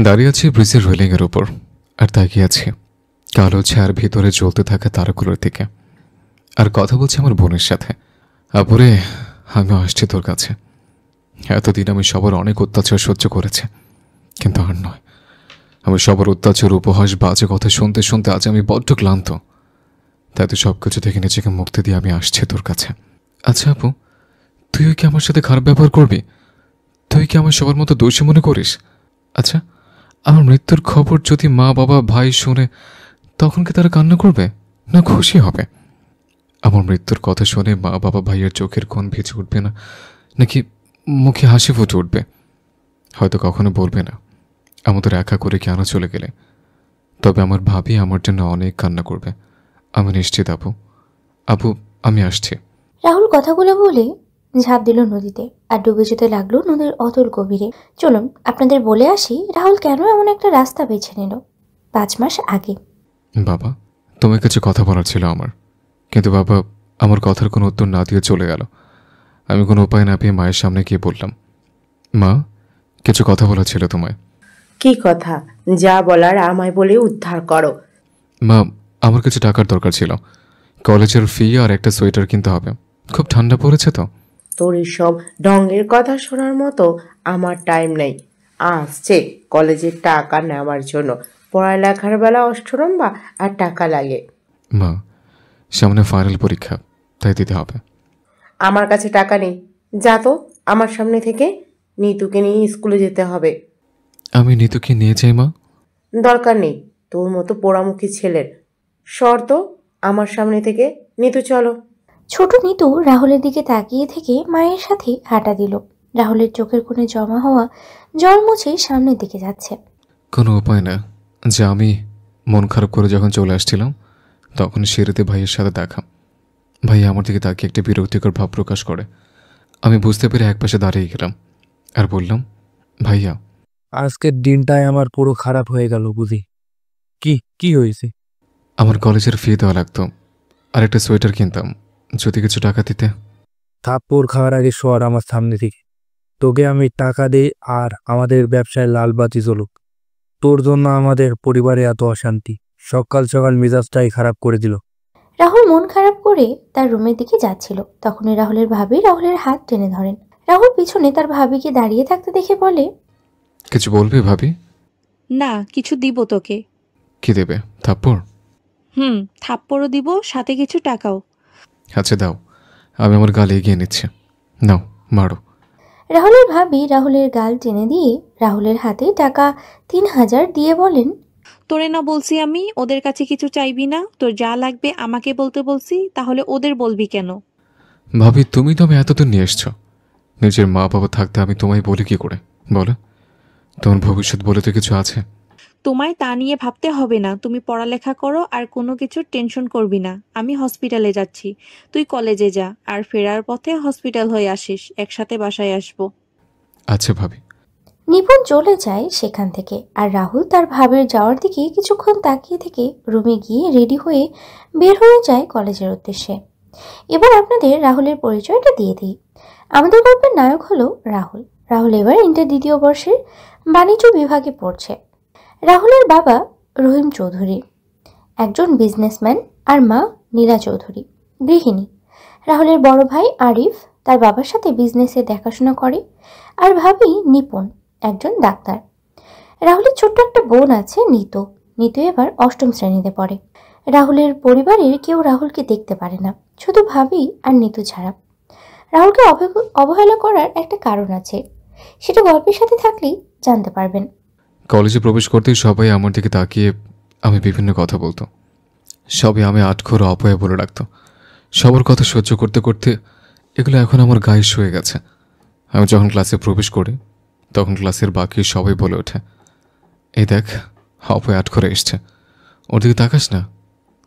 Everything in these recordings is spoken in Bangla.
দাঁড়িয়ে আছি ব্রিজের রেলিংয়ের উপর আর তাকিয়ে আছি কালো ছায়ার ভিতরে জ্বলতে থাকা তারাগুলোর দিকে। আর কথা বলছি আমার বোনের সাথে। আপুরে, আমি আসছি তোর কাছে। এতদিন আমি সবার অনেক অত্যাচার সহ্য করেছি, কিন্তু আর নয়। আমি সবার অত্যাচার, উপহাস, বাজে কথা শুনতে শুনতে আজ আমি বড্ড ক্লান্ত। তাই তো সব কিছু থেকে নিজেকে মুক্তি দিয়ে আমি আসছি তোর কাছে। আচ্ছা আপু, তুইও কি আমার সাথে খারাপ ব্যবহার করবি? তুই কি আমার সবার মতো দোষী মনে করিস? আচ্ছা, আমার মৃত্যুর খবর যদি মা বাবা ভাই শুনে, তখন কি তারা কান্না করবে না খুশি হবে? আমার মৃত্যুর কথা শুনে মা বাবা ভাইয়ের চোখের কোণ ভিজে উঠবে না, নাকি মুখে হাসি ফুটে উঠবে? হয়তো কখনো বলবে না আমাদের একা করে কেন চলে গেলে, তবে আমার ভাবি আমার জন্য অনেক কান্না করবে। আমি নিশ্চিত আপু। আপু, আমি আসছি। রাহুল কথাগুলো বলে ঝাঁপ দিল নদীতে আর ডুবে যেতে লাগলো নদীর অতল গভীরে। চলুন আপনাদের বলে আসি রাহুল কেন এমন একটা রাস্তা বেছে নিল 5 মাস আগে। বাবা, তোমার কিছু কথা বলার ছিল আমার, কিন্তু বাবা আমার কথার কোনো উত্তর না দিয়ে চলে গেল। আমি কোনো উপায় না পেয়ে মায়ের সামনে গিয়ে বললাম, মা, কিছু কথা বলার ছিল তোমায়। কি কথা? যা বলার আমায় বলে উদ্ধার করো। মা, আমার কিছু টাকার দরকার ছিল। কলেজের ফি আর একটা সোয়েটার কিনতে হবে। খুব ঠান্ডা পড়েছে তো। তোর সব ঢঙ্গের কথা শোনার মতো আমার টাইম নেই। আসছে কলেজের টাকা নেওয়ার জন্য। পড়ালেখার বেলা অষ্টরম্বা আর টাকা লাগে। মা, সামনে ফাইনাল পরীক্ষা, তাই দিতে হবে। আমার কাছে টাকা নেই। যা তো আমার সামনে থেকে। নিতুকে নিয়ে স্কুলে যেতে হবে। আমি নিতুকে নিয়ে যাই মা। দরকার নেই তোর মতো পোড়ামুখী ছেলের। শর্ত আমার সামনে থেকে। নিতু চলো। ছোট নিতু রাহুলের দিকে তাকিয়ে থেকে মায়ের সাথে হাঁটা দিল। রাহুলের চোখের কোণে জমা হওয়া জল মুছে সামনের দিকে যাচ্ছে। কোনো উপায় না যে আমি মন খারাপ করে যখন চলে আসছিলাম, তখন সিঁড়িতে ভাইয়ের সাথে দেখা। ভাই আমার দিকে তাকিয়ে একটা বিরক্তিকর ভাব প্রকাশ করে। আমি বুঝতে পেরে একপাশে দাঁড়িয়ে গেলাম আর বললাম, ভাইয়া। আজকের দিনটাই আমার পুরো খারাপ হয়ে গেল বুঝি। কি কি হয়েছে? আমার কলেজের ফি দেওয়া লাগতো, আর একটা সোয়েটার কিনতাম, যদি কিছু টাকা দিতে। থাপ্পড় খাওয়ার আগে সর আমার সামনে থেকে। তোকে আমি টাকা দিই আর আমাদের ব্যবসায় লালবাতি জ্বলুক। তোর জন্য আমাদের পরিবারে এত অশান্তি। সকাল সকাল মেজাজটাই খারাপ করে দিল। রাহুল মন খারাপ করে তার রুমের দিকে যাচ্ছিল, তখনই রাহুলের ভাবি রাহুলের হাত টেনে ধরেন। রাহুল পিছনে তার ভাবিকে দাঁড়িয়ে থাকতে দেখে বলে, কিছু বলবি ভাবি? না, কিছু দিব তোকে। কি দেবে? থাপ্পড়? থাপ্পড়ও দিব, সাথে কিছু টাকাও। আচ্ছা দাও, আমি আমার গালে এগিয়ে নিচ্ছি। নাও, মারো। রাহুলের ভাবি রাহুলের গাল টেনে দিয়ে রাহুলের হাতে টাকা 3000 দিয়ে বলেন, তোরে না বলছি আমি ওদের কাছে কিছু চাইবি না, তোর যা লাগবে আমাকে বলতে বলছি, তাহলে ওদের বলবি কেন? ভাবি, তুমি তো আমি এতদিন নিয়ে এসছো। নিজের মা বাবা থাকতে আমি তোমায় বলি কি করে বলো? তোমার ভবিষ্যৎ বলে তো কিছু আছে? তোমায় তা নিয়ে ভাবতে হবে না, তুমি পড়ালেখা করো আর কোনো কিছুর টেনশন করবি না। আমি হসপিটালে যাচ্ছি, তুই কলেজে যা, আর ফেরার পথে হসপিটাল হয়ে আসিস, একসাথে বাসায় আসবো। আচ্ছা ভাবি। নিপুণ চলে যায় সেখান থেকে। আর রাহুল তার ভাবের যাওয়ার দিকে কিছুক্ষণ তাকিয়ে থেকে রুমে গিয়ে রেডি হয়ে বের হয়ে যায় কলেজের উদ্দেশ্যে। এবার আপনাদের রাহুলের পরিচয়টা দিয়ে দিই। আমাদের গল্পের নায়ক হলো রাহুল। রাহুল এবার ইন্টার 2য় বর্ষের বাণিজ্য বিভাগে পড়ছে। রাহুলের বাবা রহিম চৌধুরী একজন বিজনেসম্যান, আর মা নীলা চৌধুরী গৃহিণী। রাহুলের বড় ভাই আরিফ তার বাবার সাথে বিজনেসে দেখাশোনা করে, আর ভাবি নিপুণ একজন ডাক্তার। রাহুলের ছোট্ট একটা বোন আছে নিতু। নিতু এবার 8ম শ্রেণীতে পড়ে। রাহুলের পরিবারের কেউ রাহুলকে দেখতে পারে না, শুধু ভাবি আর নিতু ছাড়া। রাহুলকে অবহেলা করার একটা কারণ আছে, সেটা গল্পের সাথে থাকলেই জানতে পারবেন। কলেজে প্রবেশ করতেই সবাই আমার দিকে তাকিয়ে আমি বিভিন্ন কথা বলতো। সবাই আমি আটখোর অপয়া বলে রাখতো। সবার কথা সহ্য করতে করতে এগুলো এখন আমার গায়ে শুয়ে গেছে। আমি যখন ক্লাসে প্রবেশ করি, তখন ক্লাসের বাকি সবাই বলে ওঠে, এই দেখ, অপয়া আটখরে এসছে, ওর দিকে তাকাস না,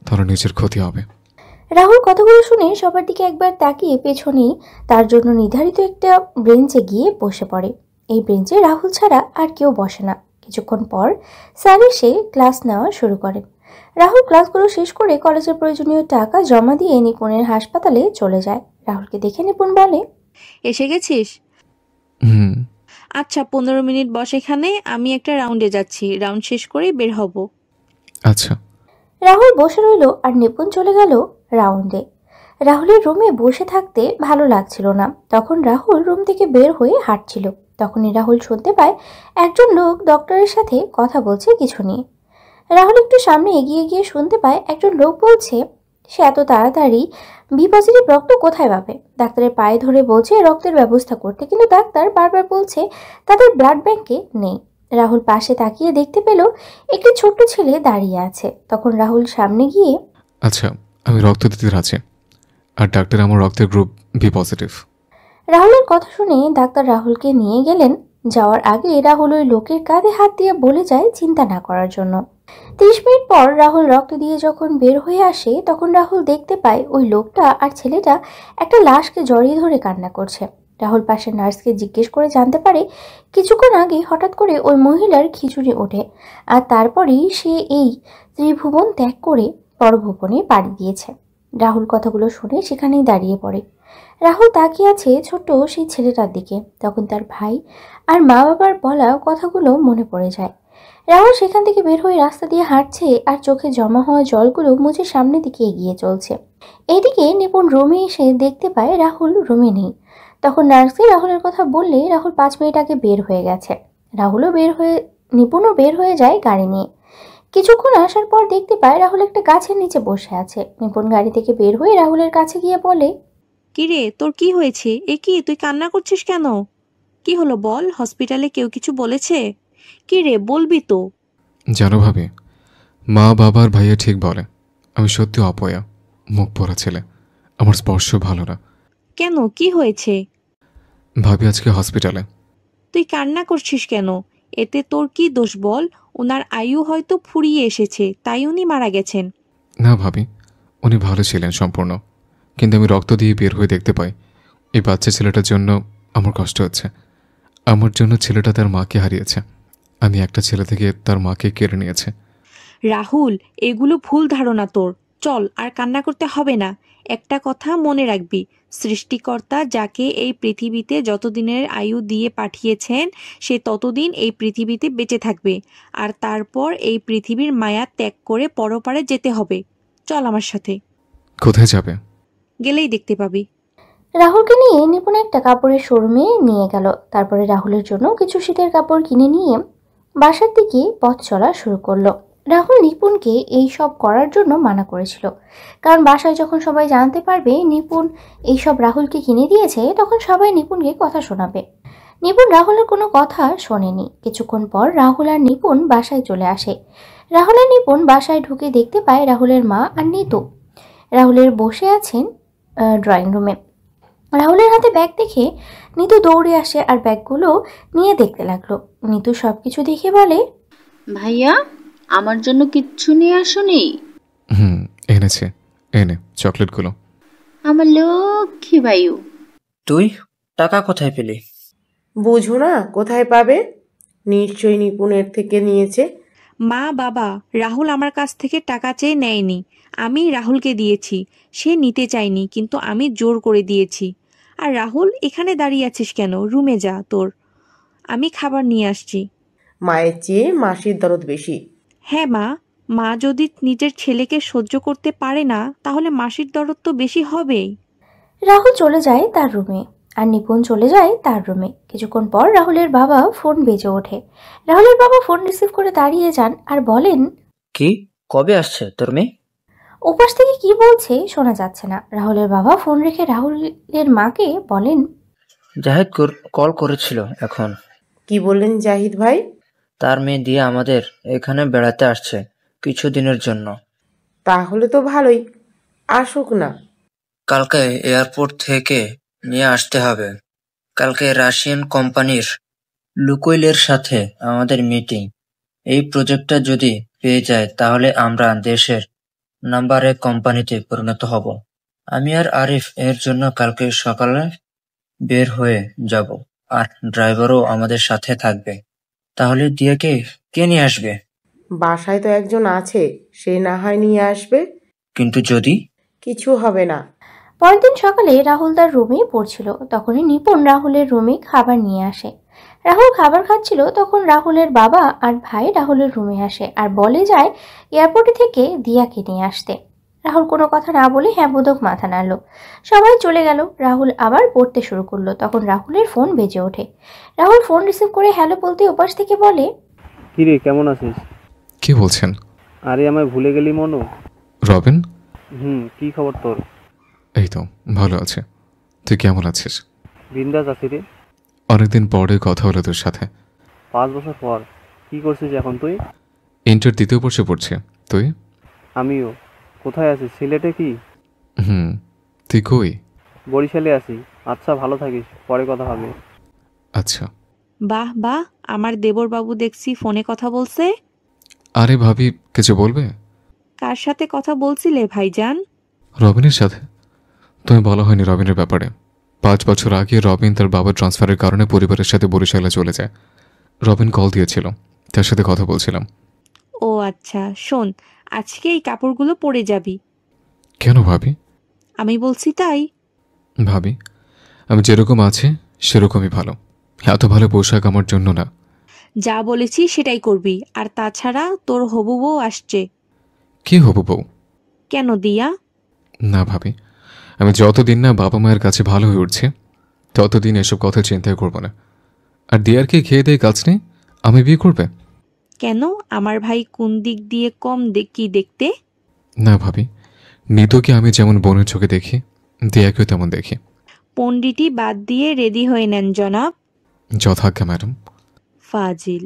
তাহলে নিজের ক্ষতি হবে। রাহুল কথাগুলো শুনে সবার দিকে একবার তাকিয়ে পেছনেই তার জন্য নির্ধারিত একটা বেঞ্চে গিয়ে বসে পড়ে। এই বেঞ্চে রাহুল ছাড়া আর কেউ বসে না। কিছুক্ষণ পর স্যার এসে ক্লাস নেওয়া শুরু করেন। রাহুল ক্লাসগুলো শেষ করে কলেজের প্রয়োজনীয় টাকা জমা দিয়ে নিপুণের হাসপাতালে চলে যায়। রাহুলকে দেখে নিপুণ বলে, এসে গেছিস? আচ্ছা 15 মিনিট বস এখানে, আমি একটা রাউন্ডে যাচ্ছি, রাউন্ড শেষ করে বের হব। আচ্ছা। রাহুল বসে রইল আর নিপুণ চলে গেল রাউন্ডে। রাহুলের রুমে বসে থাকতে ভালো লাগছিল না। তখন রাহুল রুম থেকে বের হয়ে হাঁটছিল। তখনই রাহুল শুনতে পায় একজন লোক ডক্টরের সাথে কথা বলছে কিছু নিয়ে। রাহুল একটু সামনে এগিয়ে গিয়ে শুনতে পায় একজন লোক বলছে সে এত তাড়াতাড়ি বি পজিটিভ রক্ত কোথায় পাবে। ডাক্তারের পায়ে ধরে বলছে রক্তের ব্যবস্থা করতে, কিন্তু ডাক্তার বারবার বলছে তাদের ব্লাড ব্যাংকে নেই। রাহুল পাশে তাকিয়ে দেখতে পেল একটি ছোট্ট ছেলে দাঁড়িয়ে আছে। তখন রাহুল সামনে গিয়ে, আচ্ছা, আমি রক্ত দিতে রাজি, আর ডাক্তার আমার রক্তের গ্রুপ বি পজিটিভ। রাহুলের কথা শুনে ডাক্তার রাহুলকে নিয়ে গেলেন। যাওয়ার আগে রাহুল ওই লোকের কাঁধে হাত দিয়ে বলে যায় চিন্তা না করার জন্য। 30 মিনিট পর রাহুল রক্ত দিয়ে যখন বের হয়ে আসে তখন রাহুল দেখতে পায় ওই লোকটা আর ছেলেটা একটা লাশকে জড়িয়ে ধরে কান্না করছে। রাহুল পাশের নার্সকে জিজ্ঞেস করে জানতে পারে কিছুক্ষণ আগে হঠাৎ করে ওই মহিলার খিচুড়ি ওঠে, আর তারপরেই সে এই ত্রিভুবন ত্যাগ করে পরভুবনে পাড়ি দিয়েছে। রাহুল কথাগুলো শুনে সেখানেই দাঁড়িয়ে পড়ে। রাহুল তাকিয়ে আছে ছোট্ট সেই ছেলেটার দিকে। তখন তার ভাই আর মা বাবার বলা কথাগুলো মনে পড়ে যায়। রাহুল সেখান থেকে বের হয়ে রাস্তা দিয়ে হাঁটছে আর চোখে জমা হওয়া জলগুলো মুছে সামনের দিকে এগিয়ে চলছে। এইদিকে নিপুণ রুমে এসে দেখতে পায় রাহুল রুমে নেই। তখন নার্সকে রাহুলের কথা বললে রাহুল 5 মিনিট আগে বের হয়ে গেছে। নিপুণও বের হয়ে যায় গাড়ি নিয়ে। কিছুক্ষণ আসার পর দেখতে পায় রাহুল একটা গাছের নিচে বসে আছে। নিপুণ গাড়ি থেকে বের হয়ে রাহুলের কাছে গিয়ে বলে, কিরে তোর কি হয়েছে? এ কি, তুই কান্না করছিস কেন? কি হলো বল, হসপিটালে কেউ কিছু বলেছে? কি রে, বলবি তো। জানো ভাবি, মা বাবার ভাইয়া ঠিক বলে, আমি সত্যি অপয়া, মুখ পড়া ছেলে, আমার স্পর্শ ভালো না। কেন, কি হয়েছে? ভাবি আজকে হসপিটালে। তুই কান্না করছিস কেন? এতে তোর কি দোষ বল? ওনার আয়ু হয়তো ফুরিয়ে এসেছে, তাই উনি মারা গেছেন। না ভাবি, উনি ভালো ছিলেন সম্পূর্ণ, কিন্তু আমি রক্ত দিয়ে বের হয়ে দেখতে পাই এই বাচ্চা ছেলেটার জন্য আমার কষ্ট হচ্ছে। আমার জন্য ছেলেটা তার মাকে হারিয়েছে, আমি একটা ছেলে থেকে তার মাকে কেড়ে নিয়েছে। রাহুল, এগুলো ভুল ধারণা তোর। চল, আর কান্না করতে হবে না। একটা কথা মনে রাখবি, সৃষ্টিকর্তা যাকে এই পৃথিবীতে যতদিনের আয়ু দিয়ে পাঠিয়েছেন সে ততদিন এই পৃথিবীতে বেঁচে থাকবে, আর তারপর এই পৃথিবীর মায়া ত্যাগ করে পরপারে যেতে হবে। চল আমার সাথে। কোথায় যাবে? গেলেই দেখতে পাবি। রাহুলকে নিয়ে নিপুণ একটা কাপড়ের শোরুমে নিয়ে গেল। তারপরে রাহুলের জন্য কিছু শীতের কাপড় কিনে নিয়ে বাসার দিকে পথ চলা শুরু করলো। রাহুল নিপুণকে এই সব করার জন্য মানা করেছিল, কারণ বাসায় যখন সবাই জানতে পারবে নিপুণ এইসব রাহুলকে কিনে দিয়েছে তখন সবাই নিপুণকে কথা শোনাবে। নিপুণ রাহুলের কোনো কথা শোনেনি। কিছুক্ষণ পর রাহুল আর নিপুণ বাসায় চলে আসে। রাহুল আর নিপুণ বাসায় ঢুকে দেখতে পায় রাহুলের মা আর নিতু রাহুলের বসে আছেন ড্রয়িং রুমে। রাহুলের হাতে ব্যাগ দেখে নিতু দৌড়ে আসে আর ব্যাগগুলো নিয়ে দেখতে লাগলো। নিতু সবকিছু দেখে বলে, ভাইয়া, আমার জন্য কিচ্ছু নিয়ে আসোনি? এনেছে, এনে চকলেটগুলো। আমার লক্ষ্মী ভাইও। তুই টাকা কোথায় পেলি? বুঝো না কোথায় পাবে? নিশ্চয়ই নিপুণের থেকে নিয়েছে। মা বাবা, রাহুল আমার কাছ থেকে টাকা চেয়ে নেয়নি, আমি রাহুলকে দিয়েছি। সে নিতে চায়নি, কিন্তু আমি জোর করে দিয়েছি। আর রাহুল, এখানে দাঁড়িয়ে আছিস কেন? রুমে যা তোর, আমি খাবার নিয়ে আসছি। মায়ের চেয়ে মাসির দরদ বেশি। হ্যাঁ মা, মা যদি নিজের ছেলেকে সহ্য করতে পারে না তাহলে মাসির দরদ তো বেশি হবেই। রাহুল চলে যায় তার রুমে আর নিপুণ চলে যায় তার রুমে। কিছুক্ষণ পর রাহুলের বাবা ফোন বেজে ওঠে। রাহুলের বাবা ফোন রিসিভ করে দাঁড়িয়ে যান আর বলেন, কি, কবে আসছে তোর মেয়ে? ওপাশ থেকে কি বলছে শোনা যাচ্ছে না। রাহুলের বাবা ফোন রেখে রাহুলের মাকে বলেন, জাহিদ কল করেছিল এখন। কি বললেন জাহিদ ভাই? তার মেয়ে দিয়ে আমাদের এখানে বেড়াতে আসছে কিছুদিনের জন্য। তাহলে তো ভালোই, আসুক না। কালকে এয়ারপোর্ট থেকে নিয়ে আসতে হবে। কালকে রাশিয়ান কোম্পানির লুকোইলের সাথে আমাদের মিটিং। এই প্রজেক্টটা যদি পেয়ে যায় তাহলে আমরা দেশের নাম্বার 1 কোম্পানিতে পরিণত হব। আমি আর আরিফ এর জন্য কালকে সকালে বের হয়ে যাব, আর ড্রাইভারও আমাদের সাথে থাকবে। তাহলে দিয়াকে কে নিয়ে আসবে? বাসায় তো একজন আছে, সে না হয় নিয়ে আসবে। কিন্তু যদি কিছু হবে না। পরের দিন সকালে রাহুল তার রুমে পড়ছিল। তখনই নিপুণ রাহুলের রুমে খাবার নিয়ে আসে। রাহুল খাবার খাচ্ছিল তখন রাহুলের বাবা আর ভাই রাহুলের রুমে আসে আর বলে যায় এয়ারপোর্টে থেকে দিয়াকে নিয়ে আসতে। রাহুল কোনো কথা না বলে হ্যাঁ বোধক মাথা নাড়ল। সবাই চলে গেল। রাহুল আবার পড়তে শুরু করলো। তখন রাহুলের ফোন বেজে ওঠে। রাহুল ফোন রিসিভ করে হ্যালো বলতে ওপাশ থেকে বলে, কিরে কেমন আছিস? কি বলছেন? আরে আমায় ভুলে গেলি মনু? রবিন? কি খবর তোর? এই তো ভালো আছে। তুই কেমন আছিস? বিন্দাস আছি রে। অনেকদিন পরে কথা হলো তোর সাথে। 5 বছর পর। কি করছিস এখন তুই? ইন্টার দ্বিতীয় বর্ষে পড়ছে। তুই? আমিও। কোথায় আছিস? সিলেটে কি? তুই কই? বরিশালে আছি। আচ্ছা ভালো থাকিস, পরে কথা হবে। আচ্ছা। বাহ বাহ, আমার দেবর বাবু দেখছি ফোনে কথা বলছে। আরে ভাবি, কিছু বলবে? কার সাথে কথা বলছিলে ভাইজান? রবিনের সাথে। তুমি বলা হয়নি রবিনের ব্যাপারে। 5 বছর আগে রবিন তার বাবার ট্রান্সফারের কারণে পরিবারের সাথে বরিশালে চলে যায়। রবিন কল দিয়েছিল, তার সাথে কথা বলছিলাম। ও আচ্ছা, শোন, আজকে এই কাপড়গুলো পরে যাবি। কেন ভাবি? আমি বলছি তাই। ভাবি, আমি যেরকম আছি সেরকমই ভালো। এত ভালো পোশাক আমার জন্য না। যা বলেছি সেটাই করবি। আর তাছাড়া তোর হবু বউ আসছে। কি হবু বউ? কেন দিয়া? না ভাবি, আমি যতদিন না বাবা মায়ের কাছে ভালো হয়ে উঠছে ততদিন এসব কথা চিন্তাই করব না। আর দিয়ারকে খেয়ে দিয়ে কাজ নেই, আমি বিয়ে করবে? কেন, আমার ভাই কোন দিক দিয়ে কম কি দেখতে? না ভাবি, নিতুকে আমি যেমন বোনের চোখে দেখি, দিয়াকেও তেমন দেখি। পণ্ডিতি বাদ দিয়ে রেডি হয়ে নেন জনাব। যথাজ্ঞা ম্যাডাম। ফাজিল।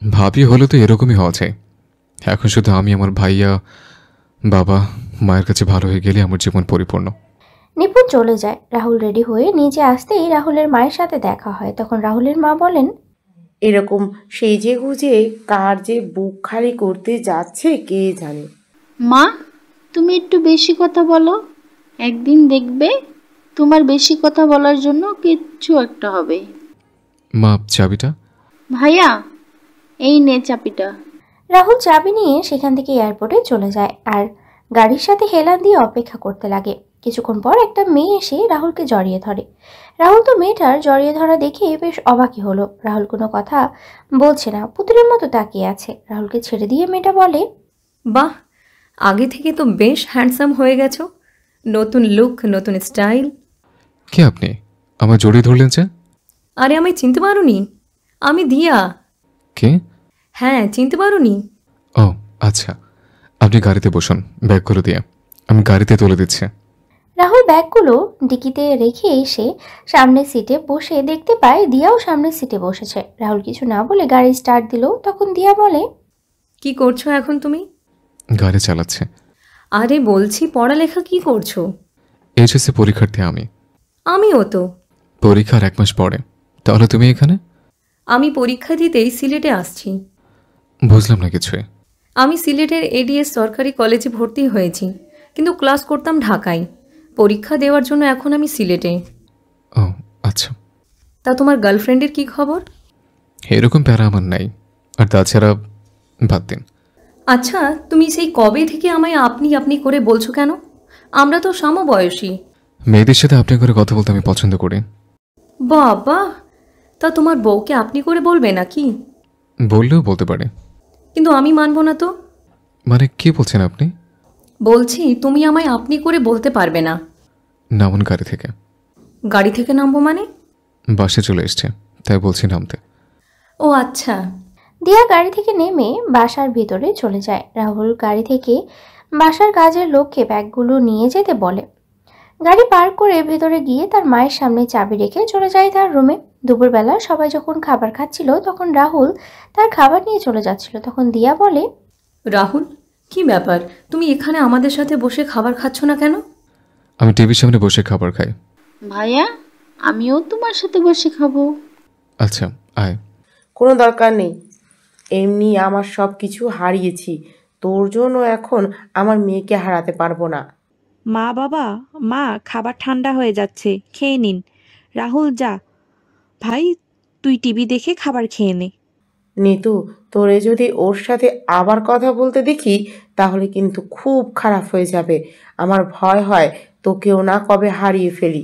ভাবি হলে তো এরকমই হওয়া চাই। এখন শুধু আমি আমার ভাইয়া বাবা মায়ের কাছে ভালো হয়ে গেলে আমার জীবন পরিপূর্ণ। নিপুণ চলে যায়। রাহুল রেডি হয়ে নিচে আসতেই রাহুলের মায়ের সাথে দেখা হয়। তখন রাহুলের মা বলেন, এরকম সেজে গুজে কার যে বুক খালি করতে যাচ্ছে কে জানে। মা, তুমি একটু বেশি কথা বলো। একদিন দেখবে তোমার বেশি কথা বলার জন্য কিচ্ছু একটা হবে। মা, চাবিটা? ভাইয়া, এই নে চাবিটা। রাহুল চাবি নিয়ে সেখান থেকে এয়ারপোর্টে চলে যায় আর গাড়ির সাথে হেলান দিয়ে অপেক্ষা করতে লাগে। কিছুক্ষণ পর একটা মেয়ে এসে রাহুলকে জড়িয়ে ধরে। রাহুল তো মেয়েটার জড়িয়ে ধরা দেখে বেশ অবাকই হলো। রাহুল কোনো কথা বলছে না, পুতুলের মতো তাকিয়ে আছে। রাহুলকে ছেড়ে দিয়ে মেয়েটা বলে, বাহ, আগে থেকে তো বেশ হ্যান্ডসাম হয়ে গেছো। নতুন লুক, নতুন স্টাইল। কে আপনি? আমার জড়িয়ে ধরলেন যে? আরে আমায় চিনতে পারোনি? আমি দিয়া। কে? হ্যাঁ, চিনতে পারোনি? ও আচ্ছা, আপনি গাড়িতে বসুন, ব্যাগগুলো দিয়ে আমি গাড়িতে তুলে দিচ্ছি। রাহুল ব্যাগগুলো ডিকিতে রেখে এসে সামনের সিটে বসে দেখতে পায় দিয়াও সামনের সিটে বসেছে। রাহুল কিছু না বলে গাড়ি স্টার্ট দিল। তখন দিয়া বলে, কি করছো এখন তুমি? গাড়ি চালাচ্ছে। আরে বলছি পড়ালেখা কি করছো? এইচএসসি পরীক্ষার্থী আমি। আমিও তো। পরীক্ষার 1 মাস পরে। তাহলে তুমি এখানে? আমি পরীক্ষা দিতেই সিলেটে আসছি। বুঝলাম না কিছুই। আমি সিলেটের এডিএস সরকারি কলেজে ভর্তি হয়েছি, কিন্তু ক্লাস করতাম ঢাকায়। পরীক্ষা দেওয়ার জন্য এখন আমি সিলেটে। ও আচ্ছা। তা তোমার গার্লফ্রেন্ডের কি খবর? এরকম প্যারা আমার নাই। আর তাছাড়া বাদ দিন। আচ্ছা, তুমি সেই কবে থেকে আমায় আপনি আপনি করে বলছো কেন? আমরা তো সমবয়সী। মেয়েদের সাথে আপনি করে কথা বলতে আমি পছন্দ করি। বাবা, তা তোমার বউকে আপনি করে বলবে নাকি? বললেও বলতে পারে। কিন্তু আমি মানব না তো। মানে কি বলছেন আপনি? বলছি তুমি আমায় আপনি করে বলতে পারবে না। নামুন গাড়ি থেকে। গাড়ি থেকে নামবো মানে? বাসে চলে এসছে, তাই বলছি নামতে। ও আচ্ছা। দিয়া গাড়ি থেকে নেমে বাসার ভিতরে চলে যায়। রাহুল গাড়ি থেকে বাসার কাজের লোককে ব্যাগগুলো নিয়ে যেতে বলে। গাড়ি পার্ক করে ভেতরে গিয়ে তার মায়ের সামনে চাবি রেখে চলে যায় তার রুমে। দুপুরবেলা সবাই যখন খাবার খাচ্ছিল তখন রাহুল তার খাবার নিয়ে চলে যাচ্ছিল। তখন দিয়া বলে, রাহুল, কি ব্যাপার, তুমি এখানে আমাদের সাথে বসে খাবার খাচ্ছ না কেন? আমি টিভির সামনে বসে খাবার খাই। ভাইয়া, আমিও তোমার সাথে বসে খাবো। আচ্ছা আয়। কোনো দরকার নেই, এমনি আমার সব কিছু হারিয়েছি, তোর জন্য এখন আমার মেয়েকে হারাতে পারবো না। মা বাবা, মা খাবার ঠান্ডা হয়ে যাচ্ছে, খেয়ে নিন। রাহুল যা, ভাই তুই টিভি দেখে খাবার খেয়ে নে। নিতু, তোরে যদি ওর সাথে আবার কথা বলতে দেখি তাহলে কিন্তু খুব খারাপ হয়ে যাবে। আমার ভয় হয় তোকেও না কবে হারিয়ে ফেলি।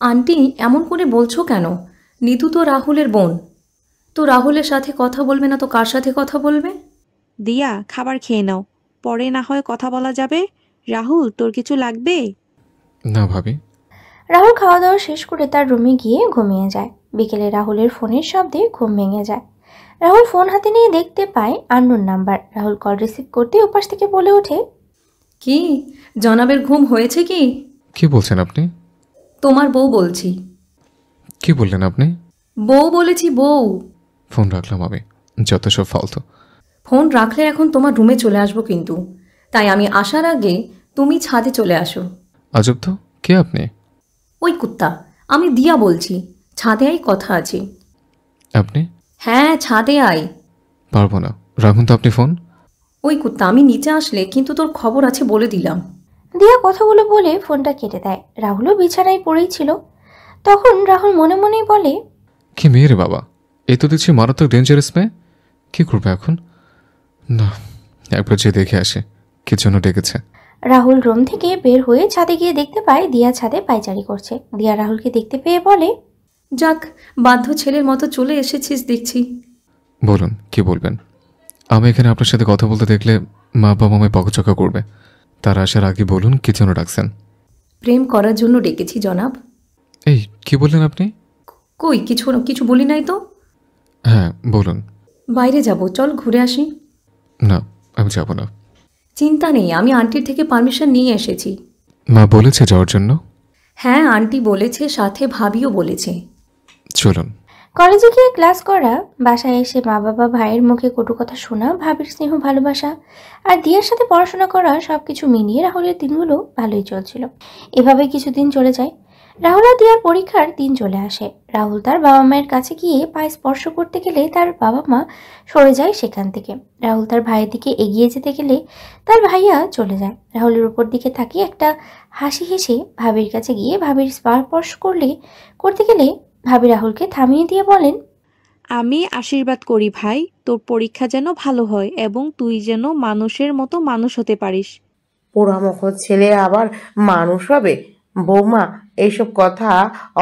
আন্টি, এমন করে বলছো কেন? নিতু তো রাহুলের বোন। তো রাহুলের সাথে কথা বলবে না তো কার সাথে কথা বলবে? দিয়া, খাবার খেয়ে নাও, পরে না হয় কথা বলা যাবে। রাহুল, তোর কিছু লাগবে? না ভাবি। রাহুল খাওয়া দাওয়া শেষ করে তার রুমে গিয়ে ঘুমিয়ে যায়। বিকেলে রাহুলের ফোনের শব্দে ঘুম ভেঙে যায়। রাহুল ফোন হাতে নিয়ে দেখতে পায় unknown number. Rahul call receive করতে ওপাশ থেকে বলে ওঠে, কি জনাবের ঘুম হয়েছে কি? কি বলছেন আপনি? তোমার বউ বলছি। কি বললেন আপনি? বউ বলেছি, বউ। ফোন রাখলাম আমি, যত সব ফালতু। ফোন রাখলে এখন তোমার রুমে চলে আসবো কিন্তু, তাই আমি আসার আগে তুমি ছাদে চলে আসো। আজব তো, কে আপনি? ওই কুত্তা, আমি দিয়া বলছি, ছাদে আই, কথা আছে। আপনি? হ্যাঁ, ছাদে আই। পারবো না, রাখুন তো আপনি ফোন। ওই কুত্তা, আমি নিচে আসলে কিন্তু তোর খবর আছে বলে দিলাম। দিয়া কথাগুলো বলে ফোনটা কেটে দেয়। রাহুলও বিছানায় পড়েই ছিল। তখন রাহুল মনে মনেই বলে, কি মেয়ে রে বাবা, এই তো দেখছি মারাত্মক ডেঞ্জারাস মেয়ে। কি করবে এখন? না, একবার যে দেখে আসে কি জন্য ডেকেছে। রাহুল রুম থেকে বের হয়ে ছাদে গিয়ে দেখতে পায় দিয়া ছাদে পায়চারি করছে। দিয়া রাহুলকে দেখতে পেয়ে বলে, যাক, বাধ্য ছেলের মতো চলে এসেছিস দেখছি। বলুন, কি বলবেন? আমি এখানে আপনার সাথে কথা বলতে দেখলে মা বাবা আমায় বকচকা করবে। তার আসার আগে বলুন কি জন্য ডাকছেন। প্রেম করার জন্য ডেকেছি জনাব। এই কি বললেন আপনি? কই কিছু বলি নাই তো। হ্যাঁ বলুন। বাইরে যাব, চল ঘুরে আসি। না, আমি যাব না। চিন্তা নেই, আমি আন্টির থেকে পারমিশন নিয়ে এসেছি। মা বলেছে যাওয়ার জন্য? হ্যাঁ, আন্টি বলেছে, সাথে ভাবিও বলেছে। চলুন। কলেজে গিয়ে ক্লাস করা, বাসায় এসে মা বাবা ভাইয়ের মুখে কটু কথা শোনা, ভাবির স্নেহ ভালোবাসা আর দিয়ার সাথে পড়াশোনা করা, সবকিছু মিলিয়ে রাহুলের দিনগুলো ভালোই চলছিল। এভাবে কিছুদিন চলে যায়। রাহুল আর দিয়ার পরীক্ষার দিন চলে আসে। রাহুল তার বাবা মায়ের কাছে গিয়ে পায়ে স্পর্শ করতে গেলে তার বাবা মা সরে যায় সেখান থেকে। রাহুল তার ভাইয়ের দিকে এগিয়ে যেতে গেলে তার ভাইয়া চলে যায়। রাহুলের উপর দিকে তাকিয়ে একটা হাসি হেসে ভাবির কাছে গিয়ে ভাবির স্পর্শ করতে গেলে ভাবি রাহুলকে থামিয়ে দিয়ে বলেন, আমি আশীর্বাদ করি ভাই, তোর পরীক্ষা যেন ভালো হয় এবং তুই যেন মানুষের মতো মানুষ হতে পারিস। পোড়ামুখ ছেলে আবার মানুষ হবে? বৌমা, এইসব কথা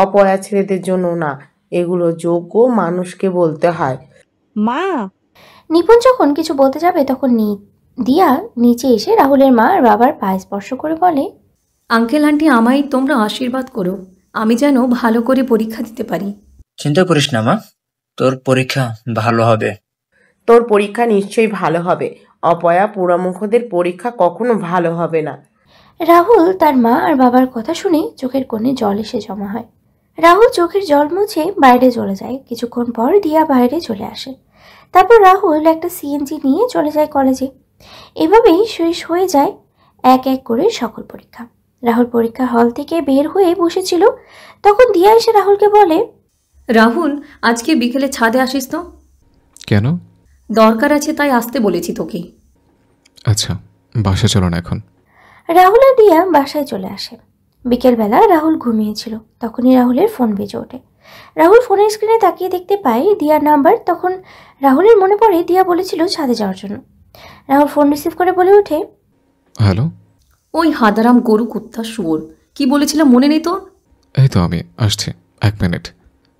অপয়া ছেলেদের জন্য না, এগুলো যোগ্য মানুষকে বলতে হয়। মা! নিপুণ যখন কিছু বলতে যাবে তখন দিয়া নিচে এসে রাহুলের মা আর বাবার পায়ে স্পর্শ করে বলে, আঙ্কেল আন্টি, আমায় তোমরা আশীর্বাদ করো, আমি যেন ভালো করে পরীক্ষা দিতে পারি। চিন্তা করিস না মা, তোর পরীক্ষা ভালো হবে। তোর পরীক্ষা নিশ্চয়ই ভালো হবে। অপয়া পোড়ামুখদের পরীক্ষা কখনো ভালো হবে না। রাহুল তার মা আর বাবার কথা শুনে চোখের কোণে জল এসে জমা হয়। রাহুল চোখের জল মুছে বাইরে চলে যায়। কিছুক্ষণ পর দিয়া বাইরে চলে আসে। তারপর রাহুল একটা সিএনজি নিয়ে চলে যায় কলেজে। এভাবেই শেষ হয়ে যায় এক এক করে সকল পরীক্ষা। রাহুল পরীক্ষা হল থেকে বের হয়ে বসেছিল, তখন দিয়া এসে রাহুলকে বলে, রাহুল, আজকে বিকেলে ছাদে আসিস তো। কেন? দরকার আছে, তাই আসতে বলেছি তোকে। আচ্ছা, বাসা চলুন এখন। রাহুল আর দিয়া বাসায় চলে আসে। বিকেলবেলা রাহুল ঘুমিয়েছিল, তখনই রাহুলের ফোন বেজে ওঠে। রাহুল ফোনের স্ক্রিনে তাকিয়ে দেখতে পায় দিয়ার নাম্বার। তখন রাহুলের মনে পড়ে দিয়া বলেছিল ছাদে যাওয়ার জন্য। রাহুল ফোন রিসিভ করে বলে ওঠে, হ্যালো। ওই হাদারাম গরু কুত্তা শুয়োর, কি বলেছিলাম মনে নেই তোর? এই তো আমি আসছি, 1 মিনিট।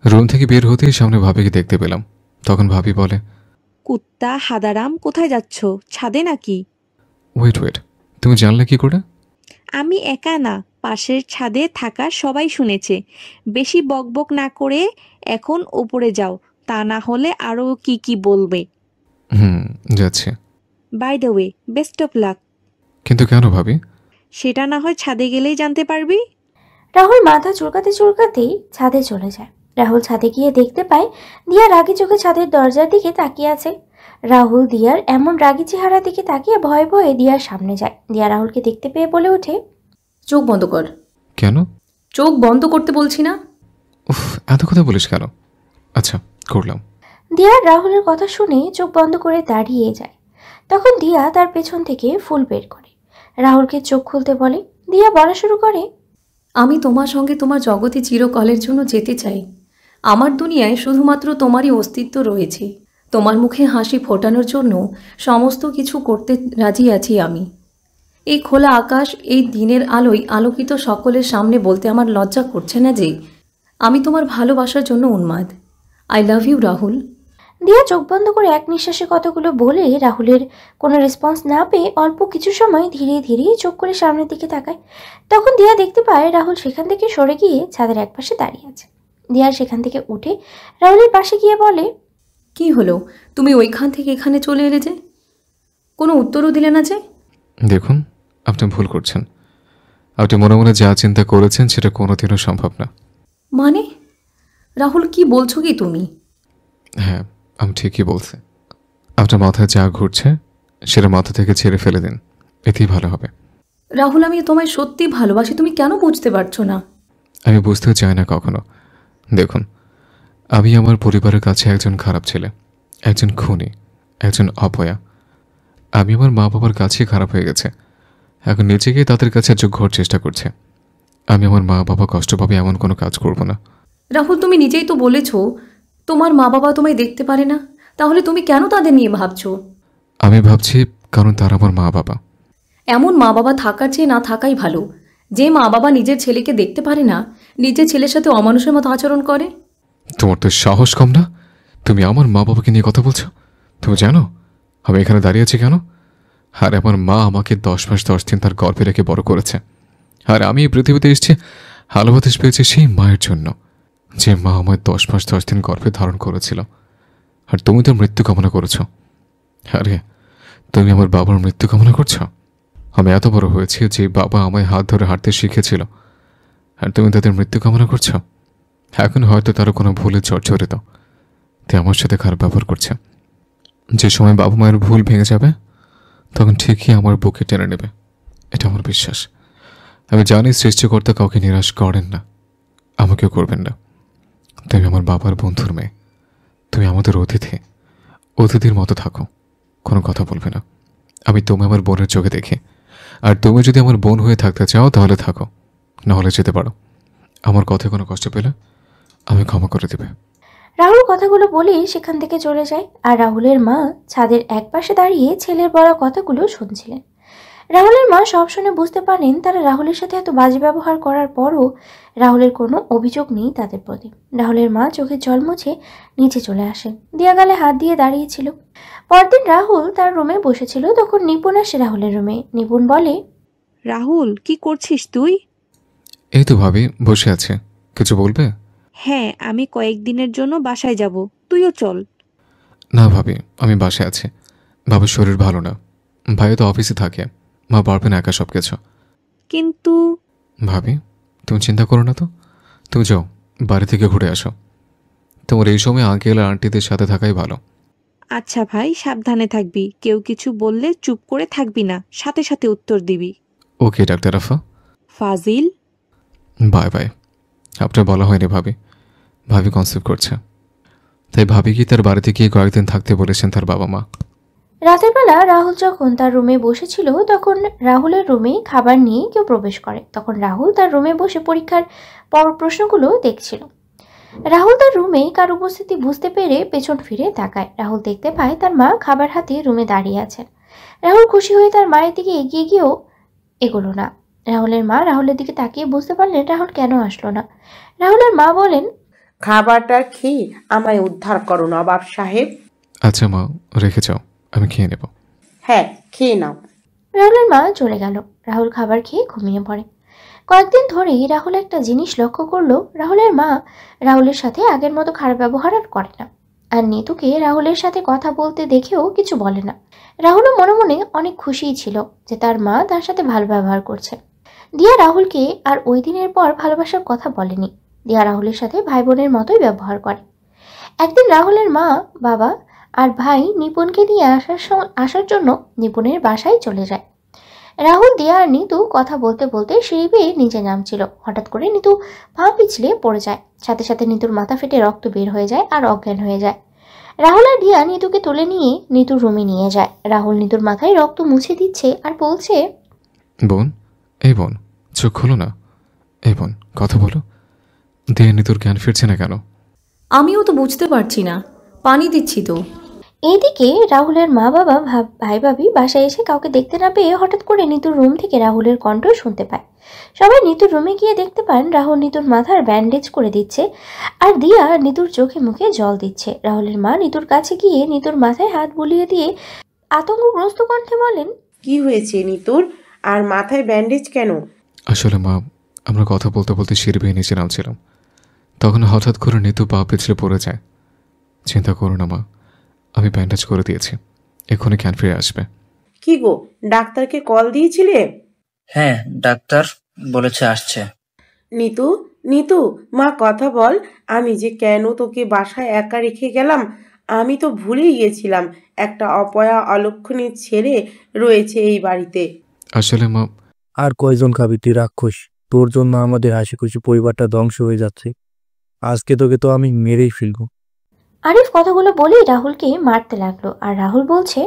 রুম থেকে বের হতেই সামনে ভাবিকে দেখতে পেলাম। তখন ভাবি বলে, কুত্তা হাদারাম, কোথায় যাচ্ছ? ছাদে নাকি? ওয়েট, তুমি জানলে কি করে? আমি একা না, পাশের ছাদে থাকা সবাই শুনেছে। বেশি বকবক না করে এখন উপরে যাও, তা না হলে আরও কি বলবে। যাচ্ছি। By the way, best of luck. কিন্তু কেন ভাবি? সেটা না হয় ছাদে গেলেই জানতে পারবি। রাহুল মাথা চুলকাতেই ছাদে চলে যায়। রাহুল ছাদে গিয়ে দেখতে পায় দিয়া রাগী চোখে ছাদের দরজার দিকে তাকিয়ে আছে। রাহুল দিয়ার এমন রাগী চেহারা দিকে তাকিয়ে ভয়ে ভয়ে দিয়ার সামনে যায়। দিয়া রাহুলকে দেখতে পেয়ে বলে ওঠে, চোখ বন্ধ কর। কেন? চোখ বন্ধ করতে বলছি না? উফ, এত কথা বলিস কেন? আচ্ছা, করলাম। দিয়া রাহুলের কথা শুনে চোখ বন্ধ করে দাঁড়িয়ে যায়। তখন দিয়া তার পেছন থেকে ফুল বের করে রাহুলকে চোখ খুলতে বলে। দিয়া বলা শুরু করে, আমি তোমার সঙ্গে তোমার জগতে চিরকালের জন্য যেতে চাই। আমার দুনিয়ায় শুধুমাত্র তোমারই অস্তিত্ব রয়েছে। তোমার মুখে হাসি ফোটানোর জন্য সমস্ত কিছু করতে রাজি আছি আমি। এই খোলা আকাশ, এই দিনের আলোয় আলোকিত সকলের সামনে বলতে আমার লজ্জা করছে না যে আমি তোমার ভালোবাসার জন্য উন্মাদ। I love you Rahul. Diya চোখ বন্ধ করে এক নিঃশ্বাসে কতগুলো বলে রাহুলের কোনো রেসপন্স না পেয়ে অল্প কিছু সময় ধীরে ধীরে চোখ করে সামনের দিকে তাকায়। তখন দিয়া দেখতে পায় রাহুল সেখান থেকে সরে গিয়ে ছাদের একপাশে দাঁড়িয়ে আছে। দিয়া সেখান থেকে উঠে রাহুলের পাশে গিয়ে বলে, কি হলো, তুমি ওইখান থেকে এখানে চলে এলে যে? কোনো উত্তরও দিলে না যে? দেখুন, আপনি ভুল করছেন। আপনি মনে মনে যা চিন্তা করেছেন সেটা কোনোদিনও সম্ভব না। মানে রাহুল, কি বলছো কি তুমি? হ্যাঁ, আমি ঠিকই বলছি। আপনার মাথায় যা ঘুরছে সেটা মাথা থেকে ছেড়ে ফেলে দিন, এতেই ভালো হবে। রাহুল, আমি তোমায় সত্যি ভালোবাসি, তুমি কেন বুঝতে পারছো না? আমি বুঝতেও চাই না কখনো। দেখুন, আমি আমার পরিবারের কাছে একজন খারাপ ছেলে, একজন খুনি, একজন অপয়া। আমি আমার মা বাবার কাছে খারাপ হয়ে গেছে, এখন নিজেকে তাদের কাছে যোগ্য হওয়ার চেষ্টা করছে। আমি আমার মা বাবা কষ্ট পাবে এমন কোনো কাজ করব না। রাহুল, তুমি নিজেই তো বলেছো তোমার মা বাবা তোমায় দেখতে পারে না, তাহলে তুমি কেন তাদের নিয়ে ভাবছো? আমি ভাবছি কারণ তারা আমার মা বাবা। এমন মা বাবা থাকার চেয়ে না থাকাই ভালো। যে মা বাবা নিজের ছেলেকে দেখতে পারে না, নিজের ছেলের সাথে অমানুষের মতো আচরণ করে। তোমার তো সাহস কম না? তুমি আমার মা বাবাকে নিয়ে কথা বলছো? তুমি জানো আমি এখানে দাঁড়িয়ে আছি কেন? আর আমার মা আমাকে 10 মাস 10 দিন তার গর্ভে রেখে বড় করেছে। আর আমি এই পৃথিবীতে এসেছি ভালো বাতাস পেয়েছি সেই মায়ের জন্য, যে মা আমায় 10 মাস 10 দিন গর্ভে ধারণ করেছিল। আর তুমি তো মৃত্যু কামনা করেছো। আরে, তুমি আমার বাবার মৃত্যু কামনা করছো? আমি এত বড় হয়েছি যে বাবা আমায় হাত ধরে হাঁটতে শিখেছিল, আর তুমি তাদের মৃত্যু কামনা করছো। এখন হয়তো তারা কোনো ভুলে জর্জরিত, তাই আমার সাথে খারাপ ব্যবহার করছে। যে সময় বাবা মায়ের ভুল ভেঙে যাবে তখন ঠিকই আমার বুকে টেনে নেবে, এটা আমার বিশ্বাস। আমি জানি সৃষ্টিকর্তা কাউকে নিরাশ করেন না, আমাকেও করবেন না। তুমি আমার বাবার বন্ধুর মেয়ে, তুমি আমাদের অতিথির মতো থাকো, কোনো কথা বলবে না। আমি তুমি আমার বোনের চোখে দেখি, আর তুমি যদি আমার বোন হয়ে থাকতে চাও তাহলে থাকো, নাহলে যেতে পারো। আমার কথায় কোনো কষ্ট পেলে আমি ক্ষমা করে দেবে। রাহুল কথাগুলো বলেই সেখান থেকে চলে যায়। আর রাহুলের মা ছাদের একপাশে দাঁড়িয়ে ছেলের বলা কথাগুলো শুনছিলেন। রাহুলের মা সব শুনে বুঝতে পারেন তারা রাহুলের সাথে এত বাজে ব্যবহার করার পরও রাহুলের কোনো অভিযোগ নেই তাদের প্রতি। রাহুলের মা চোখের জল মুছে নিচে চলে আসেন। দিয়া গালে হাত দিয়ে দাঁড়িয়েছিল। পরদিন রাহুল তার রুমে বসেছিল, তখন নিপুণ আসে রাহুলের রুমে। নিপুণ বলে, রাহুল, কি করছিস তুই? এই তো ভাবি, বসে আছে, কিছু বলবে? হ্যাঁ, আমি কয়েকদিনের জন্য বাসায় যাব, তুইও চল। না ভাবি, আমি বাসায় আছি। বাবার শরীর ভালো না, ভাইও তো অফিসে থাকে, মা পারবে না একা সব কিছু। কিন্তু ভাবি, তুমি চিন্তা করো না তো, তুমি যাও বাড়ি থেকে ঘুরে আসো। তোমার এই সময় আঙ্কেল আর আন্টিদের সাথে থাকাই ভালো। আচ্ছা ভাই, সাবধানে থাকবি, কেউ কিছু বললে চুপ করে থাকবি না, সাথে সাথে উত্তর দিবি। ওকে ডাক্তার আফা। ফাজিল। Bye bye. আপনার বলা হয়নি ভাবি, ভাবি কনসেপ্ট করছে, তাই ভাবি কি তার বাড়িতে গিয়ে কয়েকদিন থাকতে বলেছেন তার বাবা মা। রাতের বেলা রাহুল যখন তার রুমে বসেছিল তখন রাহুলের রুমে খাবার নিয়ে কেউ প্রবেশ করে। তখন রাহুল তার রুমে বসে পরীক্ষার প্রশ্নগুলো দেখছিল। রাহুল তার রুমে কার উপস্থিতি বুঝতে পেরে পেছন ফিরে তাকায়। রাহুল দেখতে পায় তার মা খাবার হাতে রুমে দাঁড়িয়ে আছেন। রাহুল খুশি হয়ে তার মায়ের দিকে এগিয়ে গিয়েও এগোলো না। রাহুলের মা রাহুলের দিকে তাকিয়ে বুঝতে পারলেন রাহুল কেন আসলো না। রাহুলের মা বলেন, খাবারটা খেয়ে আমায় উদ্ধার করো নবাব সাহেব। আচ্ছা মা, রেখে যাও, আমি খেয়ে নেব। হ্যাঁ, খেয়ে নাও। রাহুলের মা চলে গেল। রাহুল খাবার খেয়ে ঘুমিয়ে পড়ে। কয়েকদিন ধরেই রাহুল একটা জিনিস লক্ষ্য করলো, রাহুলের মা রাহুলের সাথে আগের মতো খারাপ ব্যবহার আর করে না। আর নিতুকে রাহুলের সাথে কথা বলতে দেখেও কিছু বলে না। রাহুলও মনে মনে অনেক খুশিই ছিল যে তার মা তার সাথে ভালো ব্যবহার করছে। দিয়া রাহুলকে আর ওই দিনের পর ভালোবাসার কথা বলেনি। দিয়া রাহুলের সাথে ভাই বোনের মতোই ব্যবহার করে। একদিন রাহুলের মা, বাবা আর ভাই নিপুণকে নিয়ে আসার জন্য নিপুণের বাসায় চলে যায়। রাহুল, দিয়া আর নিতু কথা বলতে বলতে সিঁড়ি বেয়ে নিচে নামছিল। হঠাৎ করে নিতু পা পিছলে পড়ে যায়। সাথে সাথে নিতুর মাথা ফেটে রক্ত বের হয়ে যায় আর অজ্ঞান হয়ে যায়। রাহুল আর দিয়া নিতুকে তুলে নিয়ে নিতুর রুমে নিয়ে যায়। রাহুল নিতুর মাথায় রক্ত মুছে দিচ্ছে আর বলছে, বোন, এই বোন, চোখ খোলো না। এই বোন, কথা বলো। দিয়ে নিতুর জ্ঞান ফিরছে না কেন? আমিও তো বুঝতে পারছি না, পানি দিচ্ছি তো। এইদিকে রাহুলের মা বাবা ভাই ভাবি বাসায় এসে কাউকে দেখতে না পেয়ে হঠাৎ করে নিতুর রুম থেকে রাহুলের কণ্ঠ শুনতে পায়। সবাই নিতুর রুমে গিয়ে দেখতে পান রাহুল নিতুর মাথার ব্যান্ডেজ করে দিচ্ছে আর দিয়া নিতুর চোখে মুখে জল দিচ্ছে। রাহুলের মা নিতুর কাছে গিয়ে নিতুর মাথায় হাত বুলিয়ে দিয়ে আতঙ্কগ্রস্ত কণ্ঠে বলেন, কি হয়েছে নিতুর, আর মাথায় ব্যান্ডেজ কেন? আসলে মা, আমরা কথা বলতে বলতে সিঁড়ি বেয়ে নিচে নামছিলাম, তখন হঠাৎ করে নিতু পা পিছলে পড়ে যায়। চিন্তা করো না মা, আমি ব্যান্ডেজ করে দিয়েছি, এক্ষুনি জ্ঞান ফিরে আসবে। কি গো, ডাক্তারকে কল দিয়েছিলে? হ্যাঁ, ডাক্তার বলেছে আসছে। নিতু, নিতু, মা কথা বল। আমি যে কেন তোকে বাসায় একা রেখে গেলাম, আমি তো ভুলেই গেছিলাম একটা অপয়া অলক্ষণী ছেলে রয়েছে এই বাড়িতে। আসলে মা, আর কয়জন খাবি তুই রাক্ষস? তোর জন্য আমাদের হাসি খুশি পরিবারটা ধ্বংস হয়ে যাচ্ছে। আজকে তোকে তো আমি মেরেই ফেলবো। আরিফ কথাগুলো বলেই রাহুলকে মারতে লাগলো। আর রাহুল বলছে,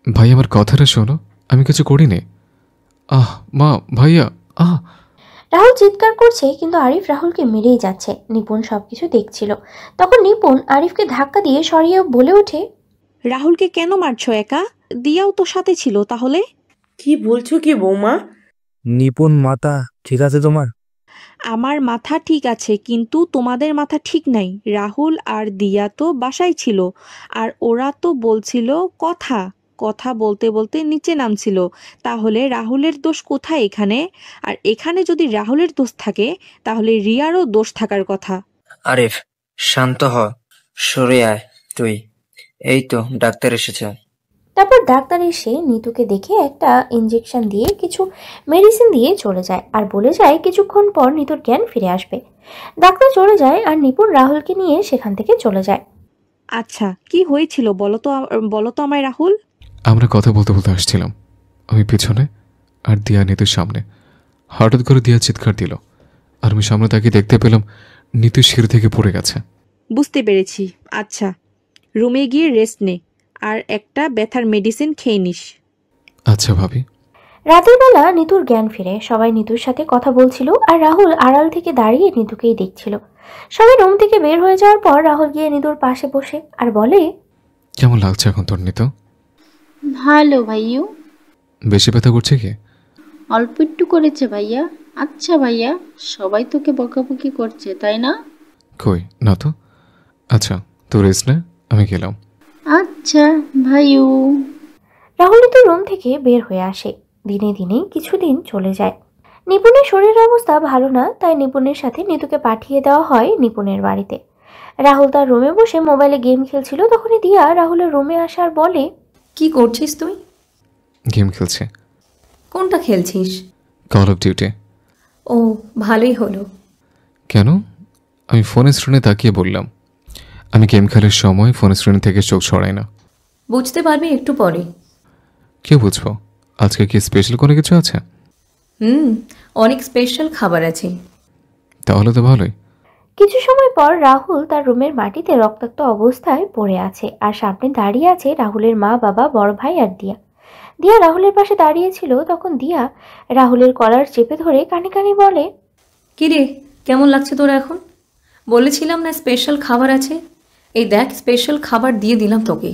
ভাই আমার কথাটা শোনো, আমি কিছু করিনি। আহ মা, ভাইয়া, আহ। রাহুল চিৎকার করছে কিন্তু আরিফ রাহুলকে মেরেই যাচ্ছে। নিপুণ সবকিছু দেখছিল। তখন নিপুণ আরিফকে ধাক্কা দিয়ে সরিয়ে বলে ওঠে, রাহুলকে কেন মারছো একা? দিয়াও তো সাথে ছিল তাহলে? কি বলছো কি বৌমা? নিপুণ মাথা ঠিক আছে তোমার? আমার মাথা ঠিক আছে, কিন্তু তোমাদের মাথা ঠিক নাই। রাহুল আর দিয়া তো বাসায় ছিল, আর ওরা তো বলছিল কথা কথা বলতে বলতে নিচে নামছিল। তাহলে রাহুলের দোষ কোথায় এখানে? আর এখানে যদি রাহুলের দোষ থাকে তাহলে রিয়ারও দোষ থাকার কথা। আরিফ, শান্ত হ, সরে আয় তুই। এই তো ডাক্তার এসেছে। তারপর ডাক্তার এসে নিতুকে দেখে একটা ইঞ্জেকশন দিয়ে কিছু মেডিসিন দিয়ে চলে যায় আর বলে যায় কিছুক্ষণ পর নিতুর জ্ঞান ফিরে আসবে। ডাক্তার চলে যায় আর নিপুণ রাহুলকে নিয়ে সেখান থেকে চলে যায়। আচ্ছা, কি হয়েছিল বলো তো আমায় রাহুল। আমরা কথা বলতে বলতে আসছিলাম, আমি পিছনে আর দিয়া নিতুর সামনে। হঠাৎ করে দিয়া চিৎকার দিল আর আমি সামনে তাকে দেখতে পেলাম নিতু সিঁড়ি থেকে পড়ে গেছে। বুঝতে পেরেছি। আচ্ছা, রুমে গিয়ে রেস্ট নে আর একটা ব্যথার মেডিসিন খেয়ে নিস। আচ্ছা ভাবি। রাতের বেলা নিতুর জ্ঞান ফিরে। সবাই নিতুর সাথে কথা বলছিল আর রাহুল আড়াল থেকে দাঁড়িয়ে নিতুকেই দেখছিল। সবাই রুম থেকে বের হয়ে যাওয়ার পর রাহুল গিয়ে নিতুর পাশে বসে আর বলে, কেমন লাগছে এখন তোর নিতু? ভালো ভাইয়া। বেশি ব্যথা করছে কি? অল্প একটু করেছে ভাইয়া। আচ্ছা ভাইয়া, সবাই তোকে বকাবকি করছে তাই না? কই না তো। আচ্ছা, তোর রেস্ট নে, আমি গেলাম। আচ্ছা ভাইউ। রাহুল নিতুর রুম থেকে বের হয়ে আসে। দিনে দিনে কিছুদিন চলে যায়। নিপুণের শরীরের অবস্থা ভালো না, তাই নিপুণের সাথে নিতুকে পাঠিয়ে দেওয়া হয় নিপুণের বাড়িতে। রাহুল তার রুমে বসে মোবাইলে গেম খেলছিল। তখনই দিয়া রাহুলের রুমে আসার বলে, কি করছিস তুই? গেম খেলছে। কোনটা খেলছিস? Call of Duty. ও, ভালোই হলো। কেন? আমি ফোনের স্ক্রিনে তাকিয়ে বললাম, আমি গেম খেলার সময় ফোনের স্ক্রিন থেকে চোখ সরাই না। বুঝতে পারবি একটু পরে। কে বুঝবো? আজকে কি স্পেশাল কোনো কিছু আছে? অনেক স্পেশাল খাবার আছে। তাহলে তো ভালোই। কিছু সময় পর রাহুল তার রুমের মাটিতে রক্তাক্ত অবস্থায় পড়ে আছে আর সামনে দাঁড়িয়ে আছে রাহুলের মা, বাবা, বড় ভাই আর দিয়া। দিয়া রাহুলের পাশে দাঁড়িয়েছিল। তখন দিয়া রাহুলের কলার চেপে ধরে কানে কানে বলে, কি রে, কেমন লাগছে তোর এখন? বলেছিলাম না স্পেশাল খাবার আছে? এই দেখ, স্পেশাল খাবার দিয়ে দিলাম তোকে।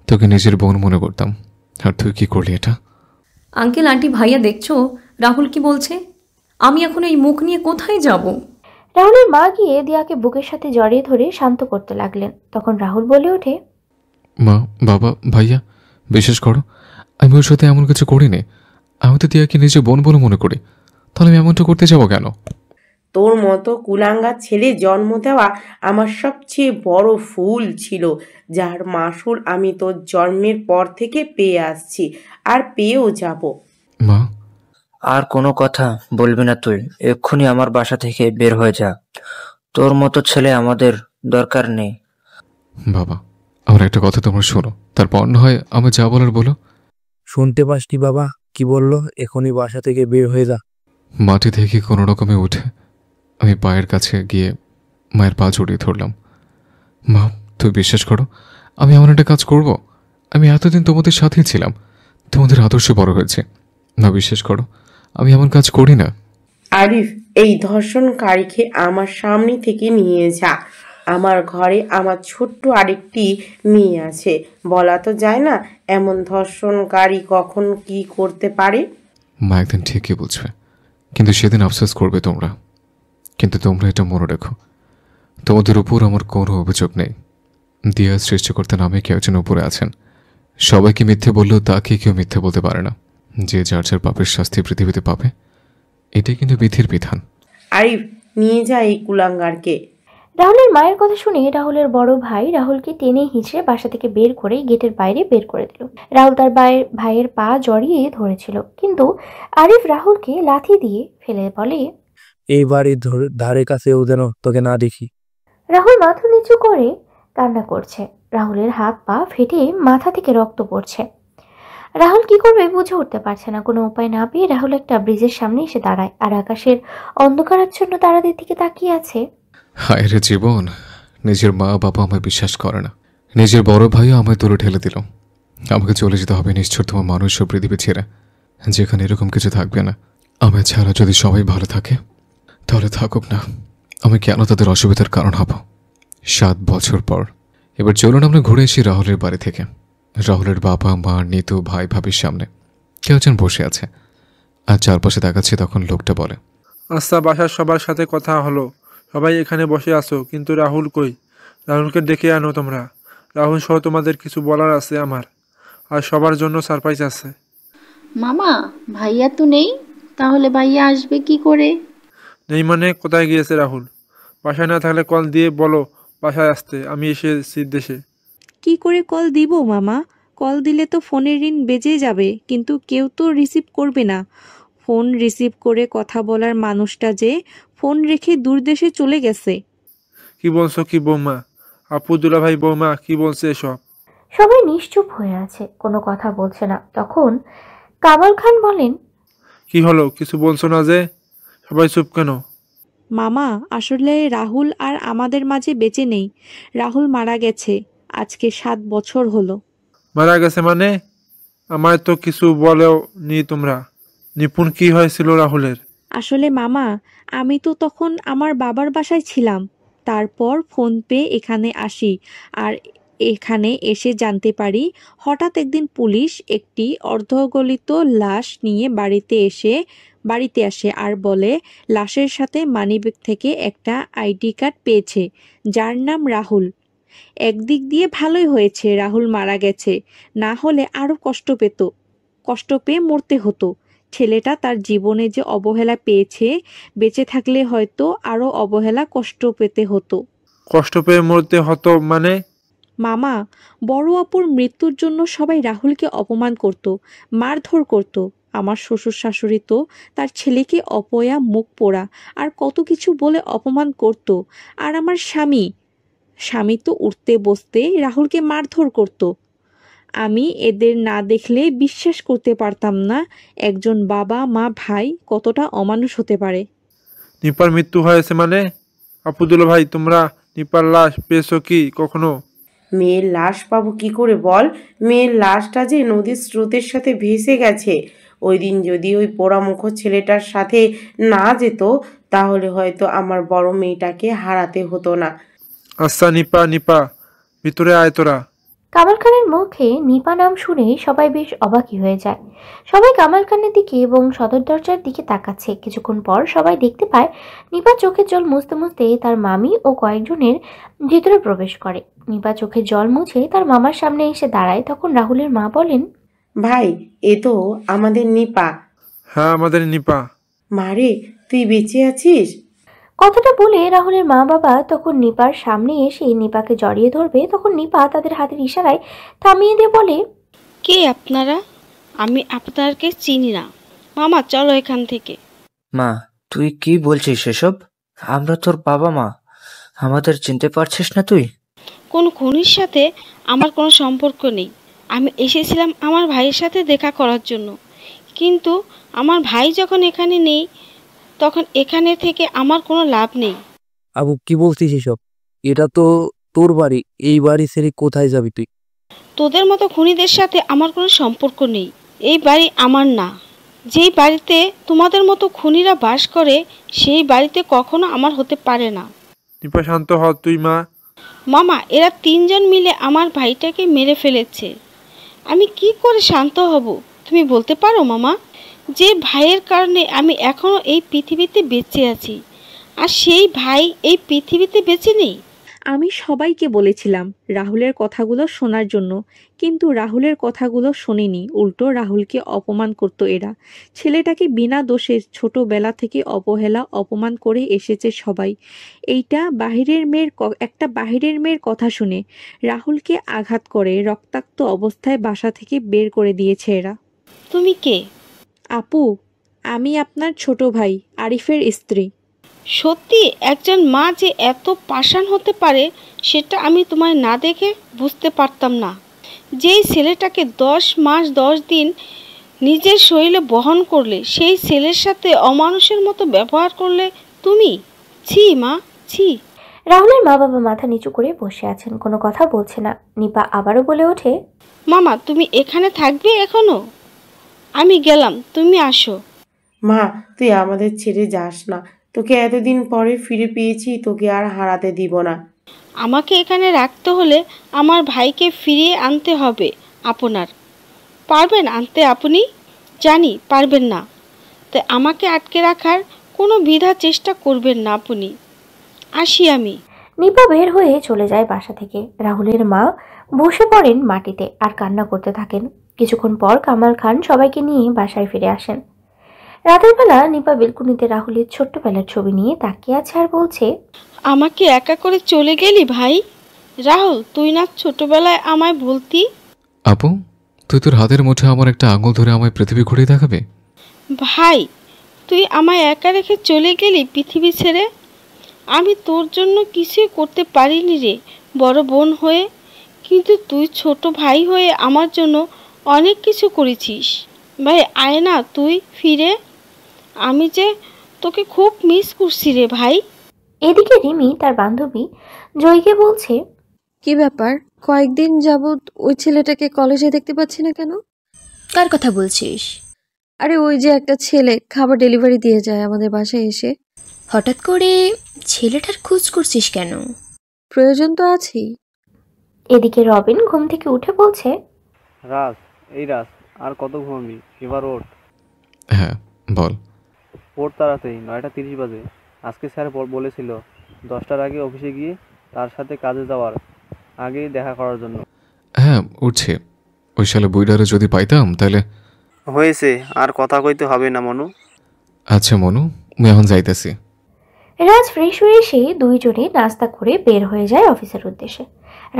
তোকে নিজের বোন মনে করতাম, আর তুই কি করলি এটা? আঙ্কেল আন্টি ভাইয়া দেখছো রাহুল কি বলছে? আমি এখন এই মুখ নিয়ে কোথায় যাব? রাহুলের মা গিয়ে দিয়াকে বুকের সাথে জড়িয়ে ধরে শান্ত করতে লাগলেন। তখন রাহুল বলে ওঠে, মা, বাবা, ভাইয়া, বিশ্বাস করো, আমি ওর সাথে এমন কিছু করিনি। আমি তো দিয়াকে নিজের বোন বলে মনে করি, তাহলে আমি এমনটা করতে যাবো কেন? তোর মতো কুলাঙ্গার ছেলে জন্ম দেওয়া আমার সবচেয়ে বড় ভুল ছিল, যার মাসুল আমি তোর জন্মের পর থেকে পেয়ে আসছি আর পেয়েও যাব। মা, আর কোনো কথা বলবি না তুই। এক্ষুনি আমার বাসা থেকে বের হয়ে যা। তোর মতো ছেলে আমাদের দরকার নেই। বাবা, আমার একটা কথা তোমরা শোনো, তারপর না হয় আমার যা বলার বলো। শুনতে পাসনি বাবা কি বললো? এখনই বাসা থেকে বের হয়ে যা। মাটি থেকে কোনো রকমে উঠে আমি পায়ের কাছে গিয়ে মায়ের পা জড়িয়ে ধরলাম। মা, তুই বিশ্বাস করো, আমি এমন একটা কাজ করব? আমি এতদিন তোমাদের সাথেই ছিলাম, তোমাদের আদর্শে বড় হয়েছে। না, বিশ্বাস করো, আমি এমন কাজ করি না। আরিফ, এই ধর্ষণকারীকে আমার সামনে থেকে নিয়ে যা। আমার ঘরে আমার ছোট্ট আরেকটি মেয়ে আছে, বলা তো যায় না এমন ধর্ষণকারী কখন কি করতে পারে। মা একদিন ঠিকই বলছে, কিন্তু সেদিন আফসোস করবে তোমরা। কিন্তু তোমরা এটা মনে রেখো, তোমাদের উপর আমার কোনো অভিযোগ নেই। দিয়া সৃষ্টিকর্তা নামে কেউ একজন উপরে আছেন। সবাইকে মিথ্যে বললেও তাকে কেউ মিথ্যে বলতে পারে না। যে যার যার পাপের শাস্তি পৃথিবীতে পাবে, এটাই কিন্তু বিধির বিধান। আরিফ, নিয়ে যা এই কুলাঙ্গারকে। রাহুলের মায়ের কথা শুনে রাহুলের বড় ভাই রাহুলকে টেনে হিঁচড়ে বাসা থেকে বের করে গেটের বাইরে বের করে দিল। রাহুল তার ভাইয়ের পা জড়িয়ে ধরেছিল, কিন্তু আরিফ রাহুলকে লাথি দিয়ে ফেলে বলে, এই বাড়ির ধারে কাছেও যেন তোকে না দেখি। রাহুল মাথা নিচু করে কান্না করছে। রাহুলের হাত পা ফেটে মাথা থেকে রক্ত পড়ছে। রাহুল কি করবে বুঝে উঠতে পারছে না। কোনো উপায় না পেয়ে রাহুল একটা ব্রিজের সামনে এসে দাঁড়ায় আর আকাশের অন্ধকারাচ্ছন্ন তারাদের দিকে তাকিয়ে আছে। হায় রে জীবন, নিজের মা বাবা আমায় বিশ্বাস করে না, নিজের বড় ভাইও আমায় দূরে ঠেলে দিল। আমাকে চলে যেতে হবে নিষ্ঠুরতম মানুষ ও পৃথিবী ছেড়ে, যেখানে এরকম কিছু থাকবে না। আমায় ছাড়া যদি সবাই ভালো থাকে তাহলে থাকুক না, আমি কেন তাদের অসুবিধার কারণ হব। 7 বছর পর এবার চলুন আমরা ঘুরে এসি রাহুলের বাড়ি থেকে। রাহুলের বাবা মা, নিতু, ভাই ভাবির সামনে কেউ একজন বসে আছে আর চারপাশে দেখাচ্ছে। তখন লোকটা বলে, আচ্ছা, বাসার সবার সাথে কথা হলো, সবাই এখানে বসে আছো, কিন্তু রাহুল কই? রাহুলকে ডেকে আনো তোমরা। রাহুল সহ তোমাদের কিছু বলার আছে আমার, আর সবার জন্য সারপ্রাইজ আছে। মামা, ভাইয়া তো নেই, তাহলে ভাইয়া আসবে কি করে? নেই মানে কোথায় গিয়েছে রাহুল? বাসায় না থাকলে কল দিয়ে বলো বাসায় আসতে, আমি এসেছি দেশে। কি করে কল দিব মামা? কল দিলে তো ফোনের রিং বেজে যাবে, কিন্তু কেউ তো রিসিভ করবে না। ফোন রিসিভ করে কথা বলার মানুষটা যে ফোন রেখে দূর দেশে চলে গেছে। কি বলছো কি বৌমা? আপু, দুলাভাই, বৌমা কি বলছে এসব? সবাই নিশ্চুপ হয়ে আছে, কোনো কথা বলছে না। তখন কামাল খান বলেন, কি হলো, কিছু বলছো না যে? সবাই চুপ কেন? মামা, আসলে রাহুল আর আমাদের মাঝে বেঁচে নেই। রাহুল মারা গেছে, আজকে 7 বছর হলো। মারা গেছে মানে? আমায় তো কিছু বলেও নি তোমরা। নিপুণ কি হয়েছিল রাহুলের? আসলে মামা, আমি তো তখন আমার বাবার বাসায় ছিলাম। তারপর ফোন পেয়ে এখানে আসি, আর এখানে এসে জানতে পারি হঠাৎ একদিন পুলিশ একটি অর্ধগলিত লাশ নিয়ে বাড়িতে আসে আর বলে লাশের সাথে মানিব্যাগ থেকে একটা আইডি কার্ড পেয়েছে, যার নাম রাহুল। একদিক দিয়ে ভালোই হয়েছে রাহুল মারা গেছে, না হলে আরো কষ্ট পেয়ে মরতে হতো। ছেলেটা তার জীবনে যে অবহেলা পেয়েছে, বেঁচে থাকলে হয়তো আরো অবহেলা কষ্ট পেতে হতো। কষ্ট পেয়ে মরতে হতো মানে? মামা, বড় আপুর মৃত্যুর জন্য সবাই রাহুলকে অপমান করত, মারধর করত। আমার শ্বশুর শাশুড়ি তো তার ছেলেকে অপয়া, মুখ পোড়া আর কত কিছু বলে অপমান করত। আর আমার স্বামী তো উঠতে বসতে রাহুলকে মারধর করত। আমি এদের না দেখলে বিশ্বাস করতে পারতাম না একজন বাবা মা ভাই কতটা অমানুষ হতে পারে। নিপার মৃত্যু হয়েছে মানে? আপু, দুলাভাই, তোমরা নিপার লাশ পেয়েছো কি কখনো? মেয়ের লাশ পাবো কি করে বল? মেয়ের লাশটা যে নদীর স্রোতের সাথে ভেসে গেছে। ওই দিন যদি ওই পোড়ামুখ ছেলেটার সাথে না যেত, তাহলে হয়তো আমার বড় মেয়েটাকে হারাতে হতো না। আচ্ছা, নিপা ভিতরে আয় তোরা। কামাল খানের মুখে নিপা নাম শুনে সবাই বেশ অবাকই হয়ে যায়। সবাই কামাল খানের দিকে এবং সদর দরজার দিকে তাকাচ্ছে। কিছুক্ষণ পর সবাই দেখতে পায় নিপা চোখের জল মুছতে মুছতে তার মামি ও কয়েকজনের ভিতরে প্রবেশ করে। নিপা চোখের জল মুছে তার মামার সামনে এসে দাঁড়ায়। তখন রাহুলের মা বলেন, ভাই, এ তো আমাদের নিপা। হ্যাঁ, আমাদের নিপা। মারে, তুই বেঁচে আছিস? কথাটা বলে রাহুলের মা বাবা তখন নিপার সামনে এসে নিপাকে জড়িয়ে ধরবে। তখন নিপা তাদের হাতের ইশারায় থামিয়ে দিয়ে বলে, কে আপনারা? আমি আপনাদেরকে চিনি না। মামা, চলো এখান থেকে। মা, তুই কি বলছিস এসব? আমরা তোর বাবা মা, আমাদের চিনতে পারছিস না তুই? কোন খুনির সাথে আমার কোনো সম্পর্ক নেই। আমি এসেছিলাম আমার ভাইয়ের সাথে দেখা করার জন্য, কিন্তু আমার ভাই যখন এখানে নেই, তখন এখানে থেকে আমার কোনো লাভ নেই। আবু, কি বলছিস এসব? এটা তো তোর বাড়ি, এই বাড়ি ছেড়ে কোথায় যাবি তুই? তোদের মতো খুনিদের সাথে আমার কোনো সম্পর্ক নেই। এই বাড়ি আমার না। যেই বাড়িতে তোমাদের মতো খুনিরা বাস করে, সেই বাড়িতে কখনো আমার হতে পারে না। নিপা, শান্ত হ তুই মা। মামা, এরা তিনজন মিলে আমার ভাইটাকে মেরে ফেলেছে। আমি কি করে শান্ত হব তুমি বলতে পারো মামা? যে ভাইয়ের কারণে আমি এখনো এই পৃথিবীতে বেঁচে আছি, আর সেই ভাই এই পৃথিবীতে বেঁচে নেই। আমি সবাইকে বলেছিলাম রাহুলের কথাগুলো শোনার জন্য, কিন্তু রাহুলের কথাগুলো শোনেনি, উল্টো রাহুলকে অপমান করত এরা। ছেলেটাকে বিনা দোষে ছোটবেলা থেকে অবহেলা অপমান করে এসেছে সবাই। এইটা একটা বাহিরের মেয়ের কথা শুনে রাহুলকে আঘাত করে রক্তাক্ত অবস্থায় বাসা থেকে বের করে দিয়েছে এরা। তুমি কে? আপু, আমি আপনার ছোট ভাই আরিফের স্ত্রী। সত্যি একজন মা যে এত পাষাণ হতে পারে সেটা আমি তোমায় না দেখে বুঝতে পারতাম না। যেই ছেলেটাকে 10 মাস 10 দিন নিজের শরীরে বহন করলে, সেই ছেলের সাথে অমানুষের মতো ব্যবহার করলে তুমি। ছি মা, ছি। রাহুলের মা বাবা মাথা নিচু করে বসে আছেন, কোনো কথা বলছে না। নিপা আবারও বলে ওঠে, মামা তুমি এখানে থাকবে এখনো? আমি গেলাম, তুমি আসো। মা, তুই আমাদের ছেড়ে যাস না। তোকে এতদিন পরে ফিরে পেয়েছি, তোকে আর হারাতে দিব না। আমাকে এখানে রাখতে হলে আমার ভাইকে ফিরিয়ে আনতে হবে আপনার। পারবেন আনতে আপনি? জানি পারবেন না, তাই আমাকে আটকে রাখার কোনো বিধা চেষ্টা করবেন না আপনি। আসি আমি। নিপা বের হয়ে চলে যায় বাসা থেকে। রাহুলের মা বসে পড়েন মাটিতে আর কান্না করতে থাকেন। কিছুক্ষণ পর কামাল খান সবাইকে নিয়ে বাসায় ফিরে আসেন। রাতের বেলা নিপা বেলকুনিতে রাহুলের ছোট্টবেলার ছবি নিয়ে তাকিয়ে আছে আর বলছে, আমাকে একা করে চলে গেলি ভাই? রাহুল, তুই না ছোটবেলায় আমায় বলতি? আপু, তুই তোর হাতের মুঠে আমার একটা আঙুল ধরে আমায় পৃথিবী ঘুরিয়ে দেখাবে? ভাই, তুই আমায় একা রেখে চলে গেলি পৃথিবী ছেড়ে। আমি তোর জন্য কিছুই করতে পারিনি রে, বড় বোন হয়ে। কিন্তু তুই ছোট ভাই হয়ে আমার জন্য অনেক কিছু করেছিস। ভাই আয় না তুই ফিরে, আমি যে তোকে খুব মিস করছি রে ভাই। এদিকে রিমি তার বান্ধবী জয়কে বলছে, কি ব্যাপার, কয়েকদিন যাবৎ ওই ছেলেটাকে কলেজে দেখতে পাচ্ছি না কেন? কার কথা বলছিস? আরে ওই যে একটা ছেলে খাবার ডেলিভারি দিয়ে যায় আমাদের বাসায় এসে। হঠাৎ করে ছেলেটার খোঁজ করছিস কেন? প্রয়োজন তো আছেই। এদিকে রবিন ঘুম থেকে উঠে বলছে, রাজ, এই রাজ, আর কত ঘুমাবি? এবার ওঠ। হ্যাঁ বল। ওঠ তাড়াতাড়ি, 9:30 বাজে। আজকে স্যার বলেছিল 10টার আগে অফিসে গিয়ে তার সাথে কাজে যাওয়ার আগেই দেখা করার জন্য। হ্যাঁ উঠছে। ওই শালা বুইডারে যদি পাইতাম তাহলে। হয়েছে, আর কথা কইতে হবে না মনু। আচ্ছা মনু, আমি এখন যাইতেছি। রাজ ফ্রেশ হয়ে এসে দুইজনে নাস্তা করে বের হয়ে যায় অফিসের উদ্দেশ্যে।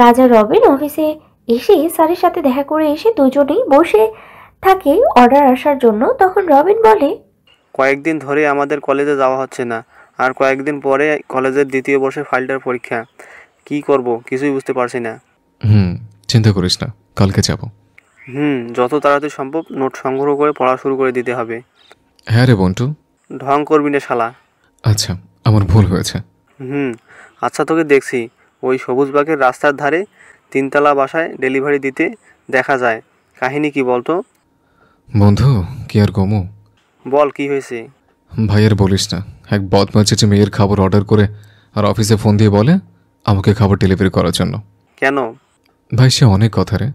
রাজ আর রবিন অফিসে এসে স্যারের সাথে দেখা করে এসে দুজনেই বসে থাকে অর্ডার আসার জন্য। তখন রবিন বলে, কয়েকদিন ধরে আমাদের কলেজে যাওয়া হচ্ছে না, আর কয়েকদিন পরে কলেজের দ্বিতীয় বর্ষের ফাইলটার পরীক্ষা। কি করব কিছুই বুঝতে পারছি না। চিন্তা করিস না, কালকে যাব। যত তাড়াতাড়ি সম্ভব নোট সংগ্রহ করে পড়া শুরু করে দিতে হবে। হ্যাঁ রে বন্টু। ঢং করবি না শালা। আচ্ছা, আমার ভুল হয়েছে। আচ্ছা, তোকে দেখছি ওই সবুজবাগের রাস্তার ধারে 3তলা বাসায় ডেলিভারি দিতে দেখা যায়। কাহিনী কি বলতো? বন্ধু, কি আর গমু। বল, কি হয়েছে? ভাই আর বলিস না, এক বদমাশ চেঁচে মেয়ের খাবার অর্ডার করে আর অফিসে ফোন দিয়ে বলে আমাকে খাবার ডেলিভারি করার জন্য। কেন? ভাই সে অনেক কথা রে।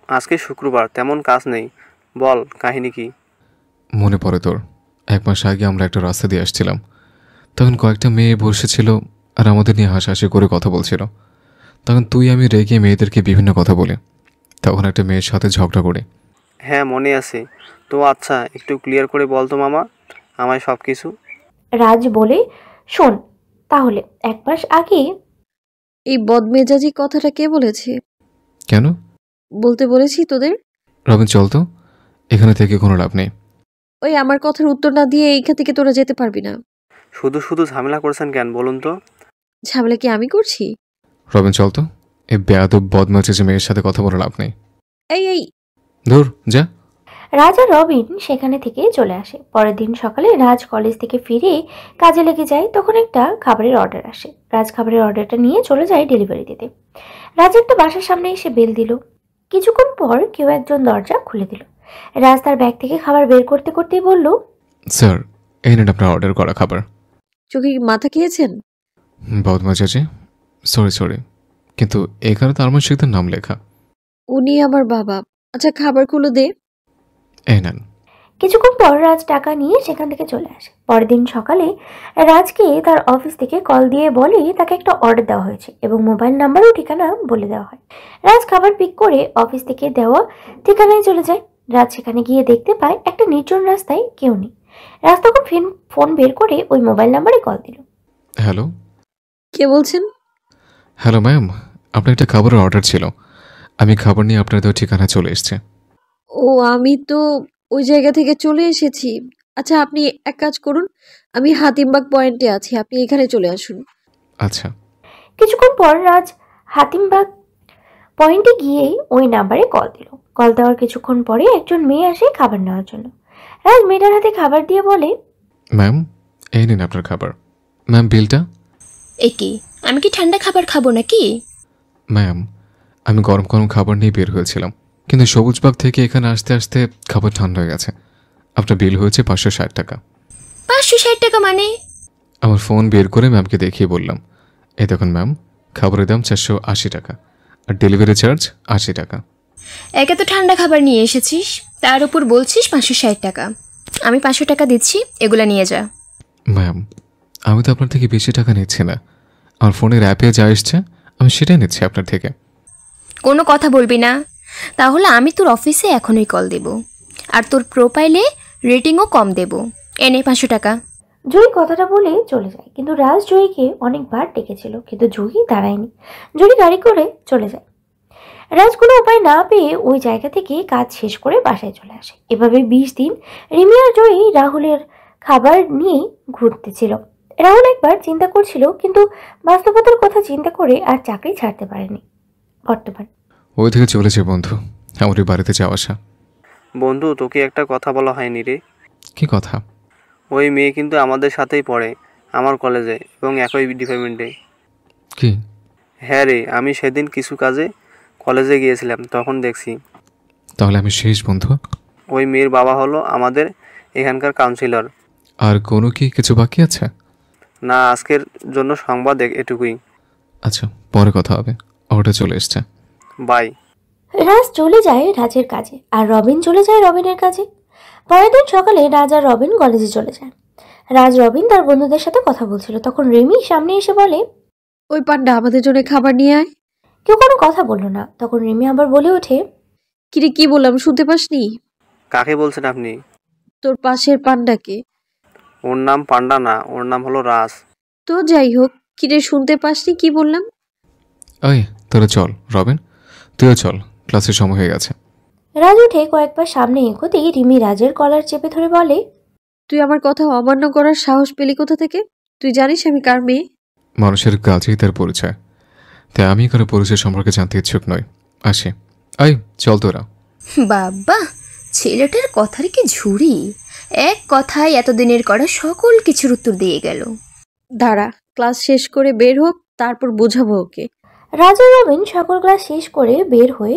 আজকে শুক্রবার, তেমন কাজ নেই। বল কাহিনী কি? মনে পড়ে তোর, 1 মাস আগে আমরা একটা রাস্তা দিয়ে আসছিলাম, তখন কয়েকটা মেয়ে বসেছিল আর আমাদের নিয়ে হাসাহাসি করে কথা বলছিল। তখন তুই আমি রেগে মেয়েদেরকে বিভিন্ন কথা বলি, তখন একটা মেয়ের সাথে ঝগড়া করি। হ্যাঁ মনে আছে তো। আচ্ছা, একটু ক্লিয়ার করে বল তো মামা আমায় সব কিছু। রাজ বলে, শোন তাহলে 1 মাস আগে। এই বদমেজাজি কথাটা কে বলেছে? কেন বলতে বলেছি তোদের? রবিন চল তো, এখানে থেকে কোনো লাভ নেই। ওই আমার কথার উত্তর না দিয়ে এইখান থেকে তোরা যেতে পারবি না। শুধু শুধু ঝামেলা করছেন কেন বলুন তো? ঝামেলা কি আমি করছি? রবিন চল তো, এই বেয়াদব বদমাচে যে মেয়ের সাথে কথা বলে লাভ নেই। এই দূর যা। রাজ আর রবিন সেখানে থেকে চলে আসে। পরের দিন সকালে রাজ কলেজ থেকে ফিরে কাজে লেগে যায়। তখন একটা খাবারের অর্ডার আসে। রাজ খাবারের অর্ডারটা নিয়ে চলে যায় ডেলিভারি দিতে। রাজ একটা বাসার সামনে এসে বেল দিল। কিছুক্ষণ পর কেউ একজন দরজা খুলে দিল। রাজ তার ব্যাগ থেকে খাবার বের করতে করতেই বলল, স্যার এই নেন আপনার অর্ডার করা খাবার। চোখে মাথা খেয়েছেন? বদমাচ আছে, সরি সরি, কিন্তু এখানে তো আরমান শেখদের নাম লেখা। উনি আমার বাবা। আচ্ছা খাবারগুলো দে। এই নেন। কিছুক্ষণ পর রাজ টাকা নিয়ে সেখান থেকে চলে আসে। পরের দিন সকালে রাজকে তার অফিস থেকে কল দিয়ে বলে তাকে একটা অর্ডার দেওয়া হয়েছে এবং মোবাইল নাম্বার ও ঠিকানা বলে দেওয়া হয়। রাজ খাবার পিক করে অফিস থেকে দেওয়া ঠিকানায় চলে যায়। রাজ সেখানে গিয়ে দেখতে পায় একটা নির্জন রাস্তায় কেউ নেই। রাজ তখন ফোন বের করে ওই মোবাইল নাম্বারে কল দিল। হ্যালো। কে বলছেন? হ্যালো ম্যাম, আপনার একটা খাবারের অর্ডার ছিল। আমি খাবার নিয়ে আপনার দেওয়া ঠিকানায় চলে এসেছি। ও আমি তো ওই জায়গা থেকে চলে এসেছি। আচ্ছা আপনি এক কাজ করুন, আমি হাতিমবাগ পয়েন্টে আছি, আপনি এখানে চলে আসুন। আচ্ছা। কিছুক্ষণ পর রাজ হাতিমবাগ পয়েন্টে গিয়েই ওই নাম্বারে কল দিল। কল দেওয়ার কিছুক্ষণ পরে একজন মেয়ে আসে খাবার নেওয়ার জন্য। রাজ মেয়েটার হাতে খাবার দিয়ে বলে, ম্যাম এই নিন আপনার খাবার। ম্যাম বিলটা। কি আমি কি ঠান্ডা খাবার খাবো নাকি? ম্যাম আমি গরম গরম খাবার নিয়ে বের হয়েছিলাম, কিন্তু সবুজবাগ থেকে এখানে আসতে আসতে খাবার ঠান্ডা হয়ে গেছে। আপনার বিল হয়েছে 560 টাকা। 560 টাকা মানে? আমার ফোন বের করে ম্যামকে দেখিয়ে বললাম, এই দেখুন ম্যাম, খাবারের দাম 480 টাকা আর ডেলিভারি চার্জ 80 টাকা। একে তো ঠান্ডা খাবার নিয়ে এসেছিস, তার উপর বলছিস 560 টাকা। আমি 500 টাকা দিচ্ছি, এগুলা নিয়ে যা। ম্যাম আমি তো আপনার থেকে বেশি টাকা নিচ্ছি না, আমার ফোনের অ্যাপে যা এসছে আমি সেটাই নিচ্ছি আপনার থেকে। কোনো কথা বলবি না, তাহলে আমি তোর অফিসে এখনই কল দেব আর তোর প্রোফাইলে রেটিংও কম দেব। এনে 500 টাকা। জয়ী কথাটা বলে চলে যায়, কিন্তু রাজ জয়ীকে অনেকবার ডেকেছিল কিন্তু জয়ী দাঁড়ায়নি। জয়ী গাড়ি করে চলে যায়। রাজ কোনো উপায় না পেয়ে ওই জায়গা থেকে কাজ শেষ করে বাসায় চলে আসে। এভাবে 20 দিন রিমি আর জয়ী রাহুলের খাবার নিয়ে ঘুরতেছিল। রাহুল একবার চিন্তা করছিল, কিন্তু বাস্তবতার কথা চিন্তা করে আর চাকরি ছাড়তে পারেনি। বর্তমান ওই থেকে চলেছে বন্ধু, আমার বাড়িতে যাওয়া আসা। বন্ধু তোকে একটা কথা বলা হয়নি রে। কি কথা? ওই মেয়ে কিন্তু আমাদের সাথেই পড়ে, আমার কলেজে এবং একই ডিপার্টমেন্টে। কি? হ্যাঁ রে, আমি সেদিন কিছু কাজে কলেজে গিয়েছিলাম, তখন দেখছি। তাহলে আমি শেষ বন্ধু? ওই মেয়ের বাবা হলো আমাদের এখানকার কাউন্সিলর। আর কোনো কি কিছু বাকি আছে? না, আজকের জন্য সংবাদ এটুকুই। আচ্ছা পরে কথা হবে, অর্ডার চলে এসছে। বাই। রাজ চলে যায় রাজের কাজে আর রবিন চলে যায় রবিনের কাজে। পরের দিন সকালে রাজ আর রবিন কলেজে চলে যায়। রাজ রবিন তার বন্ধুদের সাথে কথা বলছিল, তখন রিমি সামনে এসে বলে, ওই পান্ডা আমাদের জন্য খাবার নিয়ে আয়। কেউ কোনো কথা বলল না। তখন রিমি আবার বলে ওঠে, কিরে কি বললাম শুনতে পাসনি? কাকে বলছেন আপনি? তোর পাশের পান্ডাকে। ওর নাম পান্ডা না, ওর নাম হলো রাজ। তো যাই হোক, কিরে শুনতে পাসনি কি বললাম? ওই তোরা চল রবিন, তুইও চল, ক্লাসের সময় হয়ে গেছে। রাজ উঠে কয়েকবার সামনে এগোতেই রিমি রাজের কলার চেপে ধরে বলে, তুই আমার কথা অমান্য করার সাহস পেলি কোথা থেকে? তুই জানিস আমি কার মেয়ে? মানুষের কাজেই তার পরিচয়, তাই আমি কারো পরিচয় সম্পর্কে জানতে ইচ্ছুক নই। আসি। আই চল তোরা। বাবা, ছেলেটার কথার কি ঝুড়ি! এক কথায় এতদিনের করা সকল কিছুর উত্তর দিয়ে গেল। দাঁড়া, ক্লাস শেষ করে বের হোক, তারপর বোঝাবো ওকে। রাজ আর রবিন সকল ক্লাস শেষ করে বের হয়ে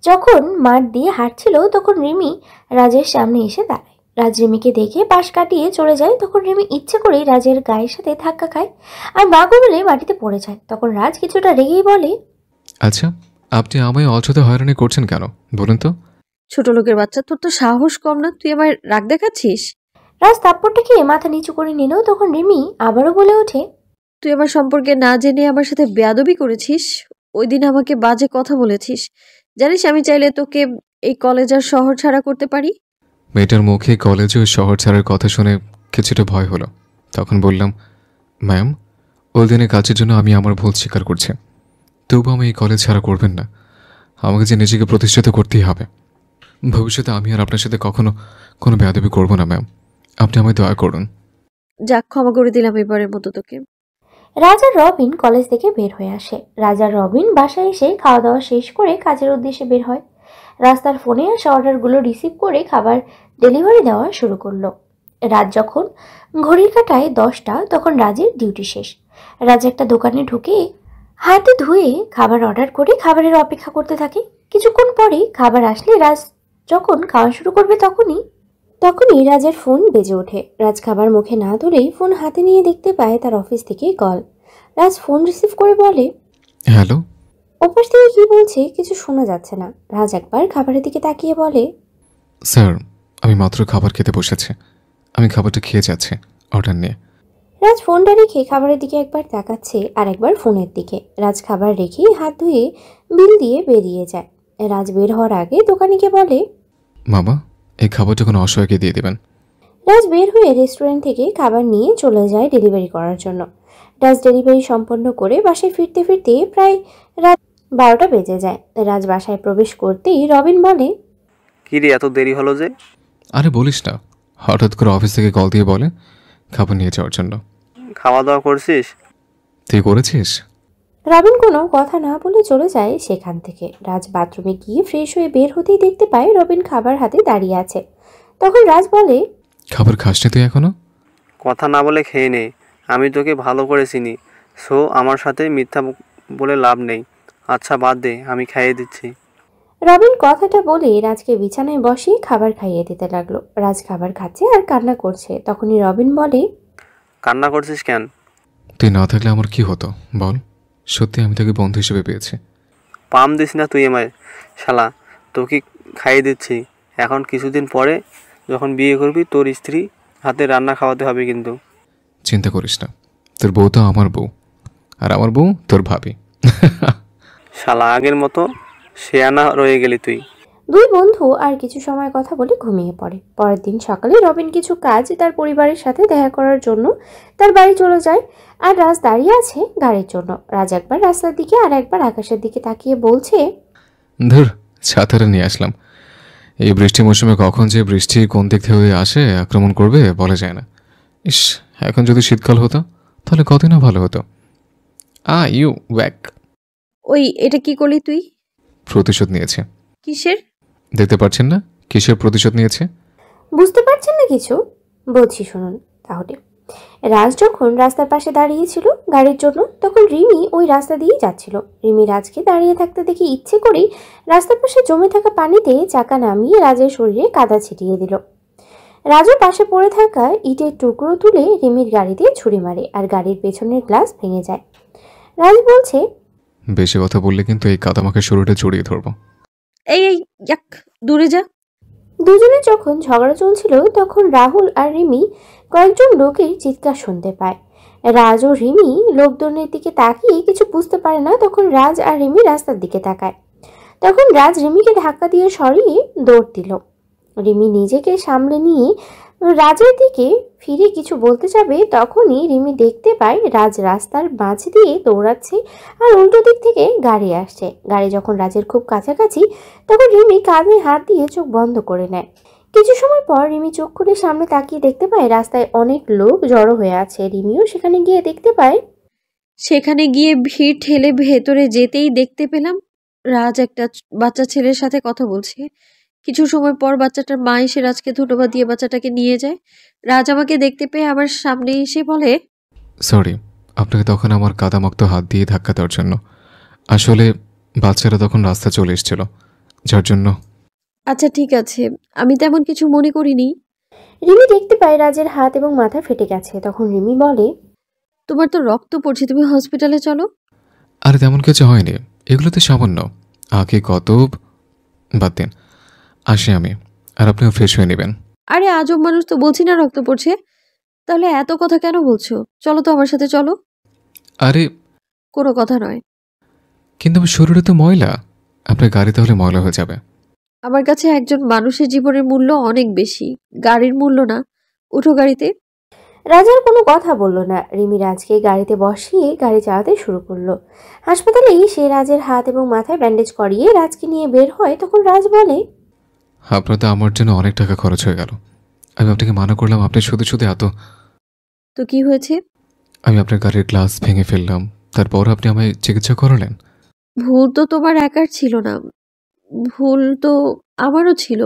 যখন মাঠ দিয়ে হাঁটছিল, তখন রিমি রাজের সামনে এসে দাঁড়ায়। রাজ রিমিকে দেখে পাশ কাটিয়ে চলে যায়। তখন রিমি ইচ্ছে করেই রাজের গায়ের সাথে ধাক্কা খায় আর মাগো বলে মাটিতে পড়ে যায়। তখন রাজ কিছুটা রেগেই বলে, আচ্ছা আপনি আমায় অযথা হয়রানি করছেন কেন বলুন তো? ছোট লোকের বাচ্চা, তোর তো সাহস কম না, তুই আমায় রাগ দেখাচ্ছিস? রাজ থাপ্পড়টা খেয়ে মাথা নিচু করে নিল। তখন রিমি আবারও বলে ওঠে, তুই আমার সম্পর্কে না জেনে আমার সাথে বেয়াদবি করেছিস। ওই দিন আমাকে বাজে কথা বলেছিস। জানিস আমি চাইলে তোকে এই কলেজ আর শহর ছাড়া করতে পারি। মেয়েটার মুখে কলেজে ওই শহর ছাড়ার কথা শুনে কিছুটা ভয় হলো। তখন বললাম, ম্যাম ওই দিনের কাজের জন্য আমি আমার ভুল স্বীকার করছি, তবু আমি এই কলেজ ছাড়া করবেন না। আমাকে যে নিজেকে প্রতিষ্ঠিত করতেই হবে। ভবিষ্যতে আমি আর আপনার সাথে কখনো কোনো বেয়াদবি করব না ম্যাম, আপনি আমায় দয়া করুন। যাক, ক্ষমা করে দিলাম এবারের মতো তোকে। রাজ আর রবিন কলেজ থেকে বের হয়ে আসে। রাজ আর রবিন বাসায় এসে খাওয়া দাওয়া শেষ করে কাজের উদ্দেশ্যে বের হয়। রাস্তার ফোনে আসা অর্ডারগুলো রিসিভ করে খাবার ডেলিভারি দেওয়া শুরু করলো। রাত যখন ঘড়ির কাঁটায় 10টা, তখন রাজের ডিউটি শেষ। রাজ একটা দোকানে ঢুকে হাতে ধুয়ে খাবার অর্ডার করে খাবারের অপেক্ষা করতে থাকে। কিছুক্ষণ পরে খাবার আসলে রাজ যখন খাওয়া শুরু করবে তখনই রাজের ফোন বেজে ওঠে। রাজ খাবার মুখে না ধরেই ফোন হাতে নিয়ে দেখতে পায় তার অফিস থেকে কল। রাজ ফোন রিসিভ করে বলে, হ্যালো। ওপাশ থেকে কি বলছে কিছু শোনা যাচ্ছে না। রাজ একবার খাবারের দিকে তাকিয়ে বলে, স্যার, আমি মাত্র খাবার খেতে বসেছি। আমি খাবারটা খেয়ে যাচ্ছি অর্ডার নিয়ে। রাজ ফোনটা রেখে খাবারের দিকে একবার তাকাচ্ছে আর একবার ফোনের দিকে। রাজ খাবার রেখেই হাত ধুয়ে বিল দিয়ে বেরিয়ে যায়। রাজ বের হওয়ার আগে দোকানিকে বলে, মামা, এই খাবারটা কোনো অসহায়কে দিয়ে দেবেন। রাজ বের হয়ে রেস্টুরেন্ট থেকে খাবার নিয়ে চলে যায় ডেলিভারি করার জন্য। রাজ ডেলিভারি সম্পন্ন করে বাসায় ফিরতে ফিরতে প্রায় রাত 12টা বেজে যায়। রাজ বাসায় প্রবেশ করতেই রবিন বলে, কি রে, এত দেরি হলো যে? আরে বলিস না, হঠাৎ করে অফিস থেকে কল দিয়ে বলে খাবার নিয়ে যাওয়ার জন্য। খাওয়া দাওয়া করছিস? তুই করেছিস? রবিন কোনো কথা না বলে চলে যায় সেখান থেকে। রাজ বাথরুমে গিয়ে ফ্রেশ হয়ে বের হতেই দেখতে পায় রবিন খাবার হাতে দাঁড়িয়ে আছে। তখন রাজ বলে, খাবার খাসনি তুই এখনো? কথা না বলে খেয়ে নে, আমি তোকে ভালো করে চিনি। সো আমার সাথে মিথ্যা বলে লাভ নেই। আচ্ছা বাদ দে, আমি খাইয়ে দিচ্ছি। রবিন কথাটা বলে রাজকে বিছানায় বসিয়ে খাবার খাইয়ে দিতে লাগলো। রাজ খাবার খাচ্ছে আর কান্না করছে। তখনই রবিন বলে, কান্না করছিস কেন? তুই না থাকলে আমার কি হতো বল? সত্যি আমি তোকে বন্ধু হিসেবে পেয়েছি। পাম দিস না তুই আমায়, শালা। তোকে খাইয়ে দিচ্ছি। এখন কিছুদিন পরে যখন বিয়ে করবি তোর স্ত্রী হাতে রান্না খাওয়াতে হবে কিন্তু। চিন্তা করিস না, তোর বউ তো আমার বউ, আর আমার বউ তোর ভাবি। শালা আগের মতো শেয়ানা রয়ে গেলি তুই। দুই বন্ধু আর কিছু সময় কথা বলে ঘুমিয়ে পড়ে। পরের দিন সকালে রবিন কিছু কাজ তার পরিবারের সাথে দেখা করার জন্য তার বাড়ি চলে যায়। আর রাজ দাঁড়িয়ে আছে গাড়ির জন্য। রাজ একবার রাস্তার দিকে আর একবার আকাশের দিকে তাকিয়ে বলছে, ধুর, ছাতাটা নিয়ে আসলাম। এই বৃষ্টি মৌসুমে কখন যে বৃষ্টি কোন দিক থেকে আসে আক্রমণ করবে বলা যায় না। ইস, এখন যদি শীতকাল হতো তাহলে কতই না ভালো হতো। You walk. ওই, এটা কি করলি তুই? প্রতিশোধ নিয়েছে। কিসের? দেখতে পাচ্ছেন না কিসের প্রতিশোধ নিয়েছে? বুঝতে পারছেন না কিছু? বলছি শুনুন তাহলে। রাজ যখন রাস্তার পাশে দাঁড়িয়েছিল গাড়ির জন্য, তখন রিমি ওই রাস্তা দিয়েই যাচ্ছিল। রিমি রাজকে দাঁড়িয়ে থাকতে দেখে ইচ্ছে করেই রাস্তার পাশে জমে থাকা পানিতে চাকা নামিয়ে রাজের শরীরে কাদা ছিটিয়ে দিল। রাজু পাশে পড়ে থাকা ইটের টুকরো তুলে রিমির গাড়িতে ছুরি মারে আর গাড়ির পেছনের গ্লাস ভেঙে যায়। রাজ বলছে, বেশি কথা বললে কিন্তু এই কাদামাখা শরীরটা জড়িয়ে ধরবো। এই এই, ইয়াক, দূরে যা। দুজনে যখন ঝগড়া চলছিল তখন রাহুল আর রিমি কয়েকজন লোকের চিৎকার শুনতে পায়। রাজ ও রিমি লোকজনের দিকে তাকিয়ে কিছু বুঝতে পারে না। তখন রাজ আর রিমি রাস্তার দিকে তাকায়। তখন রাজ রিমিকে ধাক্কা দিয়ে সরিয়ে দৌড় দিল। রিমি নিজেকে সামলে নিয়ে রাজের দিকে ফিরে কিছু বলতে যাবে, তখনই রিমি দেখতে পায় রাজ রাস্তার মাঝ দিয়ে দৌড়াচ্ছে আর উল্টো দিক থেকে গাড়ি আসছে। গাড়ি যখন রাজের খুব কাছাকাছি তখন রিমি কাঁধে হাত দিয়ে চোখ বন্ধ করে নেয়। কিছু সময় পর রিমি চোখ খুলে সামনে তাকিয়ে দেখতে পায় রাস্তায় অনেক লোক জড়ো হয়ে আছে। রিমিও সেখানে গিয়ে দেখতে পায়। সেখানে গিয়ে ভিড় ঠেলে ভেতরে যেতেই দেখতে পেলাম রাজ একটা বাচ্চা ছেলের সাথে কথা বলছে। কিছু সময় পর বাচ্চাটার মা এসে রাজকে ধন্যবাদ দিয়ে বাচ্চাটাকে নিয়ে যায়। রাজ আমাকে দেখতে পেয়ে আমার সামনে এসে বলে, সরি আপনাকে তখন আমার কাদামাক্ত হাত দিয়ে ধাক্কা দেওয়ার জন্য। আসলে বাচ্চারা তখন রাস্তা চলে এসেছিল, যার জন্য। আচ্ছা ঠিক আছে, আমি তেমন কিছু মনে করিনি। রিমি দেখতে পায় রাজের হাত এবং মাথা ফেটে গেছে। তখন রিমি বলে, তোমার তো রক্ত পড়ছে, তুমি হসপিটালে চলো। আরে তেমন কিছু হয়নি, এগুলোতে সামান্য। আগে কত, বাদ দিন, আসি আমি, আর আপনিও ফ্রেশ হয়ে নেবেন। আরে আজব মানুষ তো, বলছি না রক্ত পড়ছে। তাহলে এত কথা কেন বলছো? চলো তো আমার সাথে, চলো। আরে কোনো কথা নয়। কিন্তু আমার শরীরে তো ময়লা, আপনার গাড়ি তাহলে ময়লা হয়ে যাবে। আমার কাছে একজন মানুষের জীবনের মূল্য অনেক বেশি, গাড়ির মূল্য না। উঠো গাড়িতে। রাজার কোনো কথা বলল না। রিমি রাজকে গাড়িতে বসিয়ে গাড়ি চালাতে শুরু করলো। হাসপাতালেই সে রাজের হাত এবং মাথায় ব্যান্ডেজ করিয়ে রাজকে নিয়ে বের হয়। তখন রাজ বলে, আপনার তো আমার জন্য অনেক টাকা খরচ হয়ে গেল। আমি আপনাকে মানা করলাম, আপনি শুধু শুধু এত। তো কি হয়েছে? আমি আপনার গাড়ির গ্লাস ভেঙে ফেললাম, তারপর আপনি আমায় চিকিৎসা করালেন। ভুল তো তোমার একার ছিল না, ভুল তো আমারও ছিল।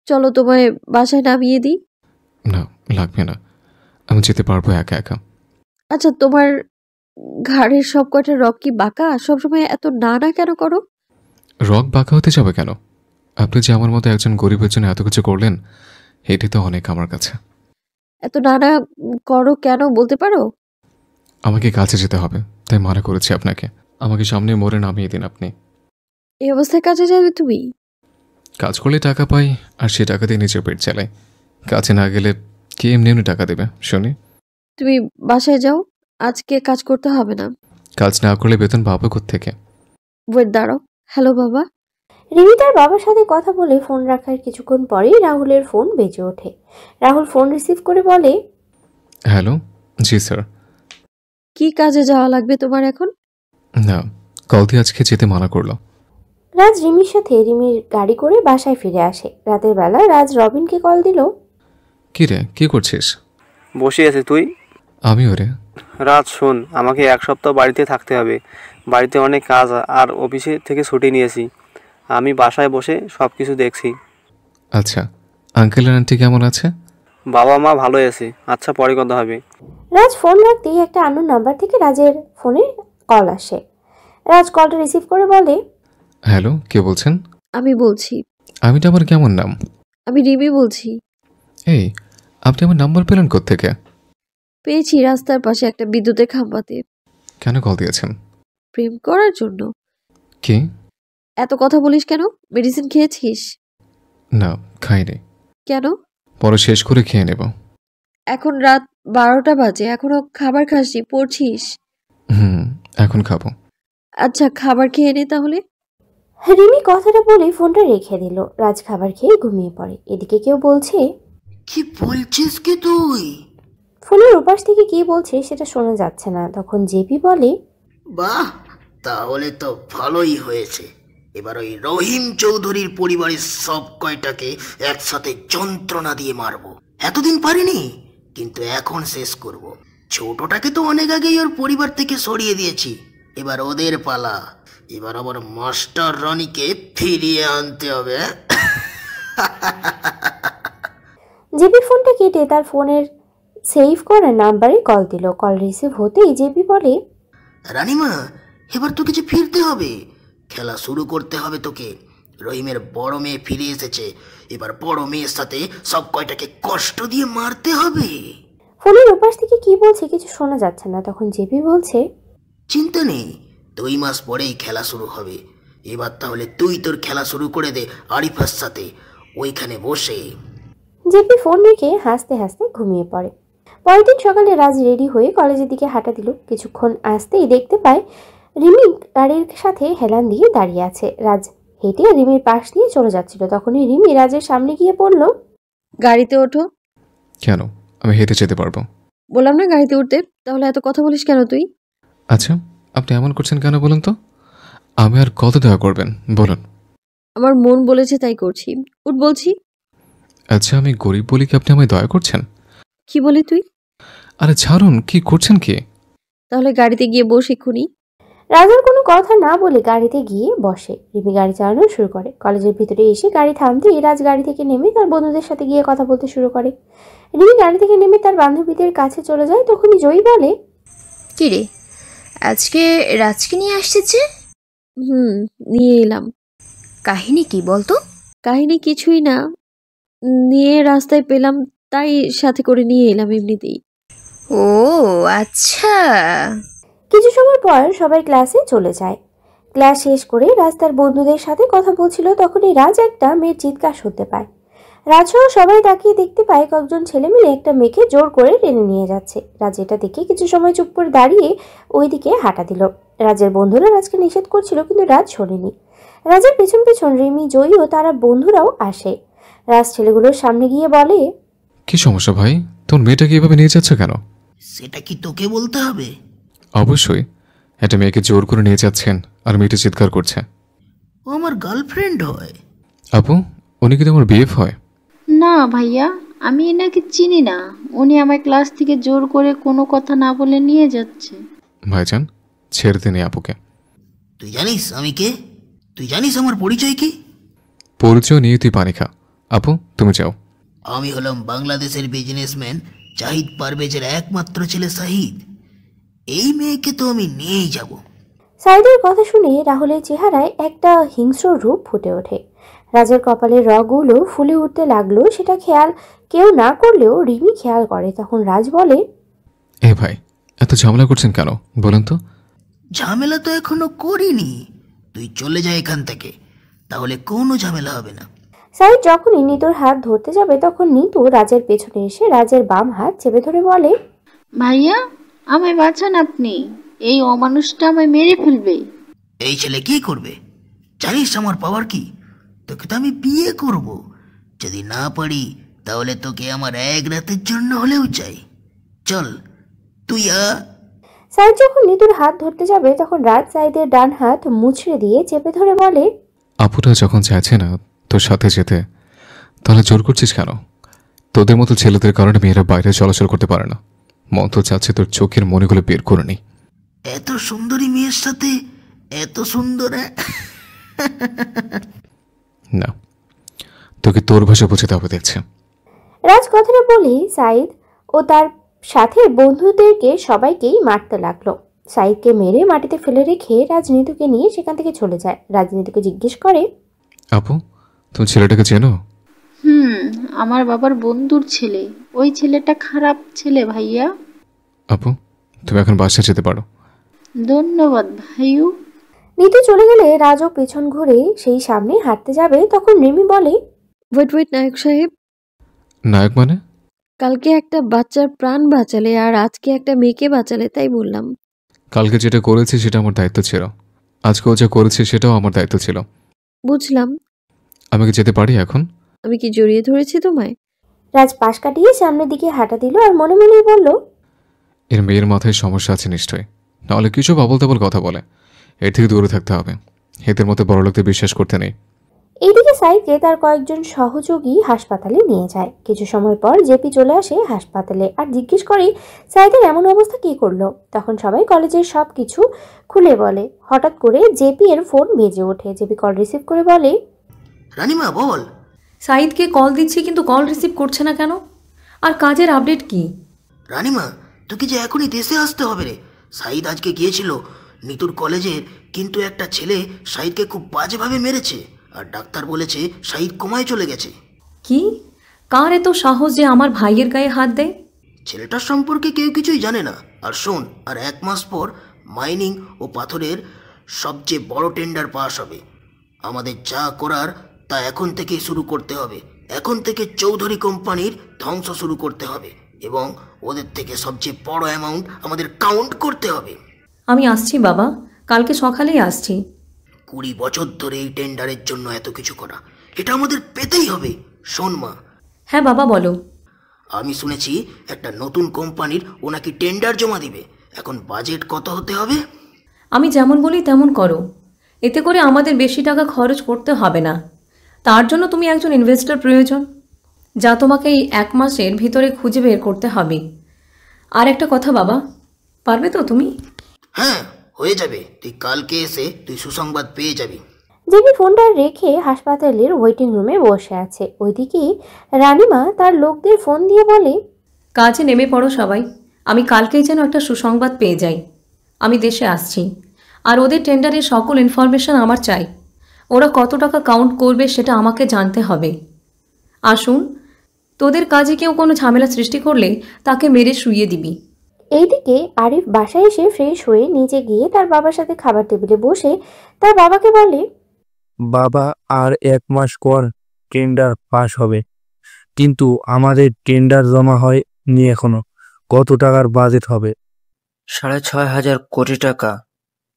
চলো তোমায় বাসায় নামিয়ে দিই। না, লাগবে না, আমি যেতে পারবো একা একা। আচ্ছা, তোমার ঘাড়ের সব কটা রক কি বাঁকা? সবসময় এত না না কেন করো? রক বাঁকা হতে যাবে কেন? আপনি যে আমার মতো একজন গরিবের জন্য এত কিছু করলেন, এটি তো অনেক আমার কাছে। এত না না করো কেন বলতে পারো? আমাকে কাছে যেতে হবে, তাই মানা করেছি আপনাকে। আমাকে সামনে মোড়ে নামিয়ে দিন আপনি। এই অবস্থায় কাজে যাবে তুমি? কাজ করলে টাকা পাই, আর সে টাকা দিয়ে নিজের পেট চালাই। কাজে না গেলে কে এমনি এমনি টাকা দেবে শুনি? তুমি বাসায় যাও, আজকে কাজ করতে হবে না। কাজ না করলে বেতন পাবো কোত্থেকে? ওয়েট, দাঁড়াও। হ্যালো বাবা। রিমি তার বাবার সাথে কথা বলে ফোন রাখার কিছুক্ষণ পরেই রাহুলের ফোন বেজে ওঠে। রাহুল ফোন রিসিভ করে বলে, হ্যালো। জি স্যার। কি কাজে যাওয়া লাগবে তোমার এখন? না, কল দিয়ে আজকে যেতে মানা করলো। রাজ রিমির সাথে রিমির গাড়ি করে বাসায় ফিরে আসে। রাতের বেলা রাজ রবিনকে কল দিল। কি রে, কি করছিস? বসে আছে। তুই? আমি ওরে। রাত শোন, আমাকে 1 সপ্তাহ বাড়িতে থাকতে হবে। বাড়িতে অনেক কাজ আর অফিসে থেকে ছুটি নিয়েছি। আমি বাসায় বসে সব কিছু দেখছি। আচ্ছা, আঙ্কেল আর আন্টি কেমন আছে? বাবা মা ভালো আছে। আচ্ছা, পরে কথা হবে। রাজ ফোন রাখতেই একটা আননোন নাম্বার থেকে রাজের ফোনে কল আসে। রাজ কলটা রিসিভ করে বলে, হ্যালো, কে বলছেন? আমি বলছি। আমিটা আবার কেমন নাম? আমি রিমি বলছি। এই, আপনি আমার নাম্বার পেলেন কোত্থেকে? পেয়েছি রাস্তার পাশে একটা বিদ্যুতের খাম্বাতে। কেন কল দিয়েছেন? প্রেম করার জন্য। কি? এত কথা বলিস কেন? মেডিসিন খেয়েছিস? না, খাইনি। কেন? পরে শেষ করে খেয়ে নেব। এখন রাত 12টা বাজে, এখনো খাবার খাসনি, পড়ছিস? এখন খাবো। আচ্ছা, খাবার খেয়ে নে তাহলে। রিমি কথাটা বলে ফোনটা রেখে দিল। রাজ খাবার খেয়ে ঘুমিয়ে পড়ে। এদিকে কেউ বলছে, কি বলছিস কি তুই? ফোনের ওপাশ থেকে কি বলছে সেটা শোনা যাচ্ছে না। তখন জেপি বলে, বাহ, তাহলে তো ভালোই হয়েছে। এবার ওই রহিম চৌধুরীর পরিবারের সব কয়টাকে একসাথে যন্ত্রণা দিয়ে মারবো। এতদিন পারিনি, কিন্তু এখন শেষ করব। ছোটটাকে তো অনেক আগেই ওর পরিবার থেকে সরিয়ে দিয়েছি, এবার ওদের পালা। এবার আবার মাস্টার রানীকে ফিরিয়ে আনতে হবে। জেপি ফোনটা কেটে তার ফোনের সেভ করা নাম্বারে কল দিল। কল রিসিভ হতেই জেপি বলে, রানীমা, এবার তোকে যে ফিরতে হবে, খেলা শুরু করতে হবে তোকে। রহিমের বড় মেয়ে ফিরে এসেছে, এবার বড় মেয়ের সাথে সব কয়টাকে কষ্ট দিয়ে মারতে হবে। ফোনের ওপাশ থেকে কি বলছে কিছু শোনা যাচ্ছে না। তখন জেপি বলছে, চিন্তা নেই, 2 মাস পরেই খেলা শুরু হবে। এবার তাহলে তুই তোর খেলা শুরু করে দে আরিফার সাথে, ওইখানে বসে। জেপি ফোন রেখে হাসতে হাসতে ঘুমিয়ে পড়ে। পরের দিন সকালে রাজ রেডি হয়ে কলেজের দিকে হাঁটা দিল। কিছুক্ষণ আসতেই দেখতে পায় রিমি গাড়ির সাথে হেলান দিয়ে দাঁড়িয়ে আছে। রাজ হেঁটে রিমির পাশ দিয়ে চলে যাচ্ছিল। তখনই রিমি রাজের সামনে গিয়ে পড়ল, গাড়িতে ওঠো। কেন? আমি হেঁটে যেতে পারবো। বললাম না গাড়িতে উঠতে। তাহলে এত কথা বলিস কেন তুই? আচ্ছা, আপনি এমন করছেন কেন বলুন তো? আমি আর কত দয়া করবেন বলুন? আমার মন বলেছে তাই করছি। উঠ বলছি। আচ্ছা, আমি গরিব বলি কি আপনি আমায় দয়া করছেন? কি বলি তুই? আরে ছাড়ুন, কি করছেন কি? তাহলে গাড়িতে গিয়ে বস এক্ষুনি। রাজার কোনো কথা না বলে গাড়িতে গিয়ে বসে। রিমি গাড়ি চালানো শুরু করে। কলেজের ভিতরে এসে গাড়ি থামতেই রাজ গাড়ি থেকে নেমে তার বন্ধুদের সাথে গিয়ে কথা বলতে শুরু করে। রিমি গাড়ি থেকে নেমে তার বান্ধবীদের কাছে চলে যায়। তখনই জয়ী বলে, কি রে, আজকে রাজকে নিয়ে আসছে যে? নিয়ে এলাম। কাহিনী কি বলতো? কাহিনী কিছুই না, নিয়ে রাস্তায় পেলাম তাই সাথে করে নিয়ে এলাম এমনিতেই। ও আচ্ছা। কিছু সময় পর সবাই ক্লাসে চলে যায়। ক্লাস শেষ করে রাজ তার বন্ধুদের সাথে কথা বলছিল। তখনই রাজ একটা মেয়ের চিৎকার শুনতে পায়। রাজসহ সবাই তাকিয়ে দেখতে পায় কয়েকজন ছেলে মিলে একটা মেয়েকে জোর করে টেনে নিয়ে যাচ্ছে। রাজ এটা দেখে কিছু সময় চুপ করে দাঁড়িয়ে ওই দিকে হাঁটা দিল। রাজের বন্ধুরা রাজকে নিষেধ করছিল, কিন্তু রাজ শোনেনি। রাজের পেছন পেছন রিমি, জয়ী ও তারা বন্ধুরাও আসে। রাজ ছেলেগুলোর সামনে গিয়ে বলে, কি সমস্যা ভাই? তোর মেয়েটাকে এভাবে নিয়ে যাচ্ছে কেন? সেটা কি তোকে বলতে হবে? অবশ্যই, একটা মেয়েকে জোর করে নিয়ে যাচ্ছেন আর মেয়েটা চিৎকার করছে। ও আমার গার্লফ্রেন্ড হয়। আপু, উনি কি তোমার বিএফ হয়? না ভাইয়া, আমি এনাকে চিনি না। উনি আমার ক্লাস থেকে জোর করে কোনো কথা না বলে নিয়ে যাচ্ছে। ভাইজান, ছেড়ে দিন আপুকে। তুই জানিস আমি কে? তুই জানিস আমার পরিচয় কি? পরিচয় নিয়ে তুই পানি খা। আপু, তুমি যাও। আমি হলাম বাংলাদেশের বিজনেসম্যান জাহিদ পারভেজের একমাত্র ছেলে সাহিদ। এই মেয়েকে তো আমি নিয়েই যাব। সাইদের কথা শুনে রাহুলের চেহারায় একটা হিংস্র রূপ ফুটে ওঠে। রাজের কপালের রগগুলো ফুলে উঠতে লাগলো। সেটা খেয়াল কেউ না করলেও রিমি খেয়াল করে। তখন রাজ বলে, এ ভাই, এত ঝামেলা করছেন কেন বলেন তো? ঝামেলা তো এখনো করিনি, তুই চলে যা এখান থেকে, তাহলে কোনো ঝামেলা হবে না। সাইদ যখনই নিতুর হাত ধরতে যাবে তখন নিতু রাজের পেছনে এসে রাজের বাম হাত চেপে ধরে বলে, ভাইয়া আমায় বাঁচান আপনি, এই অমানুষটা আমায় মেরে ফেলবে। এই ছেলে কি করবে? জানিস আমার পাওয়ার কি? তোকে তো আমি বিয়ে করব। যদি না পারি তাহলে তোকে আমার এক রাতের জন্য হলেও চাই। চল তুই সাইদ যখন নিতুর হাত ধরতে যাবে তখন রাজ সাইদের ডান হাত মুচড়ে দিয়ে চেপে ধরে বলে, আপুরা যখন চাইছে না তোর সাথে যেতে, তাহলে জোর করছিস কেন? তোদের মতো ছেলেদের কারণে মেয়েরা বাইরে চলাচল করতে পারে না। মন তো চাচ্ছে তোর চোখের মনেগুলো বের করে নি। এত সুন্দরী মেয়ের সাথে এত সুন্দর না, তোকে তোর ভাষা বোঝাতে হবে দেখছে। রাজ কথাটা বলে সাইদ ও তার সাথে বন্ধুদেরকে সবাইকেই মারতে লাগলো। সাইদকে মেরে মাটিতে ফেলে রেখে রাজনীতুকে নিয়ে সেখান থেকে চলে যায়। রাজনীতুকে জিজ্ঞেস করে, আপু তুমি ছেলেটাকে চেনো? আমার বাবার বন্ধুর ছেলে। ওই ছেলেটা খারাপ ছেলে ভাইয়া। আপু তুমি এখন বাসায় যেতে পারো। ধন্যবাদ ভাইউ। নিতু চলে গেলে রাজও পেছন ঘুরে সেই সামনে হাঁটতে যাবে তখন রিমি বলে, ওয়েট নায়ক সাহেব। নায়ক মানে? কালকে একটা বাচ্চার প্রাণ বাঁচালে আর আজকে একটা মেয়েকে বাঁচালে, তাই বললাম। কালকে যেটা করেছি সেটা আমার দায়িত্ব ছিল, আজকে ও যা করেছে সেটাও আমার দায়িত্ব ছিল। বুঝলাম। আমি কি যেতে পারি এখন? আমি কি জড়িয়ে ধরেছি তোমায়? রাজ পাশ কাটিয়ে সামনের দিকে হাঁটা দিল আর মনে মনেই বলল, এর মেয়ের মাথায় সমস্যা আছে নিশ্চয়ই, নাহলে কিছু আবল তাবল কথা বলে। এর থেকে দূরে থাকতে হবে, এদের মতো বড় লোকদের বিশ্বাস করতে নেই। এইদিকে সাইদকে তার কয়েকজন সহযোগী হাসপাতালে নিয়ে যায়। কিছু সময় পর জেপি চলে আসে হাসপাতালে আর জিজ্ঞেস করে সাইদের এমন অবস্থা কি করলো। তখন সবাই কলেজের সব কিছু খুলে বলে। হঠাৎ করে জেপি এর ফোন বেজে ওঠে। জেপি কল রিসিভ করে বলে, রানিমা বল। সাইদকে কল দিচ্ছি কিন্তু কল রিসিভ করছে না কেন? আর কাজের আপডেট কি? রানিমা তোকে যে এখনই দেশে আসতে হবে রে। সাইদ আজকে গিয়েছিল নিতুর কলেজের, কিন্তু একটা ছেলে সাইদকে খুব বাজেভাবে মেরেছে আর ডাক্তার বলেছে সাইদ কোমায় চলে গেছে। কি? কার এত সাহস যে আমার ভাইয়ের গায়ে হাত দেয়? ছেলেটার সম্পর্কে কেউ কিছুই জানে না। আর শোন, আর 1 মাস পর মাইনিং ও পাথরের সবচেয়ে বড় টেন্ডার পাস হবে। আমাদের যা করার তা এখন থেকেই শুরু করতে হবে। এখন থেকে চৌধুরী কোম্পানির ধ্বংস শুরু করতে হবে এবং ওদের থেকে সবচেয়ে বড় অ্যামাউন্ট আমাদের কাউন্ট করতে হবে। আমি আসছি বাবা, কালকে সকালেই আসছি। 20 বছর ধরে এই টেন্ডারের জন্য এত কিছু করা, এটা আমাদের পেতেই হবে। শোন মা। হ্যাঁ বাবা বলো। আমি শুনেছি একটা নতুন কোম্পানির ওনাকে টেন্ডার জমা দিবে। এখন বাজেট কত হতে হবে? আমি যেমন বলি তেমন করো, এতে করে আমাদের বেশি টাকা খরচ করতে হবে না। তার জন্য তুমি একজন ইনভেস্টর প্রয়োজন, যা তোমাকে এই 1 মাসের ভিতরে খুঁজে বের করতে হবে। আর একটা কথা বাবা, পারবে তো তুমি? হ্যাঁ হয়ে যাবে, তুই কালকে এসে তুই সুসংবাদ পেয়ে যাবি। জেপি ফোনটা রেখে হাসপাতালের ওয়েটিং রুমে বসে আছে। ওইদিকে রানিমা তার লোকদের ফোন দিয়ে বলে, কাজে নেমে পড়ো সবাই, আমি কালকেই যেন একটা সুসংবাদ পেয়ে যাই। আমি দেশে আসছি আর ওদের টেন্ডারের সকল ইনফরমেশন আমার চাই। ওরা কত টাকা কাউন্ট করবে সেটা আমাকে জানতে হবে। আসুন, তোদের কাজে কেউ কোনো ঝামেলা সৃষ্টি করলে তাকে মেরে শুইয়ে দিবি। এইদিকে আরিফ বাসায় এসে ফ্রেশ হয়ে নিচে গিয়ে তার বাবার সাথে খাবার টেবিলে বসে তার বাবাকে বলে, বাবা আর 1 মাস পর টেন্ডার পাস হবে, কিন্তু আমাদের টেন্ডার জমা হয়নি এখনো। কত টাকার বাজেট হবে? 6,500 কোটি টাকা।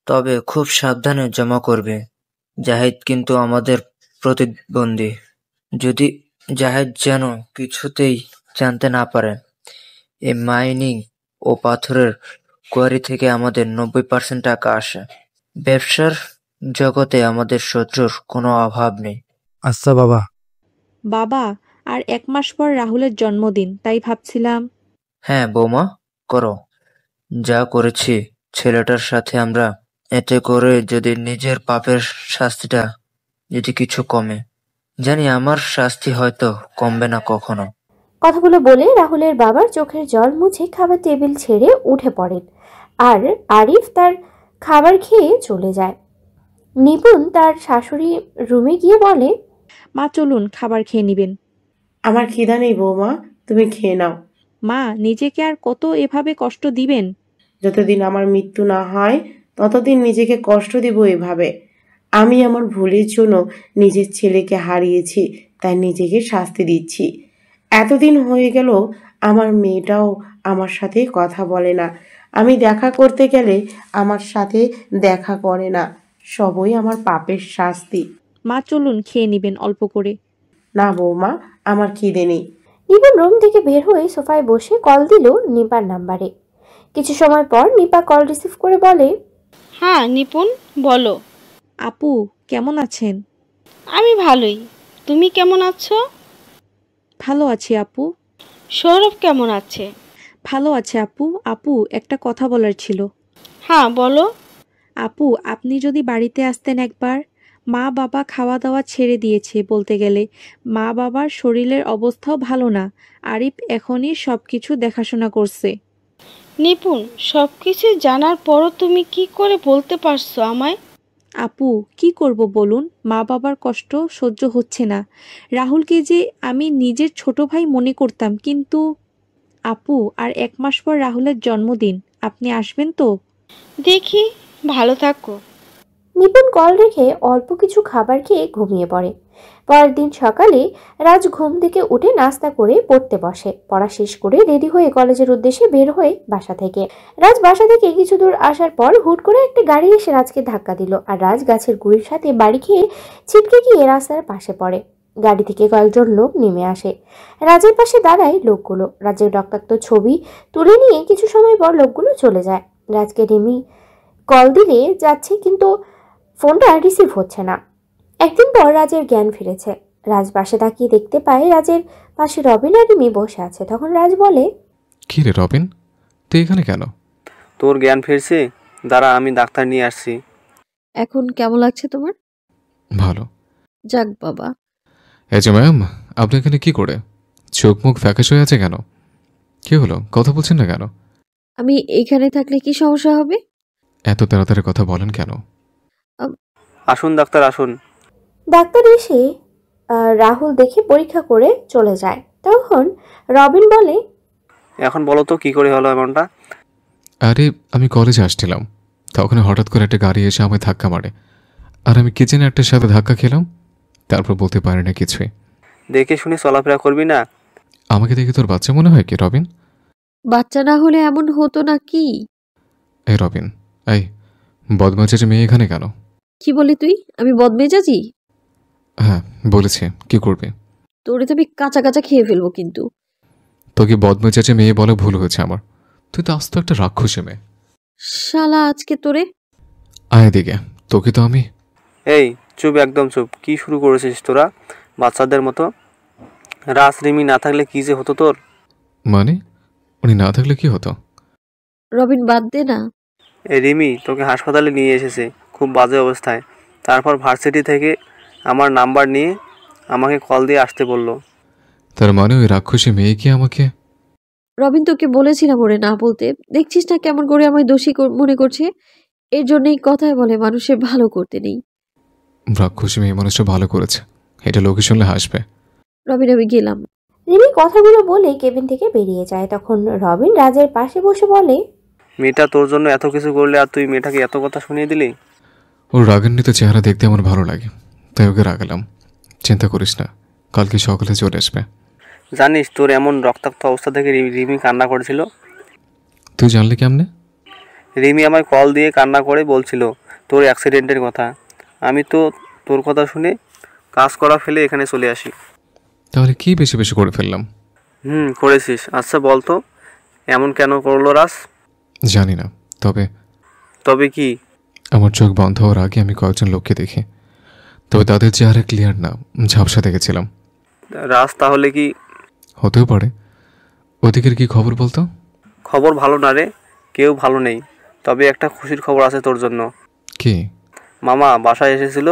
তবে খুব সাবধানে জমা করবে। জাহিদ কিন্তু আমাদের প্রতিদ্বন্দ্বী। যদি জাহিদ যেন কিছুতেই জানতে না পারে, এই মাইনিং ও পাথরের কোয়ারি থেকে আমাদের 90% টাকা আসে। ব্যবসার জগতে আমাদের শত্রুর কোনো অভাব নেই। আচ্ছা বাবা। বাবা, আর 1 মাস পর রাহুলের জন্মদিন, তাই ভাবছিলাম। হ্যাঁ বৌমা, করো। যা করেছি ছেলেটার সাথে আমরা, এতে করে যদি নিজের পাপের শাস্তিটা যদি কিছু কমে, জানি আমার শাস্তি হয়তো কমবে না কখনো। কথাগুলো বলে রাহুলের বাবার চোখের জল মুছে খাবার টেবিল ছেড়ে উঠে পড়েন আর আরিফ তার খাবার খেয়ে চলে যায়। নিপুণ তার শাশুড়ি রুমে গিয়ে বলে, মা চলুন খাবার খেয়ে নিবেন। আমার খিদা নেই বৌমা, তুমি খেয়ে নাও। মা, নিজেকে আর কত এভাবে কষ্ট দিবেন? যতদিন আমার মৃত্যু না হয় ততদিন নিজেকে কষ্ট দিব এভাবে। আমি আমার ভুলের জন্য নিজের ছেলেকে হারিয়েছি, তাই নিজেকে শাস্তি দিচ্ছি। এতদিন হয়ে গেল আমার মেয়েটাও আমার সাথে কথা বলে না, আমি দেখা করতে গেলে আমার সাথে দেখা করে না। সবই আমার পাপের শাস্তি। মা চলুন খেয়ে নিবেন অল্প করে। না বৌমা, আমার খিদে নেই। নিপুণ রুম থেকে বের হয়ে সোফায় বসে কল দিল নিপার নাম্বারে। কিছু সময় পর নিপা কল রিসিভ করে বলে, হ্যাঁ নিপুণ, বলো। আপু কেমন আছেন? আমি ভালোই, তুমি কেমন আছো? ভালো আছি আপু। সৌরভ কেমন আছে? ভালো আছে আপু। আপু একটা কথা বলার ছিল। হ্যাঁ বলো। আপু আপনি যদি বাড়িতে আসতেন একবার। মা বাবা খাওয়া দাওয়া ছেড়ে দিয়েছে বলতে গেলে। মা বাবার শরীরের অবস্থাও ভালো না। আরিফ এখনই সব কিছু দেখাশোনা করছে। নিপুণ, সব কিছু জানার পরও তুমি কি করে বলতে পারছো আমায়? আপু কি করব বলুন, মা বাবার কষ্ট সহ্য হচ্ছে না। রাহুলকে যে আমি নিজের ছোট ভাই মনে করতাম, কিন্তু আপু আর 1 মাস পর রাহুলের জন্মদিন, আপনি আসবেন তো? দেখি, ভালো থাকো। নিপুণ কল রেখে অল্প কিছু খাবার খেয়ে ঘুমিয়ে পড়ে। পরের দিন সকালে রাজ ঘুম থেকে উঠে নাস্তা করে পড়তে বসে। পড়া শেষ করে রেডি হয়ে কলেজের উদ্দেশ্যে বের হয়ে বাসা থেকে। রাজ বাসা থেকে কিছু দূর আসার পর হুট করে একটা গাড়ি এসে রাজকে ধাক্কা দিল, আর রাজ গাছের গুড়ির সাথে বাড়ি খেয়ে ছিটকে গিয়ে রাস্তার পাশে পড়ে। গাড়ি থেকে কয়েকজন লোক নেমে আসে। রাজের পাশে দাঁড়ায় লোকগুলো। রাজের রক্তাক্ত ছবি তুলে নিয়ে কিছু সময় পর লোকগুলো চলে যায়। রাজকে রিমি কল দিলে যাচ্ছে, কিন্তু ফোনটা রিসিভ হচ্ছে না। একদিন পর রাজের জ্ঞান ফিরেছে। রাজ পাশে তাকিয়ে দেখতে পায় রাজের পাশে রবিন আর রিমি বসে আছে। তখন রাজ বলে, কি রে রবিন, তুই এখানে কেন? তোর জ্ঞান ফিরছে? দাঁড়া, আমি ডাক্তার নিয়ে আসছি। এখন কেমন লাগছে তোমার? ভালো। যাক বাবা। এই যে ম্যাম, আপনি এখানে কি করে? চোখ মুখ ফ্যাকাশ হয়ে আছে কেন? কি হলো, কথা বলছেন না কেন? আমি এখানে থাকলে কি সমস্যা হবে? এত তাড়াতাড়ি কথা বলেন কেন? আসুন ডাক্তার, আসুন। ডাক্তার এসে রাহুল দেখে পরীক্ষা করে চলে যায়। তখন রবিন বলে, এখন বলো তো কি করে হলো এমনটা? আরে আমি কলেজে আসছিলাম, তখন হঠাৎ করে একটা গাড়ি এসে আমায় ধাক্কা মারে, আর আমি কিচেনে একটার সাথে ধাক্কা খেলাম। তারপর বলতে পারি না কিছুই। দেখে শুনে চলাফেরা করবি না। আমাকে দেখে তোর বাচ্চা মনে হয় কি রবিন? বাচ্চা না হলে এমন হতো না কি? এই রবিন, এই বদমাজের মেয়ে এখানে কেন? কি বলি তুই? আমি বদমেজাজি? হ্যাঁ বলেছি, কি করবে? তোরে তো আমি কাঁচা কাঁচা খেয়ে ফেলবো কিন্তু। তোকে বদমেজাজে মেয়ে বলে ভুল হয়েছে আমার। তুই তো আস্ত একটা রাক্ষসী মেয়ে। শালা আজকে তোরে। আয় দিকে, তোকে তো আমি। এই চুপ, একদম চুপ। কি শুরু করেছিস তোরা বাচ্চাদের মতো? রাজ রিমি না থাকলে কি যে হতো তোর? মানে উনি না থাকলে কি হতো? রবিন বাদ দে না। এই রিমি তোকে হাসপাতালে নিয়ে এসেছে খুব বাজে অবস্থায়। তারপর ভার্সিটি থেকে আমার নাম্বার নিয়ে আমাকে কল দিয়ে আসতে বললো। তার মানে ওই রাক্ষসী মেয়ে কি আমাকে? রবিন তোকে বলেছিলাম ওরে না বলতে। দেখছিস না কেমন করে আমায় দোষী মনে করছে। এর জন্যই কথায় বলে মানুষের ভালো করতে নেই। রাক্ষসী মেয়ে মানুষটা ভালো করেছে, এটা লোকে শুনলে হাসবে। রবিন আমি গেলাম। রিমি কথাগুলো বলে কেবিন থেকে বেরিয়ে যায়। তখন রবিন রাজের পাশে বসে বলে, মেয়েটা তোর জন্য এত কিছু করলে আর তুই মেয়েটাকে এত কথা শুনিয়ে দিলি? ওর রাগান্বিত চেহারা দেখতে আমার ভালো লাগে, তাই ওকে রাগালাম। চিন্তা করিস না, কালকে সকালে চলে আসবে। জানিস তোর এমন রক্তাক্ত অবস্থা থেকে রিমি কান্না করেছিল? তুই জানলি কেমনে? রিমি আমায় কল দিয়ে কান্না করে বলছিল তোর অ্যাক্সিডেন্টের কথা। আমি তো তোর কথা শুনে কাজ করা ফেলে এখানে চলে আসি। তাহলে কি বেশি বেশি করে ফেললাম? করেছিস। আচ্ছা বলতো এমন কেন করলো রাজ? জানি না, তবে কি? আমার চোখ বন্ধ হওয়ার আগে আমি কয়েকজন লোককে দেখি, তবে তাদের চেহারা ক্লিয়ার না, ঝাপসা দেখেছিলাম। রাজ তাহলে কি? হতেও পারে। ওদিকের কি খবর বলতো? খবর ভালো না রে, কেউ ভালো নেই। তবে একটা খুশির খবর আছে তোর জন্য। কি? মামা বাসায় এসেছিল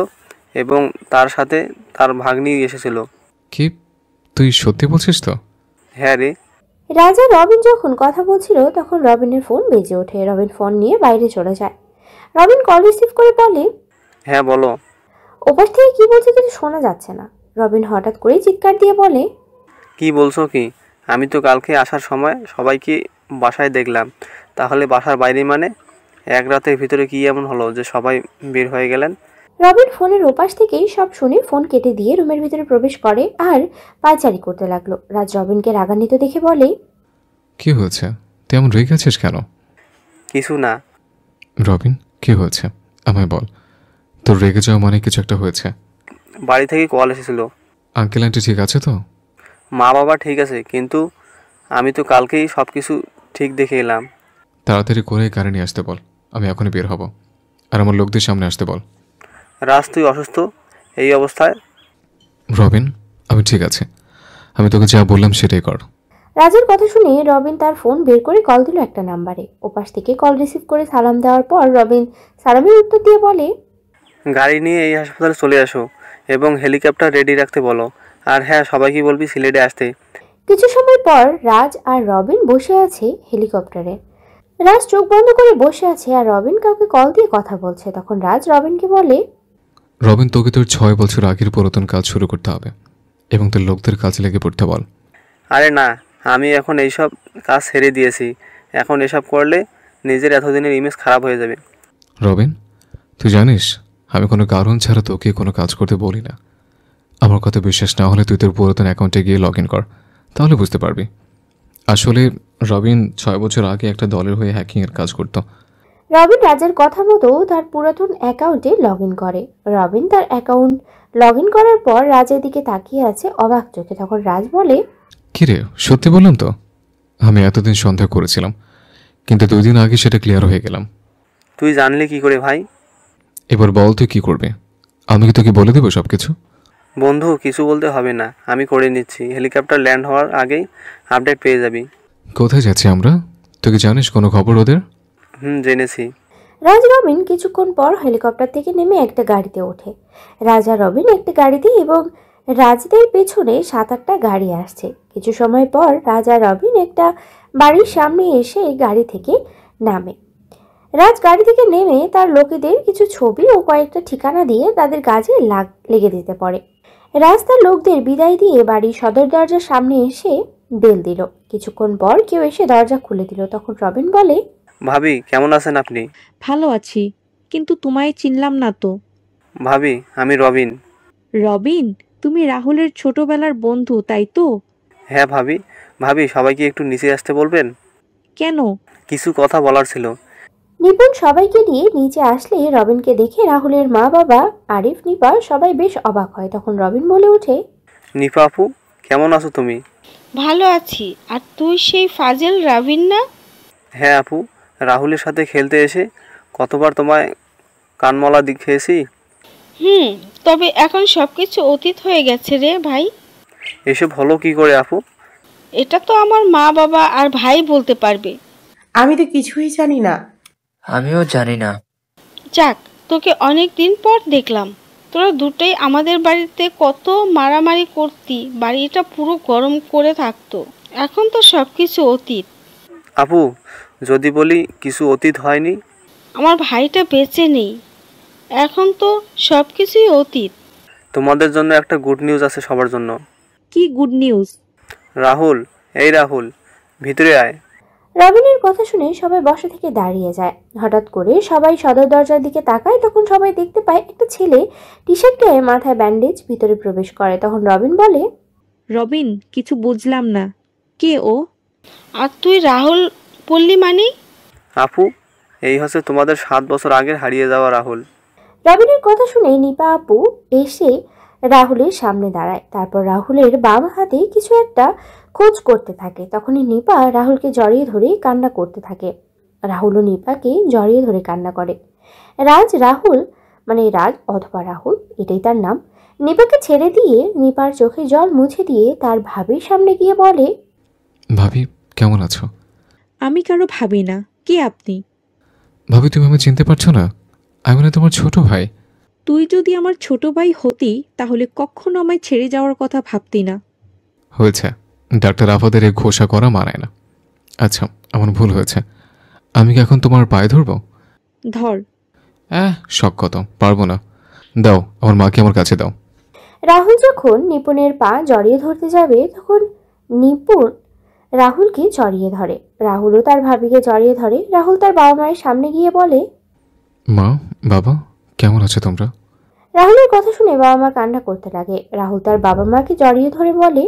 এবং তার সাথে তার ভাগ্নি এসেছিল। কি তুই সত্যি বলছিস তো? হ্যাঁ রে। রাজা রবিন যখন কথা বলছিল তখন রবিনের ফোন বেজে ওঠে। রবিন ফোন নিয়ে বাইরে চলে যায়। রবিন কল রিসিভ করে বলে, হ্যাঁ বলো। ওপাশ থেকে কি বলছে কিছু শোনা যাচ্ছে না। রবিন হঠাৎ করে চিৎকার দিয়ে বলে, কি বলছো কি? আমি তো কালকে আসার সময় সবাইকে বাসায় দেখলাম। তাহলে বাসার বাইরে মানে? এক রাতের ভিতরে কি এমন হলো যে সবাই বের হয়ে গেলেন? রবিন ফোনের ওপাশ থেকেই সব শুনে ফোন কেটে দিয়ে রুমের ভিতরে প্রবেশ করে আর পায়চারি করতে লাগলো। রাজ রবিনকে রাগান্বিত দেখে বলে, কি হয়েছে? তেমন রেগে আছিস কেন? কিছু না। রবিন, কি হয়েছে আমায় বল। তোর রেগে যাওয়া মানে কিছু একটা হয়েছে। বাড়ি থেকে কল এসেছিল। আঙ্কেল আন্টি ঠিক আছে তো? মা বাবা ঠিক আছে, কিন্তু আমি তো কালকেই সব কিছু ঠিক দেখে এলাম। তাড়াতাড়ি করে গাড়ি নিয়ে আসতে বল, আমি এখনই বের হব। আর আমার লোকদের সামনে আসতে বল। রাজ, তুই অসুস্থ এই অবস্থায়? রবিন, আমি ঠিক আছে, আমি তোকে যা বললাম সেটাই কর। রাজের কথা শুনে রবিন তার ফোন বের করে কল দিল একটা নাম্বারে। ওপাশ থেকে কল রিসিভ করে সালাম দেওয়ার পর রবিন সালামের উত্তর দিয়ে বলে, গাড়ি নিয়ে এই হাসপাতালে চলে আসো এবং হেলিকপ্টার রেডি রাখতে বলো। আর হ্যাঁ, সবাইকে বলবি সিলেটে আসতে। কিছু সময় পর রাজ আর রবিন বসে আছে হেলিকপ্টারে। রাজ চোখ বন্ধ করে বসে আছে আর রবিন কাউকে কল দিয়ে কথা বলছে। তখন রাজ রবিনকে বলে, রবিন, তোকে তোর 6 বছর আগের পুরাতন কাজ শুরু করতে হবে এবং তোর লোকদের কাজে লেগে পড়তে বল। আরে না, আমি এখন এইসব কাজ ছেড়ে দিয়েছি। এখন এসব করলে নিজের এতদিনের ইমেজ খারাপ হয়ে যাবে। রবিন, তুই জানিস আমি কোনো কারণ ছাড়া তোকে কোনো কাজ করতে বলি না। আমার কথা বিশ্বাস না হলে তুই তোর পুরাতন অ্যাকাউন্টে গিয়ে লগ ইন কর, তাহলে বুঝতে পারবি। আসলে রবিন 6 বছর আগে একটা দলের হয়ে হ্যাকিংয়ের কাজ করত। রবিন রাজের কথা মতো তার পুরাতন অ্যাকাউন্টে লগ ইন করে। রবিন তার অ্যাকাউন্ট লগ ইন করার পর রাজের দিকে তাকিয়ে আছে অবাক চোখে। তখন রাজ বলে, কিরে, সত্যি বললাম তো? আমি এতদিন সন্দেহ করেছিলাম, কিন্তু 2 দিন আগে সেটা ক্লিয়ার হয়ে গেলাম। তুই জানলি কি করে ভাই? এবার বল তুই কি করবে? আমি কি তোকে বলে দেবো সব কিছু? বন্ধু, কিছু বলতে হবে না, আমি করে নিচ্ছি। হেলিকপ্টার ল্যান্ড হওয়ার আগেই আপডেট পেয়ে যাবি। কোথায় যাচ্ছি আমরা? তুই কি জানিস কোনো খবর ওদের? জেনেছি। রাজ রবিন কিছুক্ষণ পর হেলিকপ্টার থেকে নেমে একটা গাড়িতে ওঠে। রাজা রবিন একটা গাড়িতে এবং রাজদের পেছনে 7-8টা গাড়ি আসছে। কিছু সময় পর রাজা রবিন একটা বাড়ির সামনে এসে গাড়ি থেকে নামে। রাজ গাড়ি থেকে নেমে তার লোকেদের কিছু ছবি ও কয়েকটা ঠিকানা দিয়ে তাদের কাজে লেগে দিতে পারে। রাজ তার লোকদের বিদায় দিয়ে বাড়ির সদর দরজার সামনে এসে বেল দিল। কিছুক্ষণ পর কেউ এসে দরজা খুলে দিল। তখন রবিন বলে, ভাবি কেমন আছেন আপনি? ভালো আছি, কিন্তু তোমায় চিনলাম না তো। ভাবি, আমি রবিন। রবিন, তুমি রাহুলের ছোটবেলার বন্ধু, তাই তো? হ্যাঁ ভাবি। ভাবি, সবাইকে একটু নিচে আসতে বলবেন? কেন? কিছু কথা বলার ছিল। নিপুণ সবাইকে নিয়ে নিচে আসলে রবিনকে দেখে রাহুলের মা বাবা, আরিফ, নিপা সবাই বেশ অবাক হয়। তখন রবিন বলে ওঠে, নিপা আপু, কেমন আছো তুমি? ভালো আছি। আর তুই সেই ফাজেল রবিন না? হ্যাঁ আপু, রাহুলের সাথে খেলতে এসে কতবার তোমায় কানমলা খেয়েছি। তবে এখন সবকিছু অতীত হয়ে গেছে রে ভাই। এসব হলো কি করে আপু? এটা তো আমার মা বাবা আর ভাই বলতে পারবে। আমি তো কিছুই জানি না। আমিও জানি না। যাক, তোকে অনেক দিন পর দেখলাম। তোরা দুটোই আমাদের বাড়িতে কত মারামারি করতি, বাড়িটা পুরো গরম করে থাকতো। এখন তো সবকিছু অতীত। আপু, যদি বলি কিছু অতীত হয়নি। আমার ভাইটা বেঁচে নেই, এখন তো সবকিছুই অতীত। তোমাদের জন্য একটা গুড নিউজ আছে সবার জন্য। কি গুড নিউজ? রাহুল, এই রাহুল, ভিতরে আয়। রবিনের কথা শুনে সবাই বসা থেকে দাঁড়িয়ে যায়। হঠাৎ করে সবাই সদর দরজার দিকে তাকায়। তখন সবাই দেখতে পায় একটা ছেলে টি শার্ট গায়ে মাথায় ব্যান্ডেজ ভিতরে প্রবেশ করে। তখন রবিন বলে, রবিন, কিছু বুঝলাম না, কে ও? আর তুই রাহুল বললি মানে? আপু, এই হচ্ছে তোমাদের 7 বছর আগের হারিয়ে যাওয়া রাহুল। রবিনের কথা শুনে নিপা আপু এসে রাহুলের সামনে দাঁড়ায়। তারপর রাহুলের বাম হাতে কিছু একটা খোঁজ করতে থাকে। তখনই নিপা রাহুলকে জড়িয়ে ধরে কান্না করতে থাকে। রাহুলও নিপাকে জড়িয়ে ধরে কান্না করে। রাজ অথবা রাহুল, এটাই তার নাম, নিপাকে ছেড়ে দিয়ে নিপার চোখে জল মুছে দিয়ে তার ভাবির সামনে গিয়ে বলে, ভাবি কেমন আছো? আমি কারো ভাবি না, কে আপনি? ভাবি, তুমি আমায় চিনতে পারছো না? আমি মানে তোমার ছোট ভাই। তুই যদি আমার ছোট ভাই হতি তাহলে কখনো আমায় ছেড়ে যাওয়ার কথা ভাবতি না। হয়েছে, ডাক্তার আফাদের এই ঘোষা করা মানায় না। আচ্ছা, আমার ভুল হয়েছে। আমি কি এখন তোমার পায়ে ধরবো? ধর। শখ কত, পারবো না। দাও, আমার মাকে আমার কাছে দাও। রাহুল যখন নিপুণের পা জড়িয়ে ধরতে যাবে তখন নিপুণ রাহুলকে জড়িয়ে ধরে। রাহুলও তার ভাবিকে জড়িয়ে ধরে। রাহুল তার বাবা মায়ের সামনে গিয়ে বলে, মা, বাবা, কেমন আছো তোমরা? রাহুলের কথা শুনে বাবা মা কান্না করতে লাগে। রাহুল তার বাবা মাকে জড়িয়ে ধরে বলে,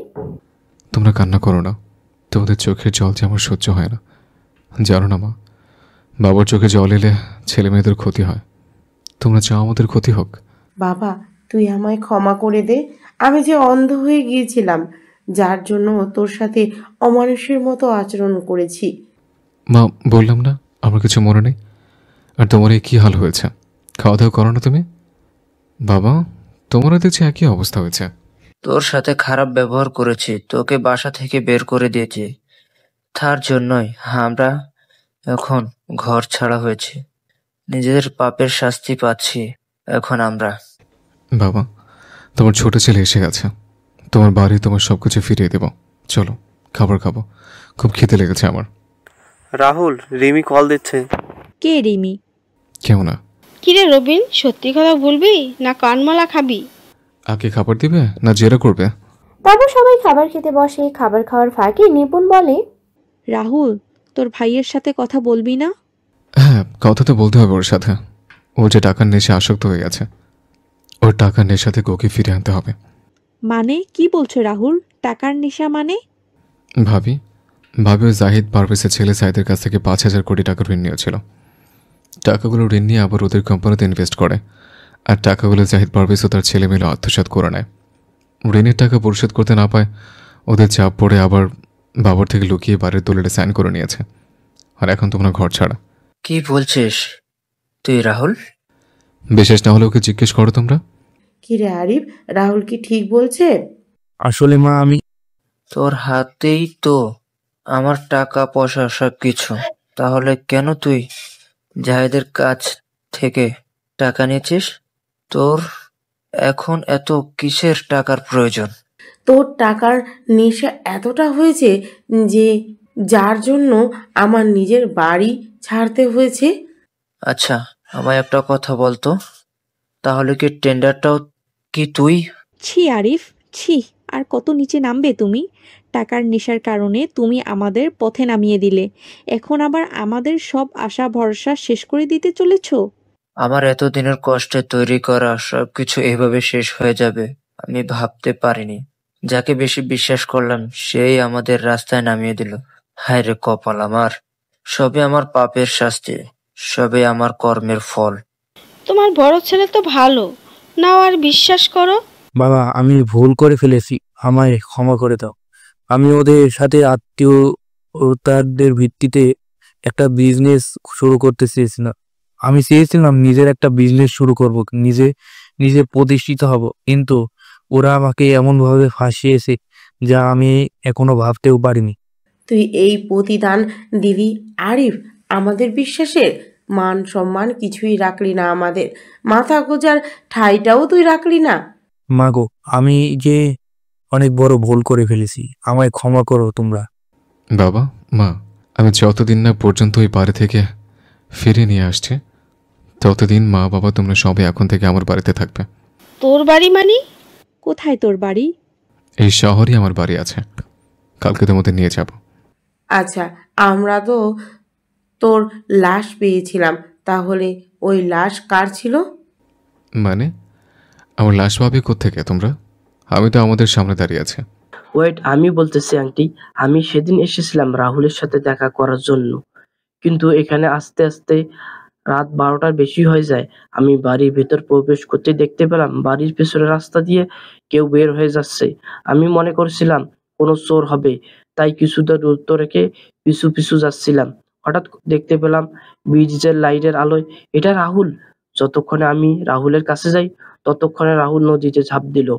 তোমরা কান্না করো না। তোমাদের চোখের জল যে আমার সহ্য হয় না। জানো না মা, বাবার চোখে জল এলে ছেলে মেয়েদের ক্ষতি হয়। তোমরা চাও আমাদের ক্ষতি হোক? বাবা, তুই আমায় ক্ষমা করে দে। আমি যে অন্ধ হয়ে গিয়েছিলাম, যার জন্য তোর সাথে অমানুষের মতো আচরণ করেছি। মা, বললাম না আমার কিছু মনে নেই। আর তোমার এই কী হাল হয়েছে? খাওয়া দাওয়া করো না তুমি? বাবা, তোমারও দেখছি একই অবস্থা হয়েছে। তোর সাথে খারাপ ব্যবহার করেছি, তোকে বাসা থেকে বের করে দিয়েছি, তার জন্যই আমরা এখন ঘর ছাড়া হয়েছে। নিজেদের পাপের শাস্তি পাচ্ছি এখন আমরা। বাবা, তোমার ছোট ছেলে এসে গেছে। তোমার বাড়ি তোমার সব কিছু ফিরিয়ে দেব। চলো খাবার খাবো, খুব খিদে লেগেছে আমার। রাহুল, রিমি কল দিচ্ছে। কে রিমি? কেউ না। কিরে রবিন, সত্যি কথা বলবি না কানমালা খাবি? আগে খাবার দিবে না জেরা করবে? তারপর সবাই খাবার খেতে বসে। খাবার খাওয়ার ফাঁকে নিপুণ বলে, রাহুল, তোর ভাইয়ের সাথে কথা বলবি না? হ্যাঁ, কথা তো বলতে হবে ওর সাথে। ও যে টাকার নেশে আসক্ত হয়ে গেছে, ওর টাকার নেশাতে গোকে ফিরে আনতে হবে। মানে কি বলছো রাহুল? টাকার নেশা মানে? ভাবি ওই জাহিদ পারভেজের ছেলে সাইদের কাছ থেকে 5,000 কোটি টাকা ঋণ নিয়েছিল। টাকাগুলো ঋণ নিয়ে আবার ওদের কোম্পানিতে ইনভেস্ট করে, আর টাকাগুলো জাহিদ পারভেজ ও তার ছেলে মিলে আত্মসাৎ করে নেয়। ঋণের টাকা পরিশোধ করতে না পায় ওদের চাপ পড়ে আবার বাবার থেকে লুকিয়ে বাড়ির দলিলে সাইন করে নিয়েছে। আর এখন তোমরা ঘর ছাড়া। কি বলছিস তুই রাহুল? বিশেষ না হলে ওকে জিজ্ঞেস করো তোমরা। কি রে আরিফ, রাহুল কি ঠিক বলছে? আসলে মা, আমি তোর হাতেই তো আমার টাকা পয়সা সব কিছু, তাহলে কেন তুই জাহেদের কাছ থেকে টাকা নিয়েছিস? তোর এখন এত কিসের টাকার প্রয়োজন? তোর টাকার নেশা এতটা হয়েছে যে যার জন্য আমার নিজের বাড়ি ছাড়তে হয়েছে। আচ্ছা, আমায় একটা কথা বলতো, তাহলে কি টেন্ডারটাও কি তুই? ছি আরিফ, ছি। আর কত নিচে নামবে তুমি? টাকার নেশার কারণে তুমি আমাদের পথে নামিয়ে দিলে, এখন আবার আমাদের সব আশা ভরসা শেষ করে দিতে চলেছো? আমার এতদিনের কষ্টে তৈরি করা সবকিছু এভাবে শেষ হয়ে যাবে আমি ভাবতে পারিনি। যাকে বেশি বিশ্বাস করলাম সেই আমাদের রাস্তায় নামিয়ে দিল। হায় রে কপাল আমার! সবে আমার পাপের শাস্তি, সবে আমার কর্মের ফল। তোমার বড় ছেলে তো ভালো, নাও আর বিশ্বাস করো। বাবা, আমি ভুল করে ফেলেছি, আমায় ক্ষমা করে দাও। আমি ওদের সাথে আত্মীয়তাদের ভিত্তিতে একটা বিজনেস শুরু করতে চেয়েছিলাম। আমি চেয়েছিলাম নিজের একটা বিজনেস শুরু করব, নিজে নিজে প্রতিষ্ঠিত হব, কিন্তু ওরা আমাকে এমনভাবে ফাঁসিয়েছে যা আমি এখনো ভাবতেও পারিনি। তুই এই প্রতিদান দিলি আরিফ আমাদের বিশ্বাসের? মান সম্মান কিছুই রাখলি না, আমাদের মাথা গোজার ঠাঁইটাও তুই রাখলি না। মাগো, আমি যে অনেক বড় ভুল করে ফেলেছি, আমায় ক্ষমা করো তোমরা। বাবা, মা, আমি যতদিন না পর্যন্ত ওই বাড়ি থেকে ফিরে নিয়ে আসছে ততদিন মা বাবা তোমরা সবাই এখন থেকে আমার বাড়িতে থাকবে। তোর বাড়ি মানে? কোথায় তোর বাড়ি? এই শহরে আমার বাড়ি আছে, কালকে তোমাদের নিয়ে যাব। আচ্ছা, আমরা তো তোর লাশ পেয়েছিলাম, তাহলে ওই লাশ কার ছিল? মানে আমার লাশ পাবে কোত্থেকে তোমরা? আমি তো আমাদের সামনে দাঁড়িয়ে আছে। ওয়েট, আমি বলতেছি আন্টি, আমি সেদিন এসেছিলাম রাহুলের সাথে দেখা করার জন্য, কিন্তু এখানে আস্তে আস্তে রাত 12টার বেশি হয়ে যায়। আমি বাড়ির ভেতর প্রবেশ করতে দেখতে পেলাম বাড়ির পেছনের রাস্তা দিয়ে কেউ বের হয়ে যাচ্ছে। আমি মনে করছিলাম কোনো চোর হবে, তাই কিছুটা দূরত্ব রেখে পিছু পিছু যাচ্ছিলাম। হঠাৎ দেখতে পেলাম ব্রিজের লাইটের আলোয় এটা রাহুল। যতক্ষণে আমি রাহুলের কাছে যাই ততক্ষণে রাহুল নদীতে ঝাঁপ দিল,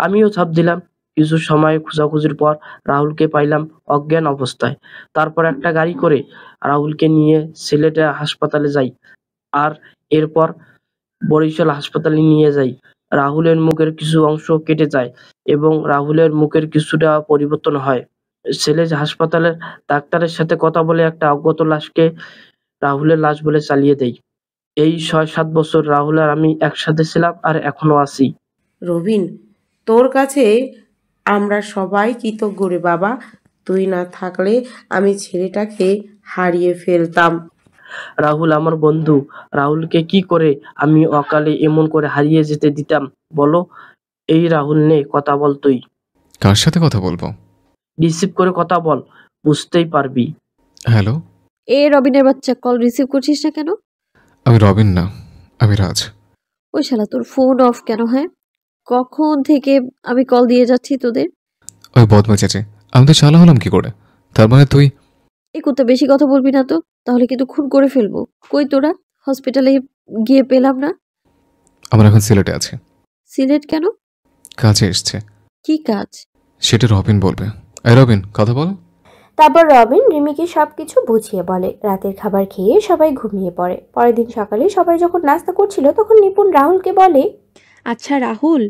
আমিও ঝাঁপ দিলাম। কিছু সময় খোঁজাখুঁজির পর রাহুলকে পাইলাম অজ্ঞান অবস্থায়। তারপর একটা গাড়ি করে রাহুলকে নিয়ে সিলেটে হাসপাতালে যাই, আর এরপর বরিশাল হাসপাতালে নিয়ে যাই। রাহুলের মুখের কিছু অংশ কেটে যায় এবং রাহুলের মুখের কিছুটা পরিবর্তন হয়। সিলেট হাসপাতালের ডাক্তারের সাথে কথা বলে একটা অজ্ঞাত লাশকে রাহুলের লাশ বলে চালিয়ে দেই। এই 6-7 বছর রাহুল আর আমি একসাথে ছিলাম আর এখনো আছি। রবিন, তোর কাছে আমরা সবাই কৃতজ্ঞ রে বাবা। তুই না থাকলে আমি ছেলেটাকে হারিয়ে ফেলতাম। রাহুল আমার বন্ধু, রাহুলকে কি করে আমি অকালে এমন করে হারিয়ে যেতে দিতাম বলো? এই রাহুল নে, কথা বল তুই। কার সাথে কথা বলবো? রিসিভ করে কথা বল, বুঝতেই পারবি। হ্যালো, এ রবিনের বাচ্চা, কল রিসিভ করছিস না কেন? আমি রবিন না, আমি রাজ। ওই শালা, তোর ফোন অফ কেন? হ্যাঁ, কখন থেকে আমি কল দিয়ে যাচ্ছি তোদের? ওই বদমা চেঁচে আমি তো চালা হলাম কি করে? তার মানে তুই? এই কুত্তা, বেশি কথা বলবি না তো, তাহলে কিন্তু খুন করে ফেলবো। কই তোরা? হসপিটালে গিয়ে পেলাম না। আমরা এখন সিলেটে আছি। সিলেট কেন? কাজে এসছে। কি কাজ? সেটা রবিন বলবে। এই রবিন, কথা বল। তারপর রবিন রিমিকে সবকিছু বুঝিয়ে বলে। রাতের খাবার খেয়ে সবাই ঘুমিয়ে পড়ে। পরের দিন সকালে সবাই যখন নাস্তা করছিল তখন নিপুণ রাহুলকে বলে, আচ্ছা রাহুল,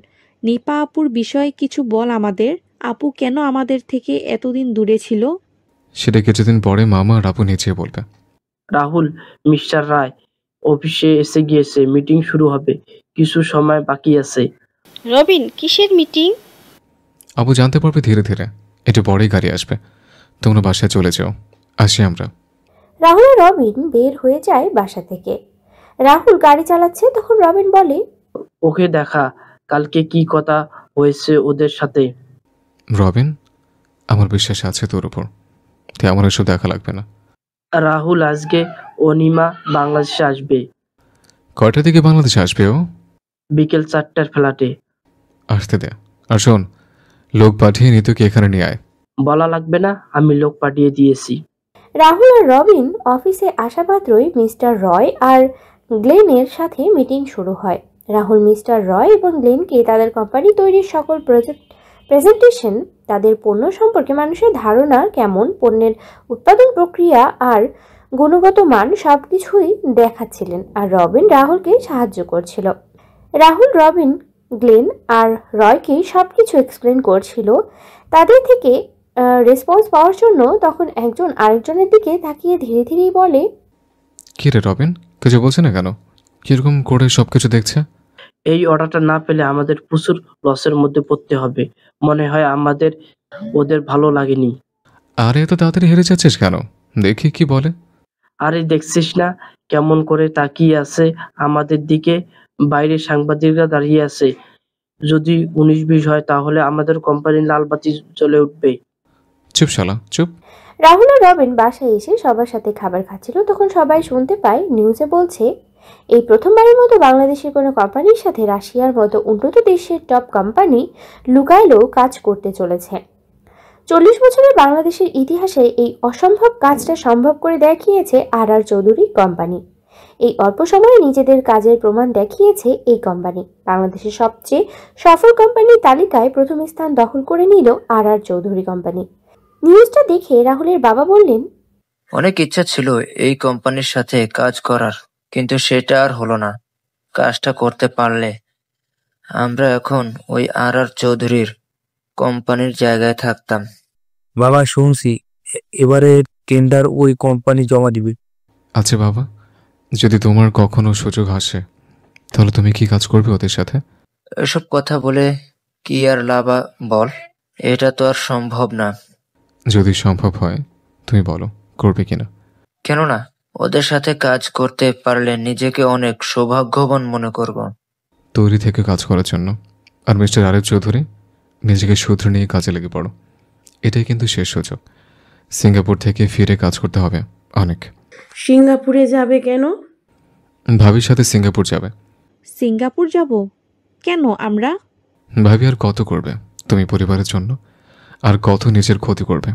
নিপা আপুর বিষয়ে কিছু বল আমাদের। আপু কেন আমাদের থেকে এতদিন দূরে ছিল? সেটা কিছুদিন পরে মামা আর আপু নিচে বলবে। রাহুল, মিস্টার রায় অফিসে এসে গিয়েছে, মিটিং শুরু হবে, কিছু সময় বাকি আছে। রবিন, কিসের মিটিং? আপু জানতে পারবে ধীরে ধীরে, একটু পরেই গাড়ি আসবে, তোমরা বাসায় চলে যাও, আসি আমরা। রাহুল আর রবিন বের হয়ে যায় বাসা থেকে। রাহুল গাড়ি চালাচ্ছে, তখন রবিন বলে, ওকে দেখা, কালকে কি কথা হয়েছে ওদের সাথে। রবিন, আমার বিশ্বাস আছে তোর উপর, তাই আমার এসব দেখা লাগবে না। রাহুল, আজকে অনিমা বাংলাদেশে আসবে। কয়টার দিকে বাংলাদেশে আসবে ও? বিকেল 4টার ফ্ল্যাটে। আসতে দে। আর শোন, লোক পাঠিয়ে নিতুকে এখানে নিয়ে আয়। বলা লাগবে না, আমি লোক পাঠিয়ে দিয়েছি। রাহুল আর রবিন অফিসে আসা মাত্রই মিস্টার রয় আর গ্লেনের সাথে মিটিং শুরু হয়। রাহুল মিস্টার রয় এবং গ্লেনকে তাদের কোম্পানি তৈরির সকল প্রেজেন্টেশন, তাদের পণ্য সম্পর্কে মানুষের ধারণা কেমন, পণ্যের উৎপাদন প্রক্রিয়া আর গুণগত মান সবকিছুই দেখাচ্ছিলেন। আর রবিন রাহুলকে সাহায্য করছিল। রাহুল, রবিন, গ্লেন আর রয়কে সবকিছু এক্সপ্লেন করছিল। তাদের থেকে রেসপন্স পাওয়ার জন্য তখন একজন আরেকজনের দিকে তাকিয়ে ধীরে ধীরেই বলে, কি রে রবিন, কিছু বলছে না কেন? কিরকম করে সবকিছু দেখছে? এই অর্ডারটা না পেলে আমাদের প্রচুর লসের মধ্যে পড়তে হবে। মনে হয় আমাদের ওদের ভালো লাগেনি। আরে এত তাড়াতাড়ি হেরে যাচ্ছিস কেন? দেখি কি বলে। আরে দেখছিস না কেমন করে তাকিয়ে আছে আমাদের দিকে? বাইরে সাংবাদিকরা দাঁড়িয়ে আছে। যদি 19-20 হয় তাহলে আমাদের কোম্পানির লাল বাতি জ্বলে উঠবে। চুপ শালা, চুপ। রাহুল আর রবিন বাসায় এসে সবার সাথে খাবার খাচ্ছিল, তখন সবাই শুনতে পায় নিউজে বলছে, এই প্রথমবারের মতো বাংলাদেশের কোনো কোম্পানির সাথে রাশিয়ার মতো উন্নত দেশের টপ কোম্পানি লুকাইলেও কাজ করতে চলেছে। 40 বছরের বাংলাদেশের ইতিহাসে এই অসম্ভব কাজটা সম্ভব করে দেখিয়েছে আর চৌধুরী কোম্পানি। এই অল্প সময়ে নিজেদের কাজের প্রমাণ দেখিয়েছে এই কোম্পানি। বাংলাদেশের সবচেয়ে সফল কোম্পানির তালিকায় প্রথম স্থান দখল করে নিল আর চৌধুরী কোম্পানি। নিউজটা দেখে রাহুলের বাবা বললেন, অনেক ইচ্ছা ছিল এই কোম্পানির সাথে কাজ করার, কিন্তু সেটা আর হলো না। কাজটা করতে পারলে আমরা এখন ওই আর চৌধুরীর কোম্পানির জায়গায় থাকতাম। বাবা, শুনছি এবারে টেন্ডার ওই কোম্পানি জমা দিবে। আচ্ছা বাবা, যদি তোমার কখনো সুযোগ আসে তাহলে তুমি কি কাজ করবে ওদের সাথে? এসব কথা বলে কি আর লাভ বল? এটা তো আর সম্ভব না। যদি সম্ভব হয় তুমি বলো, করবে কিনা? কেননা ওদের সাথে কাজ করতে পারলে নিজেকে অনেক সৌভাগ্যবান মনে করব। তৈরি থেকে কাজ করার জন্য। আর মিস্টার আরেফ চৌধুরী, নিজেকে শুধরে নিয়ে কাজে লেগে পড়ো, এটাই কিন্তু শেষ সুযোগ। সিঙ্গাপুর থেকে ফিরে কাজ করতে হবে অনেক। সিঙ্গাপুরে যাবে কেন? ভাবির সাথে সিঙ্গাপুর যাবে। সিঙ্গাপুর যাব কেন আমরা? ভাবি আর কত করবে তুমি পরিবারের জন্য, আর কত নিজের ক্ষতি করবে।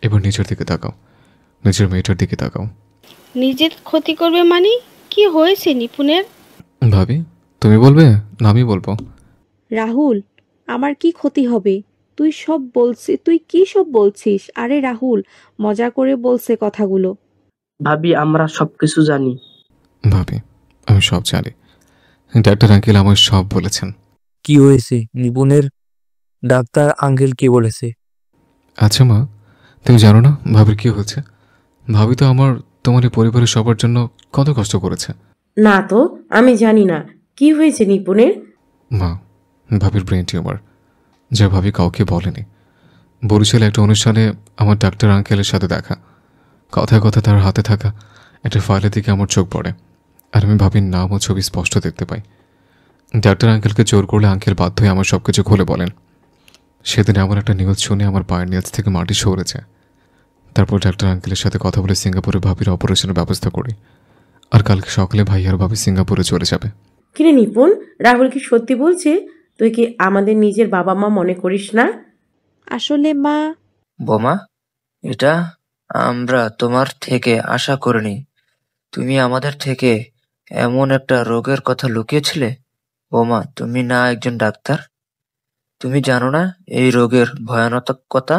এবার নিজের দিকে তাকাও, নিজের মেয়েটার দিকে তাকাও। নিজের ক্ষতি করবে মানে? কি হয়েছে নিপুণের? ভাবি, তুমি বলবে না আমি বলবো? রাহুল, আমার কি ক্ষতি হবে? তুই কি সব বলছিস? আরে রাহুল মজা করে বলছে কথাগুলো। ভাবি, আমরা সবকিছু জানি। ভাবি, আমি সব জানি। ডাক্তার আঙ্কেল আমার সব বলেছেন। কি হয়েছে নিপুণের? ডাক্তার আঙ্কেল কি বলেছে? আচ্ছা মা, তুমি জানো না ভাবির কি হয়েছে? ভাবি তো তোমার পরিবারের সবার জন্য কত কষ্ট করেছে। না তো, আমি জানি না কি হয়েছে নিপুণের। মা, ভাবির ব্রেন টিউমার, যা ভাবি কাউকে বলেনি। বরিশালে একটা অনুষ্ঠানে আমার ডাক্তার আঙ্কেলের সাথে দেখা। কথায় কথা তার হাতে থাকা একটা ফাইলের দিকে আমার চোখ পড়ে, আর আমি ভাবির নাম ও ছবি স্পষ্ট দেখতে পাই। ডাক্তার আঙ্কেলকে জোর করলে আঙ্কেল বাধ্য হয়ে আমার সব কিছু খুলে বলেন। সেদিন এমন একটা নিউজ শুনে আমার পায়ের নিচ থেকে মাটি সরেছে। তারপর ডাক্তার আঙ্কেলের সাথে কথা বলে সিঙ্গাপুরে ভাবির অপারেশনের ব্যবস্থা করি, আর কালকে সকালে ভাই আর ভাবি সিঙ্গাপুরে চলে যাবে। কিরে নিপুণ, রাহুল কি সত্যি বলছে? তুই কি আমাদের নিজের বাবা মা মনে করিস না? আসলে মা, বোমা, এটা আমরা তোমার থেকে আশা করিনি। তুমি আমাদের থেকে এমন একটা রোগের কথা লুকিয়েছিলে। বোমা, তুমি না একজন ডাক্তার? তুমি জানো না এই রোগের ভয়ানকতা?